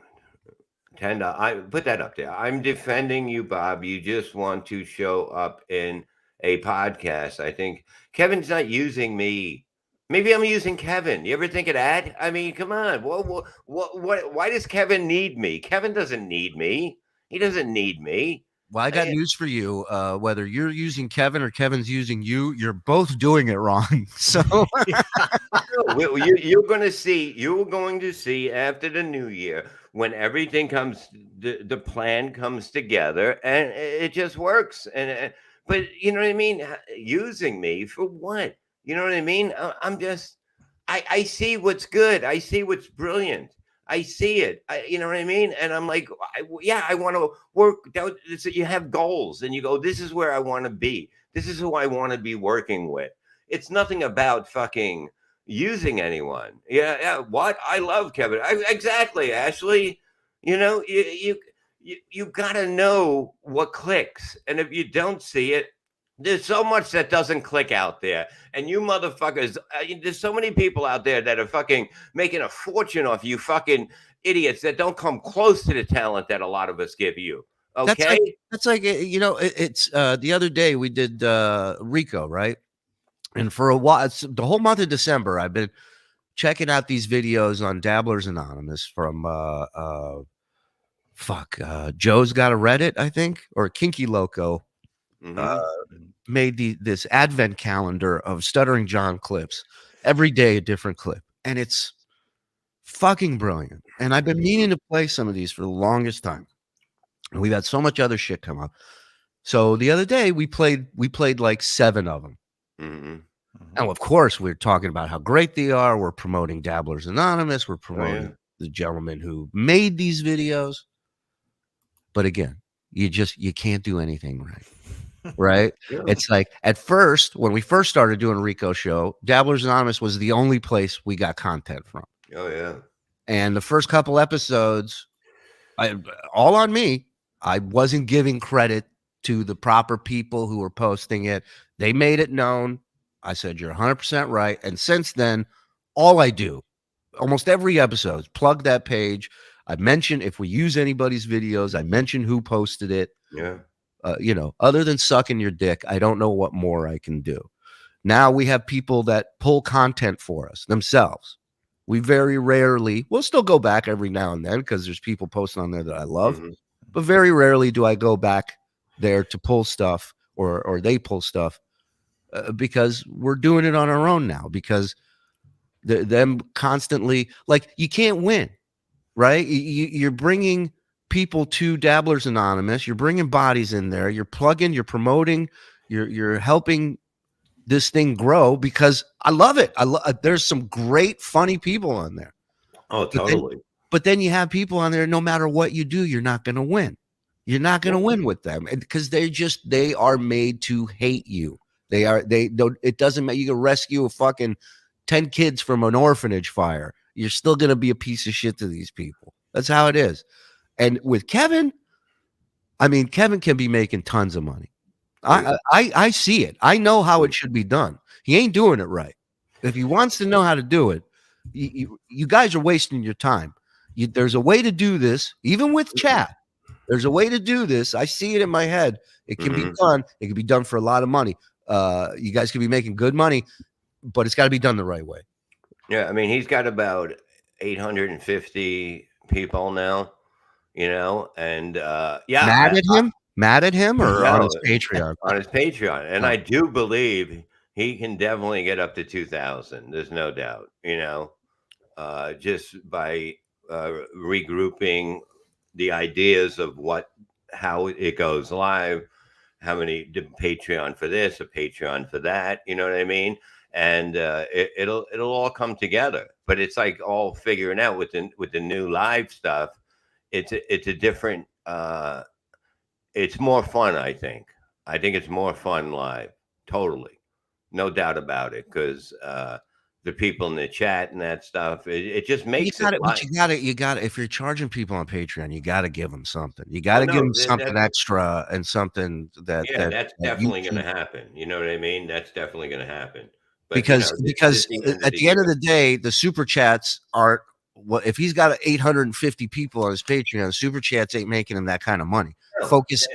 D: Tenda, I put that up there. I'm defending you, Bob. You just want to show up in a podcast. I think Kevin's not using me. Maybe I'm using Kevin. You ever think of that? I mean, come on. What? Why does Kevin need me? Kevin doesn't need me. He doesn't need me.
A: Well, I got news for you. Whether you're using Kevin or Kevin's using you, you're both doing it wrong. So
D: you're going to see after the new year, when everything comes, the plan comes together, and it just works. But you know what I mean? Using me for what? You know what I mean? I see what's good. I see what's brilliant. I see it. You know what I mean? And I'm like, I want to work. You have goals and you go, this is where I want to be. This is who I want to be working with. It's nothing about fucking using anyone. Yeah. What? I love Kevin. Exactly, Ashley. You know, you got to know what clicks. And if you don't see it, there's so much that doesn't click out there. And you motherfuckers, there's so many people out there that are fucking making a fortune off you fucking idiots that don't come close to the talent that a lot of us give you. Okay?
A: That's like it's the other day we did Rico, right? And for a while, the whole month of December, I've been checking out these videos on Dabblers Anonymous from Joe's Got a Reddit, I think, or Kinky Loco. Made this advent calendar of Stuttering John clips, every day a different clip, and it's fucking brilliant. And I've been meaning to play some of these for the longest time. And we've had so much other shit come up. So the other day we played like 7 of them. And of course we're talking about how great they are. We're promoting Dabblers Anonymous. We're promoting the gentleman who made these videos. But again, you can't do anything right. Right? It's like at first, when we first started doing Rico Show, Dabblers Anonymous was the only place we got content from.
D: Oh yeah.
A: And the first couple episodes, all on me. I wasn't giving credit to the proper people who were posting it. They made it known. I said, you're 100% right. And since then, all I do, almost every episode, plug that page. I mention if we use anybody's videos, I mention who posted it.
D: Yeah.
A: Other than sucking your dick, I don't know what more I can do. Now we have people that pull content for us themselves. We very rarely, we'll still go back every now and then because there's people posting on there that I love, but very rarely do I go back there to pull stuff or they pull stuff because we're doing it on our own now because them constantly, like, you can't win, right? You're bringing people to Dabblers Anonymous. You're bringing bodies in there. You're plugging. You're promoting. You're helping this thing grow because I love it. There's some great, funny people on there.
D: Oh, totally.
A: But then you have people on there. No matter what you do, you're not going to win. You're not going to win with them because they are made to hate you. They don't. It doesn't matter. You can rescue a fucking 10 kids from an orphanage fire. You're still going to be a piece of shit to these people. That's how it is. And with Kevin, I mean, Kevin can be making tons of money. I see it. I know how it should be done. He ain't doing it right. If he wants to know how to do it, you guys are wasting your time. There's a way to do this, even with chat. There's a way to do this. I see it in my head. It can be done. It can be done for a lot of money. You guys can be making good money, but it's got to be done the right way.
D: Yeah, I mean, he's got about 850 people now, you know, and yeah.
A: Mad at him or on his Patreon?
D: On his Patreon. And I do believe he can definitely get up to 2,000. There's no doubt, you know, just by regrouping the ideas of how it goes live, how many Patreon for this, a Patreon for that, you know what I mean? And it'll all come together. But it's like all figuring out with the new live stuff. It's a different. It's more fun, I think. I think it's more fun live. Totally, no doubt about it. Because the people in the chat and that stuff, it just makes it.
A: But you got to. If you're charging people on Patreon, you got to give them something. You got to give them something extra and something that.
D: Yeah, that's definitely going to happen. You know what I mean? That's definitely going to happen. But,
A: because at the end of the day, the super chats are well. If he's got 850 people on his Patreon, super chats ain't making him that kind of money. Focus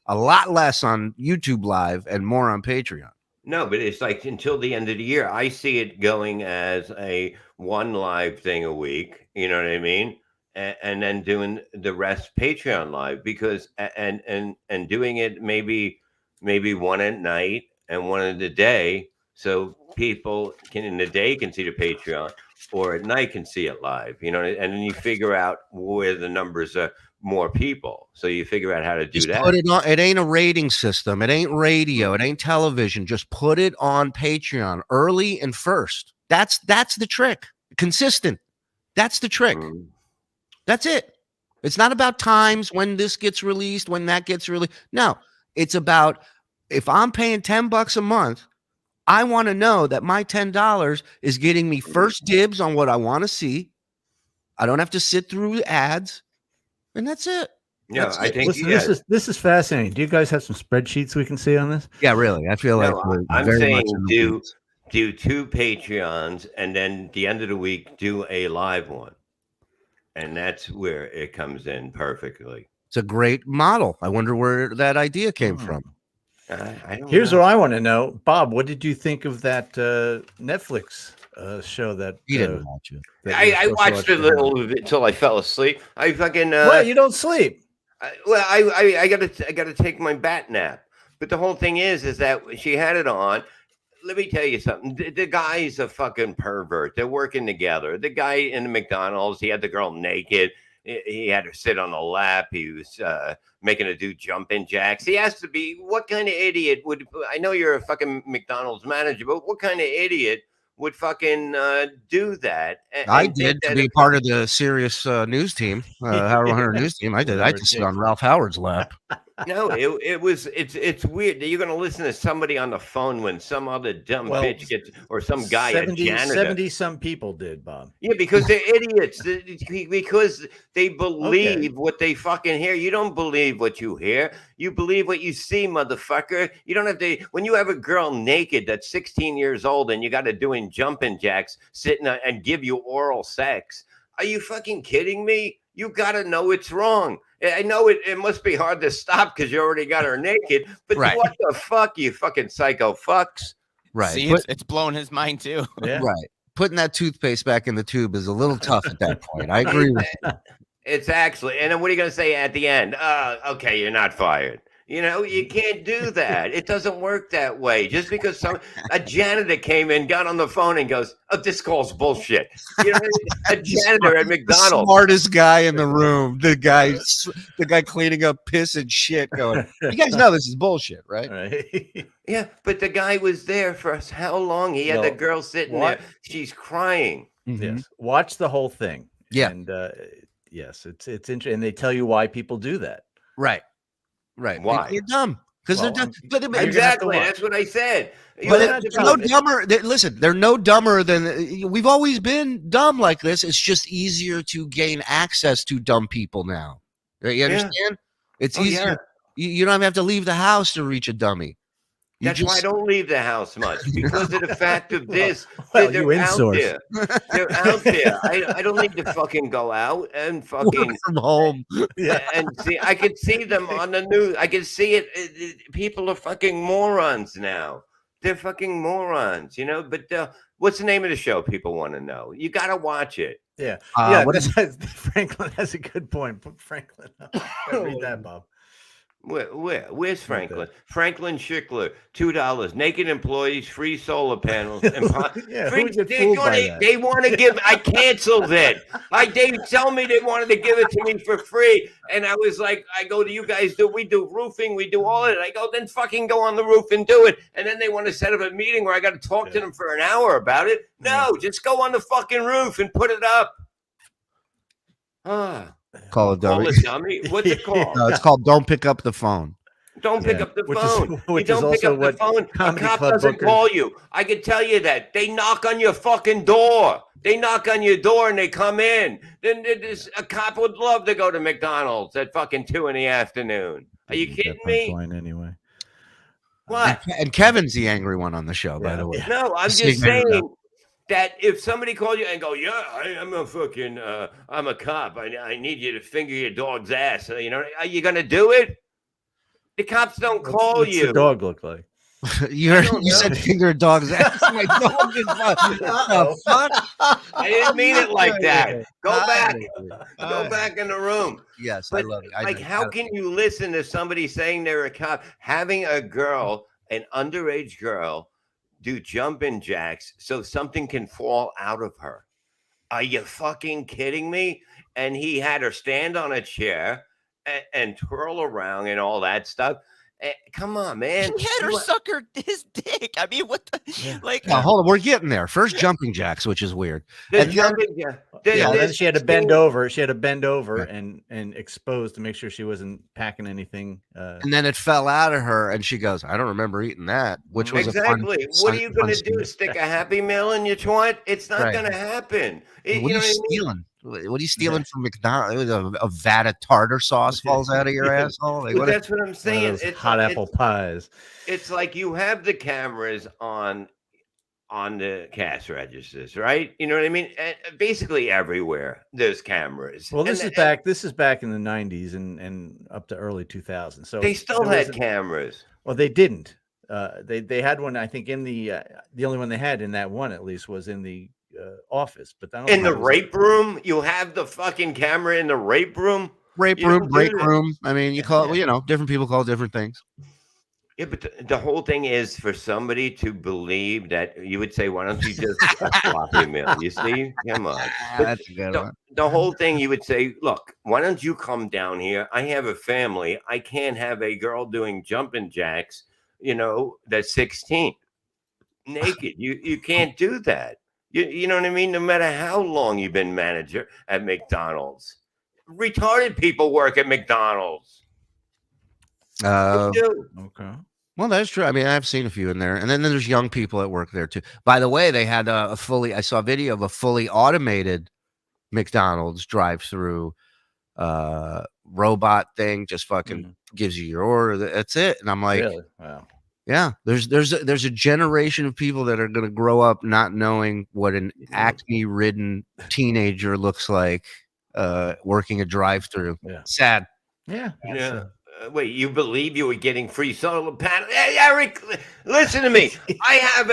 A: a lot less on YouTube Live and more on Patreon.
D: No, but it's like until the end of the year, I see it going as a one live thing a week. You know what I mean? And then doing the rest Patreon live because and doing it maybe one at night and one in the day, so people in the day can see the Patreon, or at night can see it live. You know, and then you figure out where the numbers are more people, so you figure out how to do that.
A: Put it on. It ain't a rating system. It ain't radio. It ain't television. Just put it on Patreon early and first. That's the trick. Consistent. That's the trick. That's it. It's not about times when this gets released, when that gets released. No, it's about. If I'm paying $10 a month, I want to know that my $10 is getting me first dibs on what I want to see. I don't have to sit through ads, and that's it.
D: Yeah, I think
C: this is fascinating. Do you guys have some spreadsheets we can see on this?
A: Yeah, really. I feel like
D: I'm saying do 2 Patreons, and then at the end of the week do a live one, and that's where it comes in perfectly.
A: It's a great model. I wonder where that idea came from.
C: Here's what I want to know, Bob. What did you think of that Netflix show that
A: you didn't watch it?
D: I watched a little of it until I fell asleep. I fucking
C: well, you don't sleep.
D: I gotta take my bat nap. But the whole thing is that she had it on. Let me tell you something. The guy's a fucking pervert. They're working together. The guy in the McDonald's, he had the girl naked. He had her sit on the lap. He was making her do jumping jacks. He has to be. What kind of idiot would? I know you're a fucking McDonald's manager, but what kind of idiot would fucking do that?
A: I did to be part of the Sirius news team, Howard 100 news team. I did. I had to sit on Ralph Howard's lap.
D: No, it's weird that you're going to listen to somebody on the phone when some other dumb bitch gets, or some guy,
C: 70 some people did, Bob.
D: Yeah, because they're idiots. Because they believe what they fucking hear. You don't believe what you hear. You believe what you see, motherfucker. You don't have to. When you have a girl naked that's 16 years old and you got her doing jumping jacks, sitting and give you oral sex, are you fucking kidding me? You got to know it's wrong. I know it must be hard to stop because you already got her naked, but what the fuck, you fucking psycho fucks?
A: Right.
G: See, it's blown his mind too.
C: Yeah.
A: Right. Putting that toothpaste back in the tube is a little tough at that point. I agree with you.
D: It's actually, and then what are you going to say at the end? Okay, you're not fired. You know, you can't do that. It doesn't work that way. Just because a janitor came in, got on the phone, and goes, "Oh, this call's bullshit." You know, a janitor at McDonald's,
A: the smartest guy in the room, the guy cleaning up piss and shit, going, "You guys know this is bullshit, right?"
C: Right.
D: Yeah, but the guy was there for how long? He had the girl sitting there. She's crying.
C: Yes. Watch the whole thing.
A: Yeah.
C: And yes, it's interesting. And they tell you why people do that.
A: Right.
D: Why?
A: You're dumb. Because they're dumb. But
D: Exactly. That's what I said.
A: But they're no dumber. Listen, they're no dumber than we've always been dumb like this. It's just easier to gain access to dumb people now. You understand? It's easier. You don't have to leave the house to reach a dummy.
D: That's why I don't leave the house much, because of the fact of this.
C: Well,
D: they're
C: you
D: out
C: insource.
D: there. They're out there. I don't need to fucking go out and fucking
A: work from home.
D: And see. I could see them on the news. I could see it. People are fucking morons now. They're fucking morons, you know. But what's the name of the show? People want to know. You got to watch it.
C: Yeah. Franklin has a good point. Put Franklin up. Read that, Bob.
D: Where's Franklin? Franklin Schickler, $2. Naked employees, free solar panels, and they want to give. I canceled it. They tell me they wanted to give it to me for free, and I was like, I go to you guys. We do roofing, we do all of it. I go, then fucking go on the roof and do it. And then they want to set up a meeting where I got to talk to them for an hour about it. No, just go on the fucking roof and put it up.
A: Call it dummy.
D: What's it called?
A: No, it's called "Don't Pick Up the Phone."
D: Don't pick up the phone.
C: Which
D: you
C: is
D: don't pick
C: also
D: up the
C: what
D: phone. A
C: Comedy
D: cop
C: Club
D: doesn't
C: bookers-
D: call you. I can tell you that. They knock on your fucking door. They knock on your door and they come in. Then a cop would love to go to McDonald's at fucking 2 p.m. Are you kidding me?
C: Anyway.
D: What?
A: And Kevin's the angry one on the show, by the way.
D: No, I'm just saying that if somebody called you and go, yeah, I'm a fucking, I'm a cop. I need you to finger your dog's ass. You know, are you going to do it? The cops don't call
C: What's
D: you.
C: the dog look like?
A: You said finger a dog's ass. My dog is
D: I didn't mean it like that. Go back. Go back in the room.
A: Yes,
D: but
A: I love it.
D: Like, how can you listen to somebody saying they're a cop, having a girl, an underage girl, do jumping jacks so something can fall out of her? Are you fucking kidding me? And he had her stand on a chair and twirl around and all that stuff. Come on, man.
G: He had her suck his dick. I mean, what the like?
A: Now, hold on, we're getting there. First, jumping jacks, which is weird.
D: The jumping jack.
C: Then she had to bend over. She had to bend over and expose to make sure she wasn't packing anything.
A: And then it fell out of her, and she goes, "I don't remember eating that." Which was
D: exactly. What are you going to do? Stick a Happy Meal in your twat? It's not going to happen.
A: What are you stealing? What are you stealing from McDonald's? A vat of tartar sauce falls out of your asshole. Like,
D: that's what I'm saying.
C: It's hot apple pies.
D: It's like you have the cameras on the cash registers, right? You know what I mean? And basically everywhere there's cameras.
C: Well, this is back in the 90s and up to early 2000s. So
D: they still had cameras.
C: Well, they didn't. They had one. I think in the only one they had in that one at least was in the office. But
D: in the rape room, you have the fucking camera in the rape room.
A: Break room. I mean, you call it. You know, different people call it different things.
D: Yeah, but the whole thing is for somebody to believe that you would say, why don't you just a floppy mill? You see? Come on.
A: That's a good one.
D: The whole thing you would say, look, why don't you come down here? I have a family. I can't have a girl doing jumping jacks, you know, that's 16 naked. You can't do that. You know what I mean? No matter how long you've been manager at McDonald's. Retarded people work at McDonald's.
C: Okay.
A: Well, that's true. I mean, I've seen a few in there, and then there's young people that work there too. By the way, they had I saw a video of a fully automated McDonald's drive-through robot thing. Just fucking gives you your order. That's it. And I'm like,
C: really? Wow.
A: Yeah. There's a generation of people that are going to grow up not knowing what an acne-ridden teenager looks like working a drive-through.
C: Yeah.
A: Sad.
C: Yeah.
D: Wait, you believe you were getting free solar panel? Hey, Eric, listen to me. I have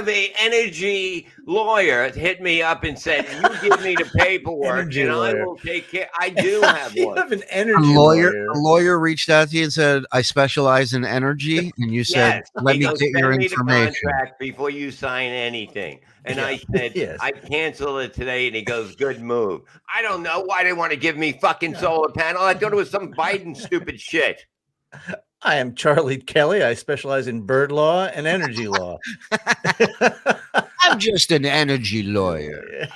D: a energy lawyer hit me up and said, "You give me the paperwork,
C: Energy
D: and
C: lawyer.
D: I will take care." I do have
C: You
D: one.
C: have an
A: A
C: energy
A: lawyer reached out to you and said, "I specialize in energy," and you said,
D: Yes,
A: "Let
D: he
A: me
D: goes,
A: get your
D: "Send me the
A: information."
D: contract before you sign anything." And I said,
C: Yes.
D: "I cancel it today." And he goes, "Good move." I don't know why they want to give me fucking solar panel. I thought it was some Biden stupid shit.
C: I am Charlie Kelly. I specialize in bird law and energy law.
A: I'm just an energy lawyer.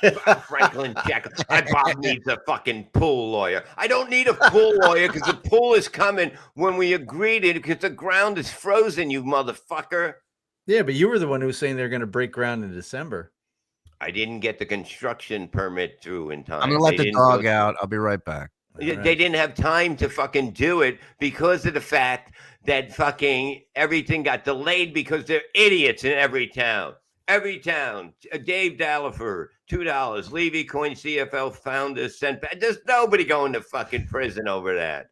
D: Franklin Jack. Bob needs a fucking pool lawyer. I don't need a pool lawyer because the pool is coming when we agreed it because the ground is frozen, you motherfucker.
C: Yeah, but you were the one who was saying they're going to break ground in December.
D: I didn't get the construction permit through in time.
A: I'm gonna let
D: They
A: the
D: didn't
A: dog
D: go-
A: out. I'll be right back.
D: They didn't have time to fucking do it because of the fact that fucking everything got delayed because they're idiots in every town. Every town. Dave Dallaford, $2. Levy Coin CFL founder sent back. There's nobody going to fucking prison over that.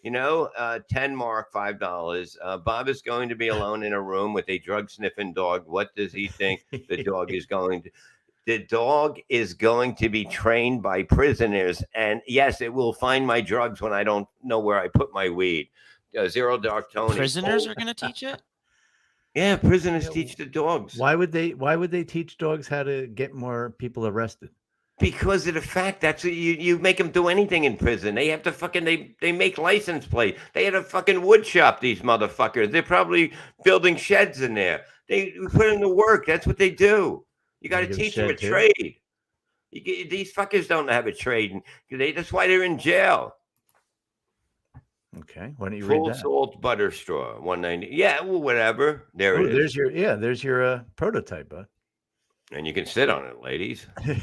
D: You know, 10 mark, $5. Bob is going to be alone in a room with a drug sniffing dog. What does he think the dog is going to? The dog is going to be trained by prisoners. And yes, it will find my drugs when I don't know where I put my weed. Zero Dark Tony.
G: Prisoners are going to teach it?
D: Yeah, prisoners teach the dogs.
C: Why would they teach dogs how to get more people arrested?
D: Because of the fact that's you make them do anything in prison. They have to fucking they make license plate. They had a fucking wood shop. These motherfuckers. They're probably building sheds in there. They put them to work. That's what they do. You got to
C: give
D: teach them a
C: shed too?
D: trade. These fuckers don't have a trade. That's why they're in jail.
C: Okay, why don't you
D: Full
C: read that?
D: salt butter straw, 190. Yeah, well, whatever. There
C: Oh,
D: it is.
C: there's your prototype, bud.
D: And you can sit on it, ladies.
C: You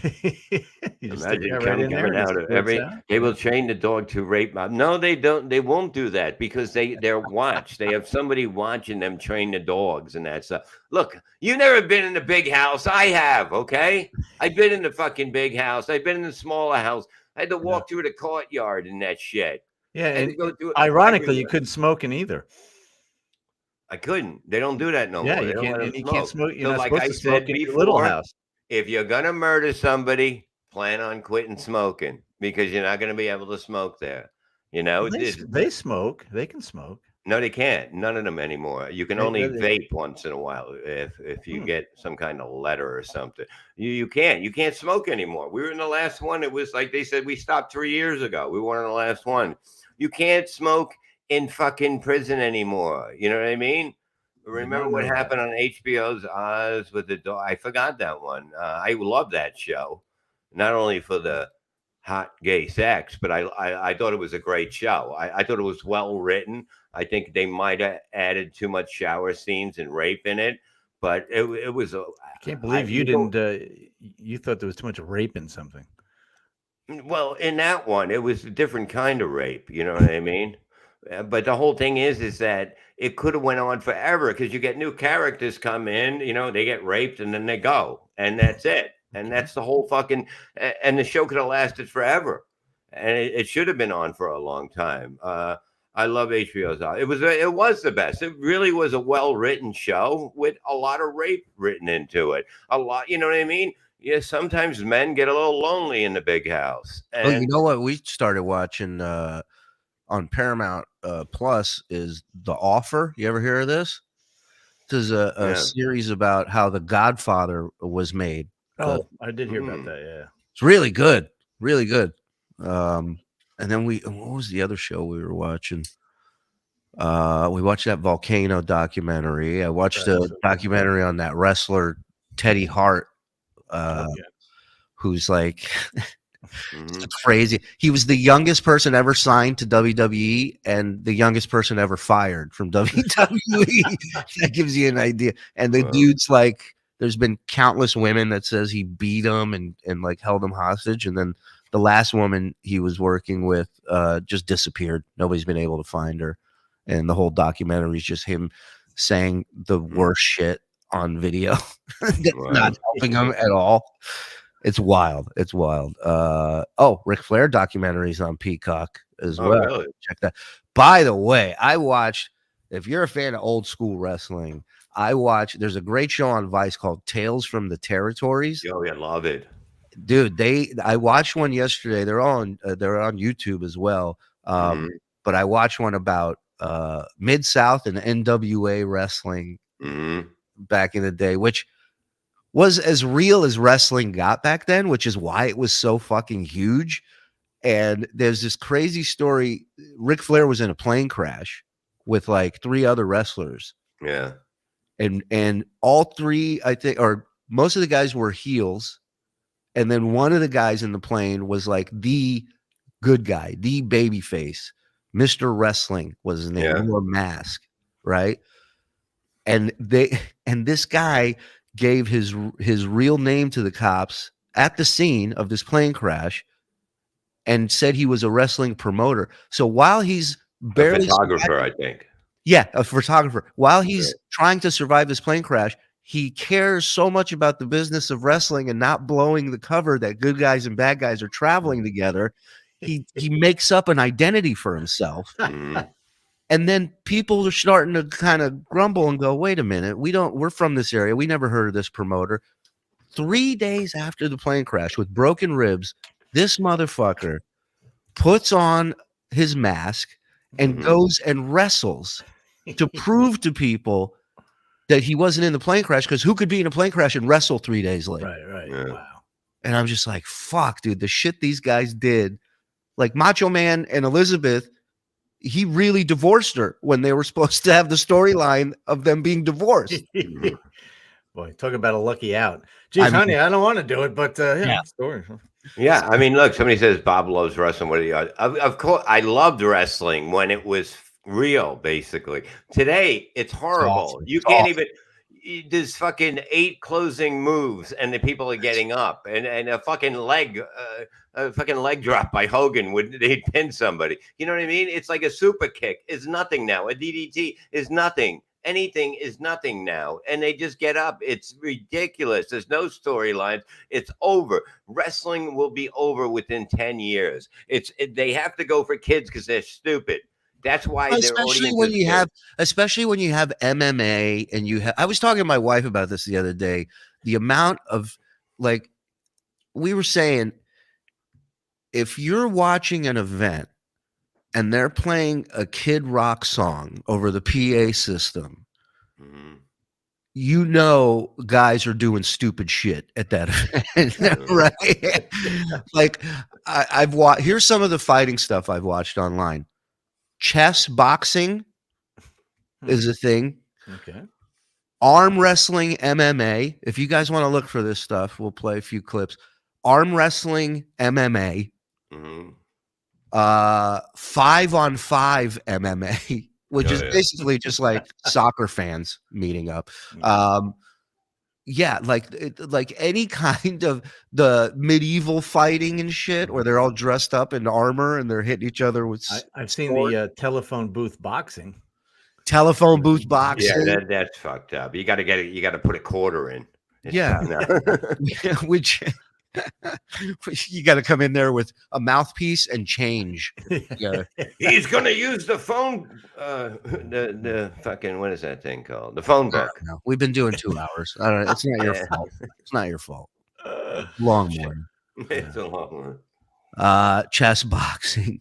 C: just stick
D: Imagine
C: that right in there
D: coming
C: and it
D: out of
C: squirts
D: every.
C: out?
D: They will train the dog to rape. No, they don't. They won't do that because they're watched. They have somebody watching them train the dogs and that stuff. Look, you've never been in the big house. I have. Okay, I've been in the fucking big house. I've been in the smaller house. I had to walk through the courtyard in that shit.
C: Yeah,
D: I had to
C: and
D: go through it
C: ironically, you
D: everywhere.
C: couldn't smoke in either.
D: I couldn't. They don't do that no
C: Yeah,
D: more.
C: you
D: They don't
C: can't-
D: let 'em
C: and you can't smoke- you're
D: So
C: not
D: like
C: supposed
D: I
C: to smoke
D: said
C: in your
D: before,
C: little house.
D: if you're gonna murder somebody, plan on quitting smoking because you're not gonna be able to smoke there. You know,
C: They smoke. They can smoke.
D: no, they can't. None of them anymore. You can
C: They-
D: only
C: they-
D: vape once in a while if you get some kind of letter or something. You can't smoke anymore. We were in the last one. It was like they said we stopped 3 years ago. We weren't in the last one. You can't smoke in fucking prison anymore. You know what I mean? Remember what happened on HBO's Oz with the dog? I forgot that one. I love that show, not only for the hot gay sex, but I thought it was a great show. I thought it was well written. I think they might have added too much shower scenes and rape in it, but it was. I
C: Can't believe you didn't. You thought there was too much rape in something.
D: Well, in that one, it was a different kind of rape. You know what I mean? But the whole thing is that it could have went on forever because you get new characters come in, you know, they get raped and then they go, and that's it. And that's the whole fucking. And the show could have lasted forever, and it should have been on for a long time. I love HBO's. It was the best. It really was a well written show with a lot of rape written into it. A lot, you know what I mean? Yeah, sometimes men get a little lonely in the big house.
A: Oh, you know what we started watching on Paramount Plus is The Offer. You ever hear of this? This is a
D: Yeah.
A: series about how The Godfather was made.
C: Oh, I did hear about that. Yeah.
A: It's really good, really good. And then what was the other show we were watching? We watched that volcano documentary. I watched a documentary on that wrestler Teddy Hart, who's like crazy. He was the youngest person ever signed to WWE and the youngest person ever fired from WWE. That gives you an idea. And the dude's like, there's been countless women that says he beat them and like held them hostage. And then the last woman he was working with just disappeared. Nobody's been able to find her. And the whole documentary is just him saying the worst shit on video. That's not helping him at all. It's wild. It's wild. Oh, Ric Flair documentaries on Peacock as
D: Oh,
A: well.
D: really?
A: Check that. By the way, I watched. If you're a fan of old school wrestling, there's a great show on Vice called Tales from the Territories.
D: Oh, yeah, love it.
A: Dude, I watched one yesterday. They're on YouTube as well. But I watched one about Mid-South and NWA wrestling back in the day, which was as real as wrestling got back then, which is why it was so fucking huge. And there's this crazy story. Ric Flair was in a plane crash with like 3 other wrestlers.
D: Yeah.
A: And all 3, I think, or most of the guys were heels. And then one of the guys in the plane was like the good guy, the baby face. Mr. Wrestling was his name,
D: Yeah.
A: wore a mask, right? And this guy gave his real name to the cops at the scene of this plane crash and said he was a wrestling promoter. So while he's barely
D: A photographer, I think.
A: yeah, a photographer. While he's trying to survive this plane crash, he cares so much about the business of wrestling and not blowing the cover that good guys and bad guys are traveling together. He makes up an identity for himself. And then people are starting to kind of grumble and go, wait a minute, we're from this area. We never heard of this promoter. 3 days after the plane crash with broken ribs, this motherfucker puts on his mask and goes and wrestles to prove to people that he wasn't in the plane crash, because who could be in a plane crash and wrestle 3 days later?
C: Right.
D: Yeah.
C: Wow.
A: And I'm just like, fuck, dude, the shit these guys did. Like Macho Man and Elizabeth, he really divorced her when they were supposed to have the storyline of them being divorced.
C: Boy, talk about a lucky out. Geez, honey, I don't want to do it, but yeah. Story.
D: Yeah, I mean, look, somebody says Bob loves wrestling. What do you? Of course, I loved wrestling when it was real. Basically, today it's horrible.
A: awful.
D: You
A: It's
D: can't
A: awful.
D: even. There's fucking 8 closing moves, and the people are getting up, and a fucking leg drop by Hogan would they'd pin somebody. You know what I mean? It's like a super kick is nothing now. A DDT is nothing. Anything is nothing now, and they just get up. It's ridiculous. There's no storylines. It's over. Wrestling will be over within 10 years. They have to go for kids because they're stupid. That's why
A: especially when you have MMA and you have. I was talking to my wife about this the other day. The amount of, like, we were saying, if you're watching an event and they're playing a Kid Rock song over the PA system, you know guys are doing stupid shit at that event, right? Like, I've watched. Here's some of the fighting stuff I've watched online. Chess boxing is a thing.
C: Okay.
A: Arm wrestling MMA. If you guys want to look for this stuff, we'll play a few clips. Arm wrestling MMA. 5-on-5 MMA, which is basically just like soccer fans meeting up. Yeah, like any kind of the medieval fighting and shit, where they're all dressed up in armor and they're hitting each other with.
C: I've seen the telephone booth boxing.
A: Telephone booth boxing.
D: Yeah, that's fucked up. You got to get it. You got to put a quarter in.
A: Yeah, which you got to come in there with a mouthpiece and change. Yeah,
D: He's gonna use the phone. The fucking, what is that thing called? The phone book.
A: No, we've been doing 2 hours. I don't know. It's not your fault. It's not your fault. Long one.
D: It's a long one.
A: Chess boxing.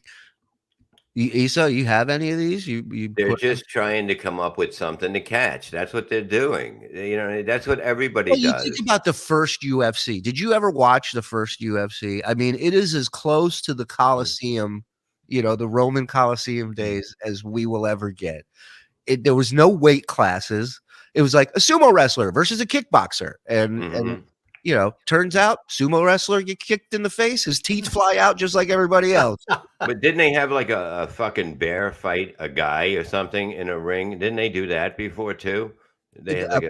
A: Issa, you have any of these?
D: They're just trying to come up with something to catch. That's what they're doing. You know, that's what everybody
A: Well, you
D: does.
A: think about the first UFC. Did you ever watch the first UFC? I mean, it is as close to the Colosseum, you know, the Roman Colosseum days as we will ever get. There was no weight classes. It was like a sumo wrestler versus a kickboxer. And you know, turns out sumo wrestler get kicked in the face, his teeth fly out just like everybody else.
D: But didn't they have like a fucking bear fight a guy or something in a ring? Didn't they do that before too? They had like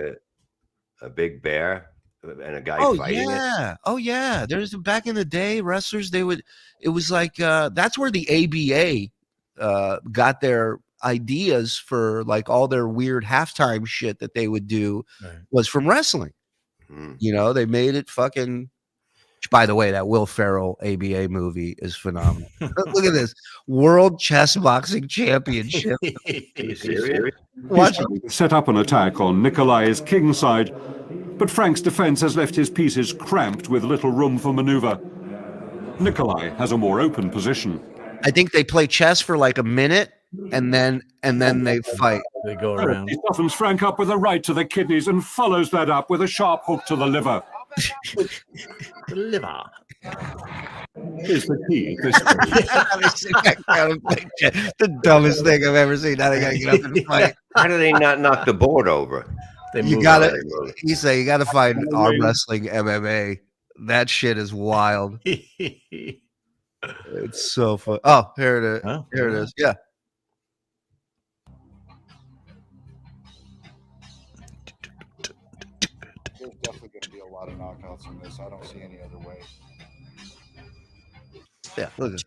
D: a big bear and a guy fighting it.
A: Oh yeah. There's back in the day, wrestlers, it was like that's where the ABA got their ideas for like all their weird halftime shit that they would do was from wrestling. You know, they made it fucking Which, by the way, that Will Ferrell ABA movie is phenomenal. Look at this World Chess Boxing Championship. Watch it.
P: Set up an attack on Nikolai's kingside, but Frank's defense has left his pieces cramped with little room for maneuver. Nikolai has a more open position.
A: I think they play chess for like a minute and then they fight.
C: They go around.
P: He softens Frank up with a right to the kidneys and follows that up with a sharp hook to the liver.
C: The liver.
P: Here's the key.
A: The dumbest thing I've ever seen. Now they gotta get up and fight.
D: How do they not knock the board over?
A: You gotta find arm wrestling MMA. That shit is wild. It's so fun. Oh, here it is. Here it is. Yeah.
Q: There's definitely going to be a lot of knockouts in this. I don't see any other way.
A: Yeah, look at it.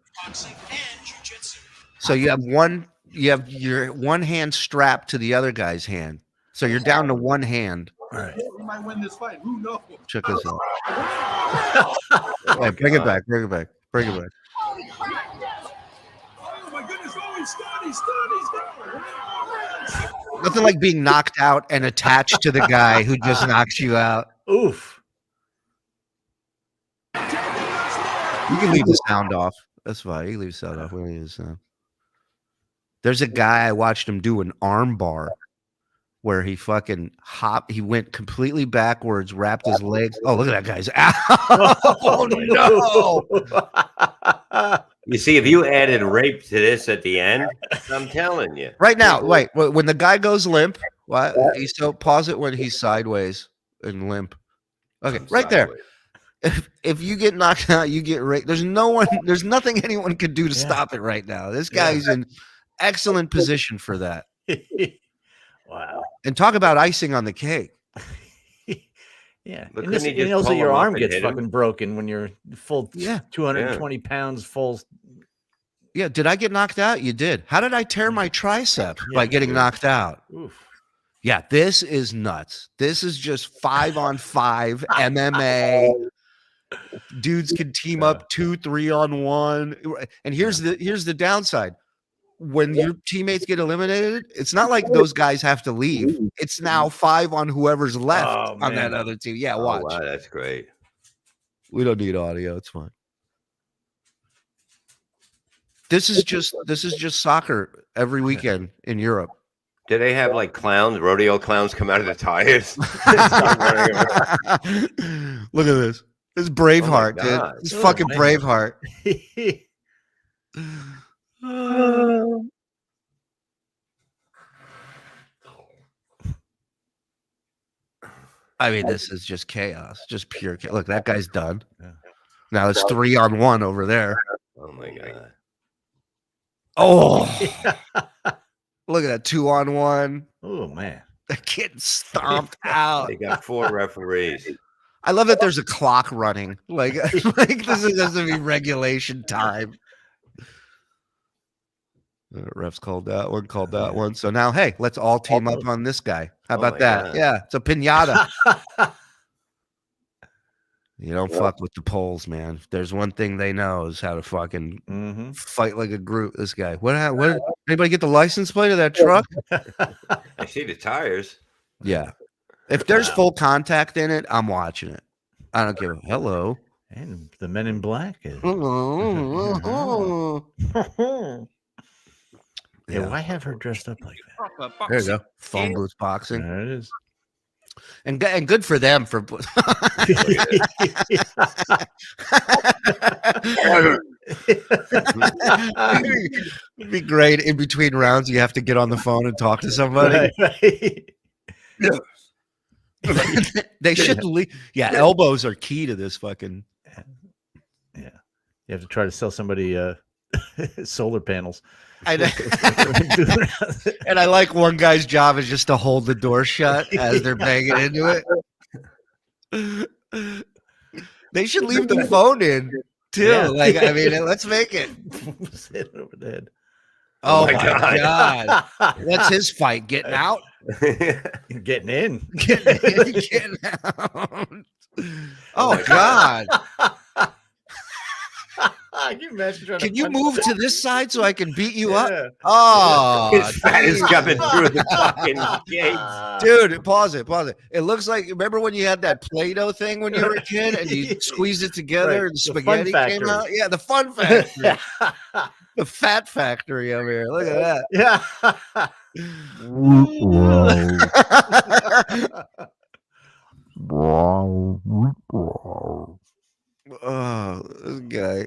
A: So you have your one hand strapped to the other guy's hand. So you're down to one hand.
C: All right.
Q: We might win this fight. Who knows?
A: Check this out. Hey, bring it back. Bring it back. Bring it back.
H: Oh my goodness! Oh, he's stunned! He's stunned!
A: Nothing like being knocked out and attached to the guy who just knocks you out.
C: Oof.
A: You can leave the sound off. That's fine. You can leave the sound off. We don't need the sound. There's a guy I watched him do an arm bar where he fucking he went completely backwards, wrapped his legs. Oh, look at that guy's oh no.
D: You see, if you added rape to this at the end, I'm telling you.
A: Right now, wait, when the guy goes limp, what? He's so pause it when he's sideways and limp. Okay, right there. If you get knocked out, you get raped. There's nothing anyone could do to stop it right now. This guy's in excellent position for that.
C: Wow.
A: And talk about icing on the cake.
C: Yeah.
D: But
C: And, this,
D: couldn't he
C: and
D: just
C: also
D: pull
C: your
D: him up
C: arm
D: and
C: gets
D: hit him?
C: fucking broken when you're full 220 pounds full.
A: Yeah, did I get knocked out? You did. How did I tear my tricep by getting knocked out?
C: Oof.
A: Yeah, this is nuts. This is just 5-on-5 MMA. Dudes can team up 2, 3-on-1. And here's the downside. When your teammates get eliminated, it's not like those guys have to leave. It's now 5 on whoever's left on that other team. Yeah, watch.
D: Oh, wow, that's great.
A: We don't need audio. It's fine. This is just soccer every weekend in Europe.
D: Do they have like clowns, rodeo clowns come out of the tires?
A: Look at this. This is Braveheart,
D: God.
A: dude. This is fucking
C: man.
A: Braveheart. I mean, this is just chaos, just pure chaos. Look, that guy's done. Now it's 3-on-1 over there.
D: Oh my god!
A: Oh, look at that 2-on-1.
C: Oh man,
A: they're getting stomped out.
D: They got 4 referees.
A: I love that there's a clock running. Like this doesn't be regulation time. Refs called that one, called that one. So now, hey, let's all team up on this guy. How about that?
D: God.
A: Yeah, it's a pinata. You don't fuck with the Poles, man. If there's one thing they know is how to fucking fight like a group. This guy. What? Anybody get the license plate of that truck?
D: I see the tires.
A: Yeah. If there's full contact in it, I'm watching it. I don't give a hello.
C: And the Men in Black is. Yeah, why have her dressed up like that?
A: There you go. Phone booth boxing.
C: There it is.
A: And good for them for. It'd be great in between rounds. You have to get on the phone and talk to somebody.
C: Right.
A: They should leave. Yeah, elbows are key to this fucking.
C: Yeah, you have to try to sell somebody solar panels.
A: And I like one guy's job is just to hold the door shut as they're banging into it. They should leave the phone in too.
C: Yeah.
A: Like, I mean, let's make it.
C: Hit over the head.
A: Oh my God. What's his fight? Getting out?
C: Getting in.
A: Getting out. Oh God.
C: Can you imagine trying to
A: Can you
C: punch
A: move
C: that?
A: to this side so I can beat you
C: Yeah.
A: up? Oh,
D: His fat is coming through the fucking gates.
A: dude, pause it. It looks like, remember when you had that Play-Doh thing when you were a kid and you squeezed it together
C: Right,
A: and
C: the Fun
A: spaghetti came
C: Factory.
A: out? Yeah, the Fun Factory. The Fat Factory over here. Look at that. Oh, this guy.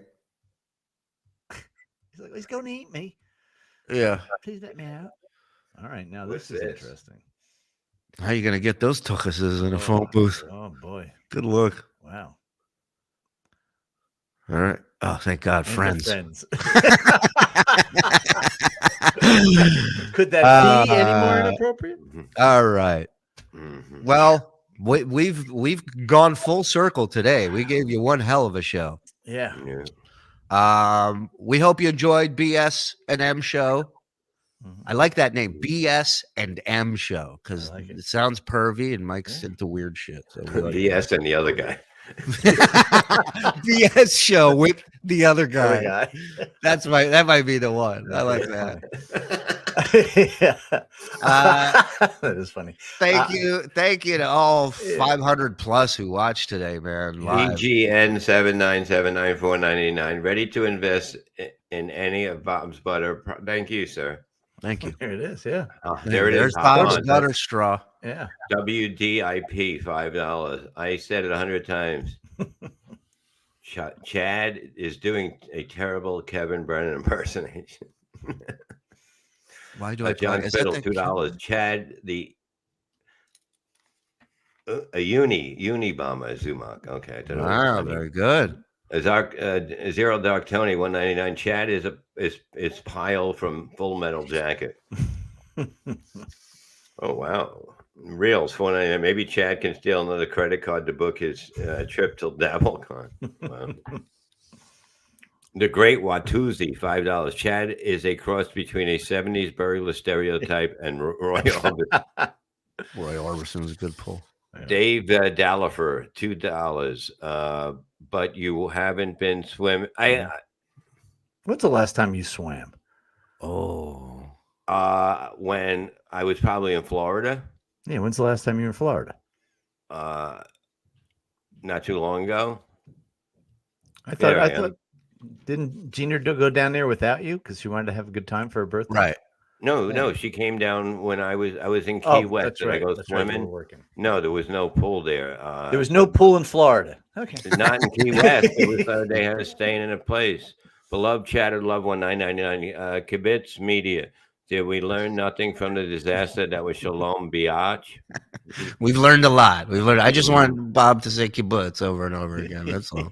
C: He's like, he's going to eat me.
A: Yeah.
C: Please let me out. All right, now
D: What's
C: this is
D: this?
C: interesting.
A: How you gonna get those tuchuses in a phone booth?
C: Oh boy.
A: Good look.
C: Wow.
A: All right. Oh, thank God,
C: And the
A: friends.
C: friends. Could that be any more inappropriate?
A: All right.
D: Mhm.
A: Well, we've gone full circle today. We gave you one hell of a show.
C: Yeah.
A: We hope you enjoyed BS and M show. I like that name, BS and M show, because it sounds pervy and Mike's into weird shit. So we like
D: BS and the other guy.
A: BS show with the other
C: Other
A: guy.
C: guy.
A: That might be the one. I like that.
C: That is funny.
A: Thank you to all 500 plus who watched today, man. Live.
D: EGN 7979499. Ready to invest in any of Bob's butter. Thank you, sir.
A: Thank you.
C: There it is. Yeah.
D: There it
A: There's
D: is.
A: Bob's
D: Hot
A: butter
D: on.
A: straw.
C: Yeah.
D: WDIP $5. I said it 100 times. Chad is doing a terrible Kevin Brennan impersonation.
A: Why do I
D: John
A: play? Is that
D: Fiddle
A: the
D: $2. Chad a uni bomber Zumach. Okay, I don't know.
A: Wow, very good.
D: Zero Dark Tony 199. Chad is Pile from Full Metal Jacket. Oh wow. Reals 499. Maybe Chad can steal another credit card to book his trip till DabbleCon. Wow. The Great Watusi, $5. Chad is a cross between a 70s burial stereotype and Roy Orbison.
A: Roy Orbison's a good pull.
D: Dave Dallifer, $2. But you haven't been swimming.
C: When's the last time you swam?
A: Oh.
D: When I was probably in Florida.
C: Yeah. When's the last time you were in Florida?
D: Not too long ago.
C: I
D: There I
C: thought. Didn't Gina go down there without you because she wanted to have a good time for her birthday?
A: Right.
D: No, she came down when I was in Key
C: Oh,
D: West
C: that's
D: and I
C: right,
D: go
C: that's right, you
D: swimming.
C: were working.
D: No, there was no pool there.
C: There was no pool in Florida. Okay.
D: Not in Key West. It was they had us staying in a place. Beloved Chattered Love 1999. Kibitz Media. Did we learn nothing from the disaster that was Shalom Biatch?
A: We've learned a lot. I just want Bob to say kibbutz over and over again. That's all.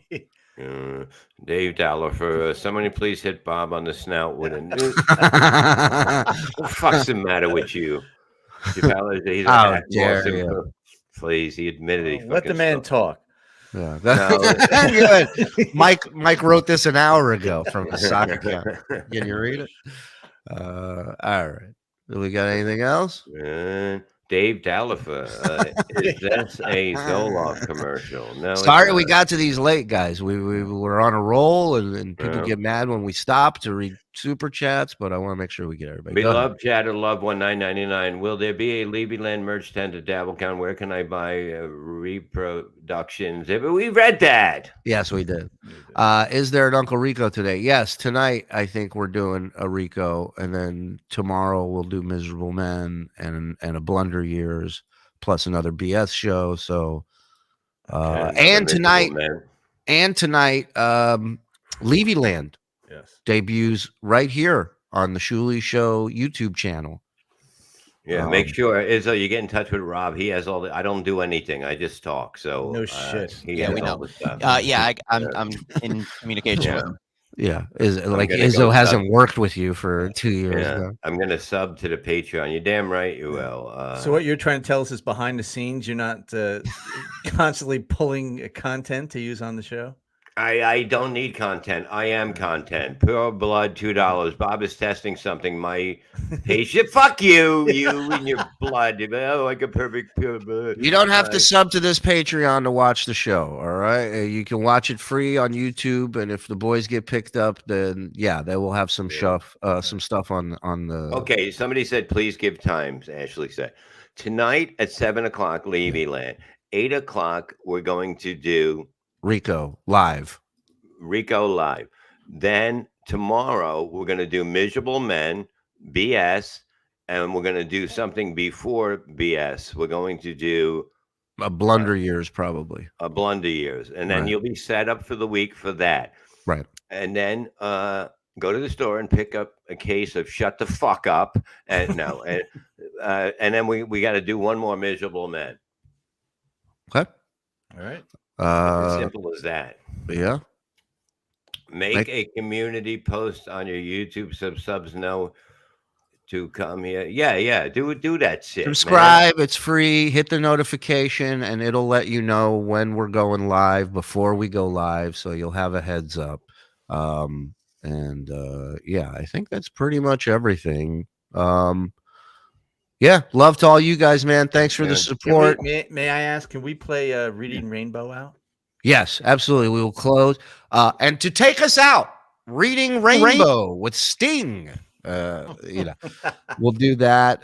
D: Dave Dallifer, somebody please hit Bob on the snout with a what the fuck's the matter with you? He's a
A: How
D: hack
A: dare
D: Boston
A: you.
D: pro- Please, he admitted he
C: Let the
D: fucking
C: man talk.
A: Yeah.
D: No.
A: Good. Mike wrote this an hour ago from his soccer account. Can you read it? All right. Do we got anything else?
D: Dave Dallifer, is this a Zoloft commercial? No. it's
A: Sorry, we
D: not.
A: got to these late, guys. We were on a roll, and people
D: Yeah.
A: get mad when we stop to read super chats, but I want to make sure we get everybody. Go ahead.
D: Beloved Chatter Love 1999. Will there be a Levyland merch tent at DabbleCon? Where can I buy reproductions? We read that.
A: Yes, we did. Is there an Uncle Rico today? Yes, tonight I think we're doing a Rico, and then tomorrow we'll do Miserable Men and a Blunder Years plus another BS show. So, and tonight, Levyland debuts right here on the Shuli Show YouTube channel.
D: Yeah, make sure Izzo, you get in touch with Rob. He has all the. I don't do anything. I just talk. So
C: No shit.
D: He
G: Yeah,
D: has
G: we
D: all
G: know.
D: the stuff.
G: I'm in communication with him.
A: Yeah, like
D: gonna
A: Izzo
D: go
A: hasn't
D: sub-
A: worked with you for 2 years
D: Yeah,
A: now.
D: I'm gonna sub to the Patreon. You're damn right you will.
C: So what you're trying to tell us is behind the scenes, you're not constantly pulling content to use on the show.
D: I don't need content. I am content. Pure blood, $2. Bob is testing something. My patient. Fuck you, you and your blood. Oh, like a perfect pure blood.
A: You don't have to sub to this Patreon to watch the show. All right, you can watch it free on YouTube, and if the boys get picked up, then yeah, they will have some stuff on the.
D: Okay, somebody said please give times. Ashley said tonight at 7:00, Levy Land. 8:00, we're going to do
A: Rico live.
D: Then tomorrow we're going to do Miserable Men, BS, and we're going to do something before BS. We're going to do
A: a Blunder Years, probably
D: a Blunder Years, and then you'll be set up for the week for that.
A: Right.
D: And then go to the store and pick up a case of Shut the Fuck Up, and no, and then we got to do one more Miserable Men.
A: Okay.
C: All right.
D: As simple as that.
A: Yeah.
D: Make a community post on your YouTube subs know to come here. Yeah. Do that shit.
A: Subscribe. It's free. Hit the notification, and it'll let you know when we're going live before we go live, so you'll have a heads up. Yeah, I think that's pretty much everything. Yeah, love to all you guys, man. Thanks for the support.
C: May I ask, can we play Reading Rainbow out?
A: Yes, absolutely. We will close. And to take us out, Reading Rainbow with Sting. We'll do that.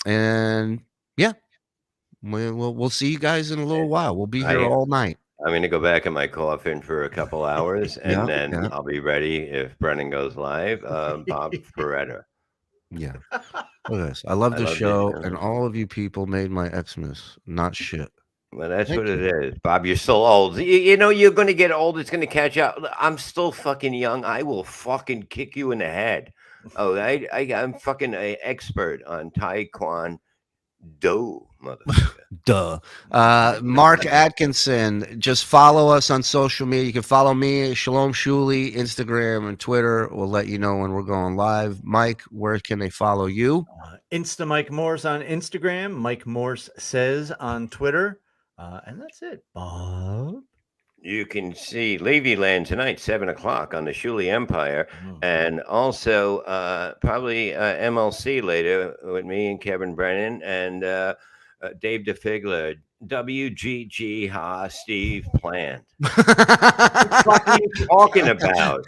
A: And yeah, we'll see you guys in a little while. We'll be here all night.
D: I'm going to go back in my coffin for a couple hours, and then I'll be ready if Brennan goes live. Bob Ferretta.
A: Yeah. Look at this. I love the show, and all of you people made my Xmas not shit.
D: Well, that's what it is. Bob, you're still old. You know, you're going to get old. It's going to catch up. I'm still fucking young. I will fucking kick you in the head. Oh, I'm fucking an expert on Taekwondo, motherfucker.
A: Duh. Mark Atkinson, just follow us on social media. You can follow me, Shalom Shuli, Instagram and Twitter. We'll let you know when we're going live. Mike, where can they follow you?
C: Insta Mike Morse on Instagram, Mike Morse Says on Twitter. And that's it, Bob.
D: You can see Levy Land tonight, 7:00 on the Shuli Empire, and also probably MLC later with me and Kevin Brennan and Dave DeFigler. WGG Ha Steve Plant. What are you talking about?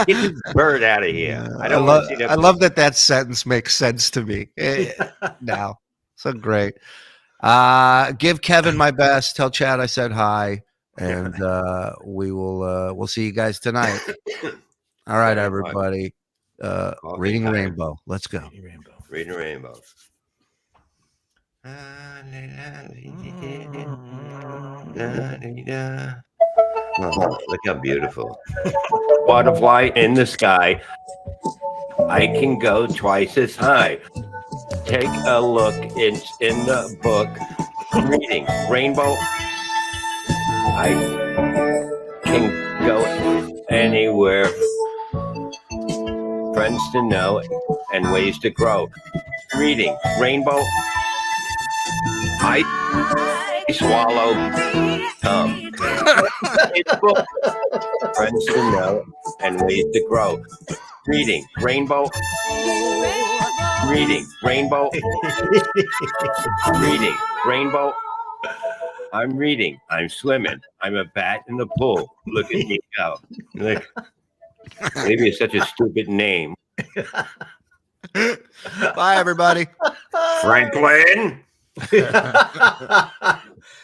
D: Get this bird out of here. I don't want to see that.
A: I love that sentence makes sense to me now. So great. Give Kevin my best. Tell Chad I said hi. And we'll see you guys tonight. All right, everybody. Reading Rainbow. Let's go.
D: Reading Rainbow. Oh, look how beautiful. Butterfly in the sky. I can go twice as high. Take a look. It's in the book. Reading Rainbow. I can go anywhere. Friends to know and ways to grow. Reading Rainbow. I swallow it's book. Friends to know and ways to grow. Reading Rainbow. Reading Rainbow. Reading Rainbow. I'm reading. I'm swimming. I'm a bat in the pool. Look at me go. Look. Maybe it's such a stupid name.
A: Bye, everybody.
D: Franklin.